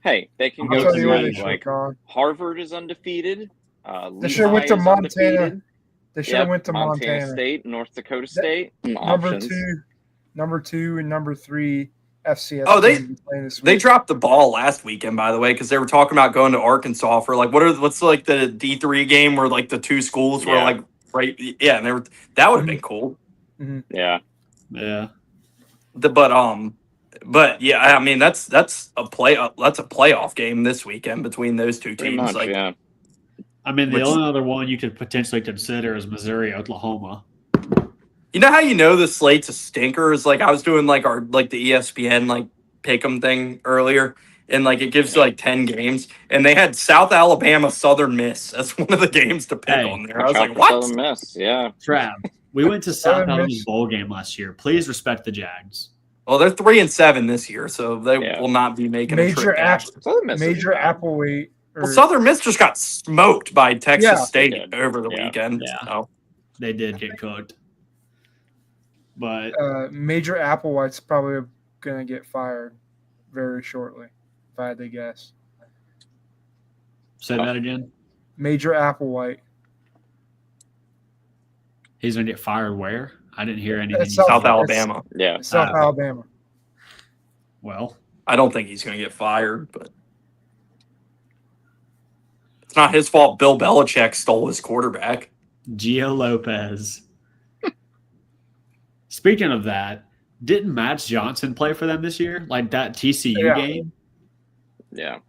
Hey, they can I'll go tell you where they to like gone. Harvard is undefeated. They should have went to Lehigh is Montana. undefeated. They should have went to Montana State, North Dakota State. Number two, and number 3 FCS. Oh, they dropped the ball last weekend, by the way, because they were talking about going to Arkansas for like what's like the D3 game where like the two schools were like right, yeah, and that would have been cool. Mm-hmm. Yeah. But yeah, I mean that's a playoff game this weekend between those two teams. Much, like, yeah. I mean, the only other one you could potentially consider is Missouri, Oklahoma. You know how you know the slate's a stinker is like I was doing like the ESPN like pick'em thing earlier, and like it gives like 10 games, and they had South Alabama, Southern Miss as one of the games to pick on there. I was like, what? Southern Miss, yeah. Trav, we went to South Alabama's bowl game last year. Please respect the Jags. Well, they're 3-7 this year, so they will not be making a trip back. Major Appleweight. Well, Southern Miss just got smoked by Texas State over the weekend. Yeah, so. They did get cooked. But Major Applewhite's probably going to get fired very shortly, if I had to guess. Say that again. Major Applewhite. He's going to get fired where? I didn't hear anything. South Alabama. Yeah. South Alabama. Well, I don't think he's going to get fired, but it's not his fault Bill Belichick stole his quarterback. Gio Lopez. Speaking of that, didn't Matt Johnson play for them this year? Like that TCU game? Yeah.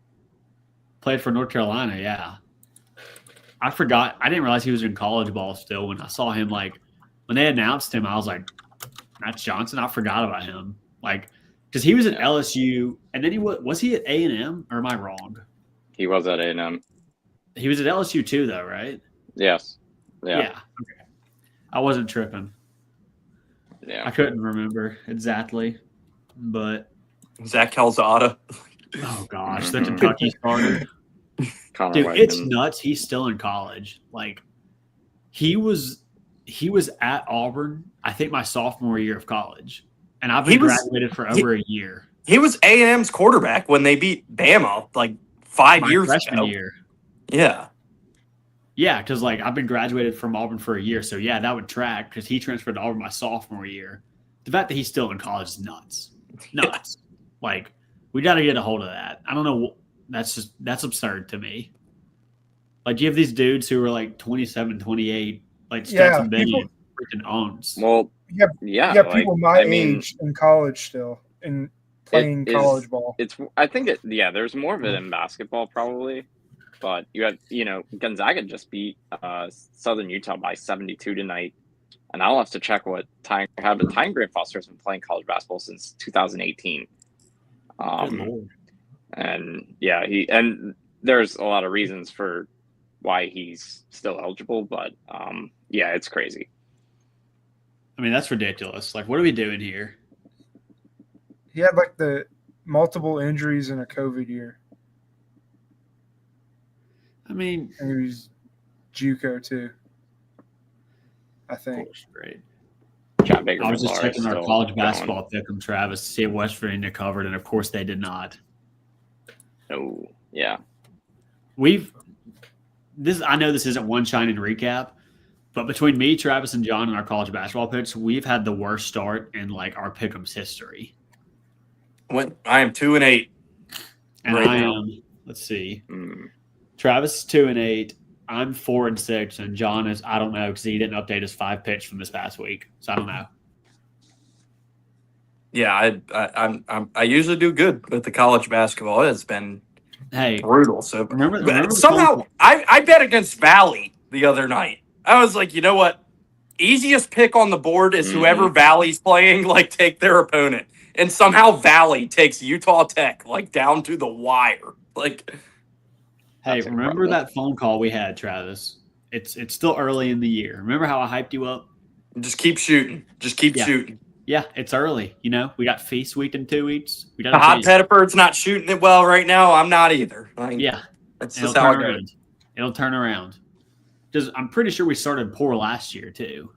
Played for North Carolina, yeah. I forgot. I didn't realize he was in college ball still. When I saw him, like, when they announced him, I was like, Matt Johnson? I forgot about him. Like, because he was at LSU, and then was he at A&M, or am I wrong? He was at A&M. He was at LSU too, though, right? Yes. Yeah. Okay. I wasn't tripping. Yeah. I couldn't remember exactly, but Zach Calzada. Oh gosh, the Kentucky starter. Dude, it's nuts. He's still in college. Like he was at Auburn, I think my sophomore year of college, and I've been graduated for over a year. He was A&M's quarterback when they beat Bama like 5 years freshman ago. Year. Yeah. Yeah, because like I've been graduated from Auburn for a year, so yeah, that would track because he transferred to Auburn my sophomore year. The fact that he's still in college is nuts. Nuts. Like we got to get a hold of that. I don't know. That's absurd to me. Like you have these dudes who are like 27, 28, like Stetson Bennett freaking owns. Well, yeah, people my age in college still and playing college ball. I think there's more of it in basketball probably. But you have, Gonzaga just beat Southern Utah by 72 tonight. and I'll have to check what time have. But Ty Grant Foster has been playing college basketball since 2018. Good Lord. And and there's a lot of reasons for why he's still eligible, but it's crazy. I mean, that's ridiculous. Like, what are we doing here? He had like the multiple injuries in a COVID year. I mean, and he was JUCO too, I think. Great. I was just checking our college basketball pick 'em, Travis, to see if West Virginia covered, and of course they did not. Oh, yeah. I know this isn't one shining recap, but between me, Travis, and John and our college basketball picks, we've had the worst start in like our pick'em's history. I am 2-8. And right I now. am, let's see. Travis is 2-8. I'm 4-6, and John is, I don't know, because he didn't update his 5 picks from this past week. So I don't know. Yeah, I usually do good with the college basketball. It's been brutal. So remember somehow I bet against Valley the other night. I was like, you know what? Easiest pick on the board is whoever Valley's playing, like take their opponent. And somehow Valley takes Utah Tech like down to the wire. Like, hey, remember that phone call we had, Travis? It's still early in the year. Remember how I hyped you up? Just keep shooting. Just keep shooting. Yeah, it's early. You know, we got Feast Week in 2 weeks. We got Hot Pettiford's not shooting it well right now. I'm not either. Like, that's just how it goes. It'll turn around. Because I'm pretty sure we started poor last year too.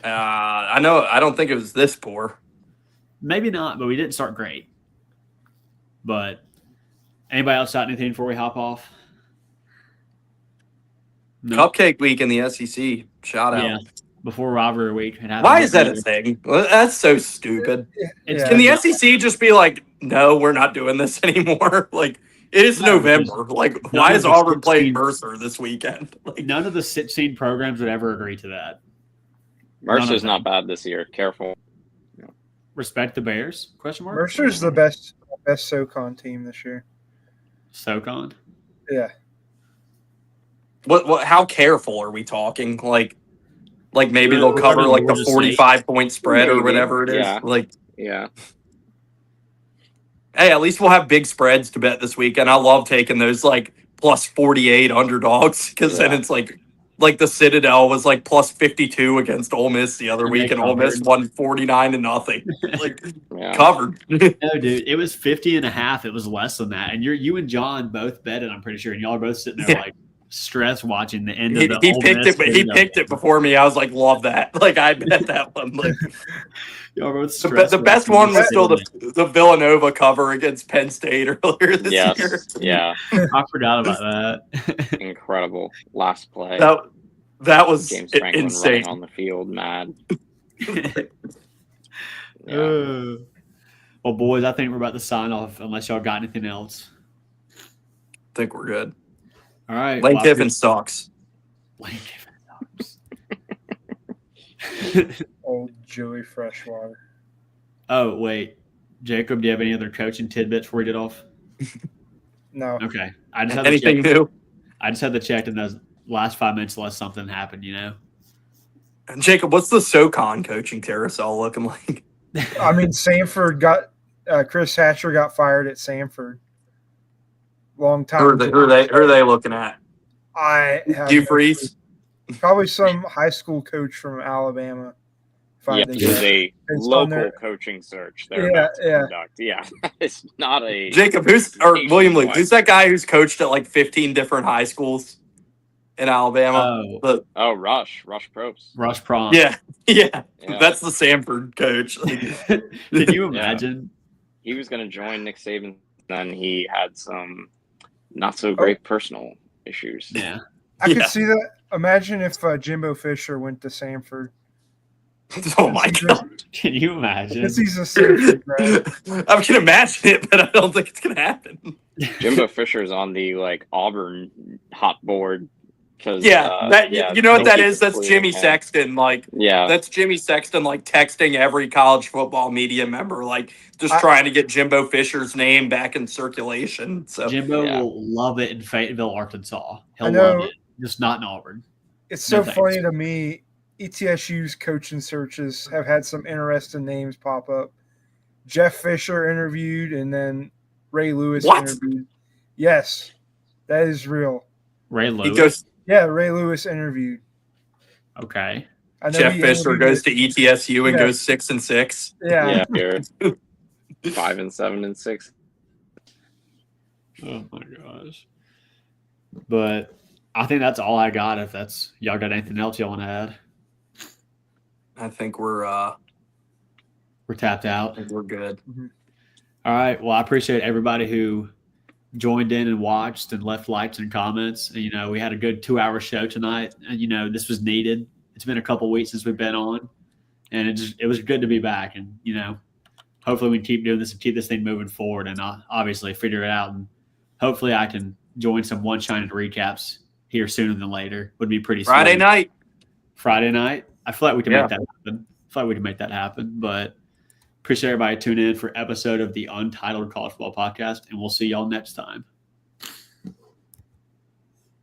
I know. I don't think it was this poor. Maybe not, but we didn't start great. But anybody else got anything before we hop off? No. Cupcake week in the SEC. Shout out. Yeah. Before rivalry week. Why is that a thing? Well, that's so stupid. Can the SEC just be like, no, we're not doing this anymore? Like, it is November. Like, why is Auburn playing Mercer this weekend? Like, none of the 16 programs would ever agree to that. Mercer's not bad this year. Careful. Respect the Bears? Question mark. Mercer's the best SoCon team this year. SoCon? Yeah. What? How careful are we talking? Like maybe they'll cover like the 45-point spread or whatever it is. Yeah. Like, yeah. Hey, at least we'll have big spreads to bet this weekend. I love taking those like plus 48 underdogs because then it's like the Citadel was like plus 52 against Ole Miss the other week, and Ole Miss won 49-0. Like covered. No, dude, it was 50.5. It was less than that, and you and John both bet it. I'm pretty sure, and y'all are both sitting there like stress watching the end of the. He picked it, but he picked it before me. I was like, love that. Like I bet that one. Like, y'all both the best one was still the Villanova cover against Penn State earlier this year. Yeah, I forgot about that. Incredible last play. That was James Franklin insane running on the field, mad. Well, boys, I think we're about to sign off unless y'all got anything else. I think we're good. All right. Lane Kiffin sucks. Lane Kiffin sucks. Old Joey Freshwater. Oh, wait. Jacob, do you have any other coaching tidbits before we get off? No. Okay. I just Anything new? I just had to check in those last 5 minutes unless something happened, you know? And Jacob, what's the SoCon coaching carousel looking like? I mean, Samford got Chris Hatcher got fired at Samford. Long time. Who are they looking at? Hugh Freeze? Probably some high school coach from Alabama. This is a local coaching search. Yeah. It's not a Jacob. William Luke? Who's that guy who's coached at like 15 different high schools in Alabama? Rush Probst. Rush Prom. Yeah. That's the Samford coach. Can you imagine? He was going to join Nick Saban, then he had some not so great personal issues. Yeah, I could see that. Imagine if Jimbo Fisher went to Samford. Oh my God! Can you imagine? Because he's a Samford grad. I can imagine it, but I don't think it's gonna happen. Jimbo Fisher's on the Auburn hot board. You know what that is? That's Jimmy Sexton. That's Jimmy Sexton texting every college football media member, trying to get Jimbo Fisher's name back in circulation. So Jimbo will love it in Fayetteville, Arkansas. He'll love it, just not in Auburn. It's so funny to me ETSU's coaching searches have had some interesting names pop up. Jeff Fisher interviewed, and then Ray Lewis interviewed. Yes, that is real. Ray He Lewis. goes. Yeah, Ray Lewis interviewed. Okay. I know Jeff he Fisher interviewed goes with- to ETSU and Yeah. goes 6-6. Yeah. Yeah, you're 5 and 7 and 6. Oh my gosh. But I think that's all I got. If that's y'all got anything else y'all want to add? I think we're We're tapped out. good. All right. Well, I appreciate everybody who joined in and watched and left likes and comments. And, we had a good 2-hour show tonight, and this was needed. It's been a couple weeks since we've been on, and it was good to be back. And hopefully we can keep doing this and keep this thing moving forward, and obviously figure it out. And hopefully I can join some One Shining recaps here sooner than later. Would be pretty Friday sweet. night. Friday night. I feel like we can Yeah. make that happen. I feel like we can make that happen. But appreciate everybody tuning in for episode of the Untitled College Football Podcast, and we'll see y'all next time.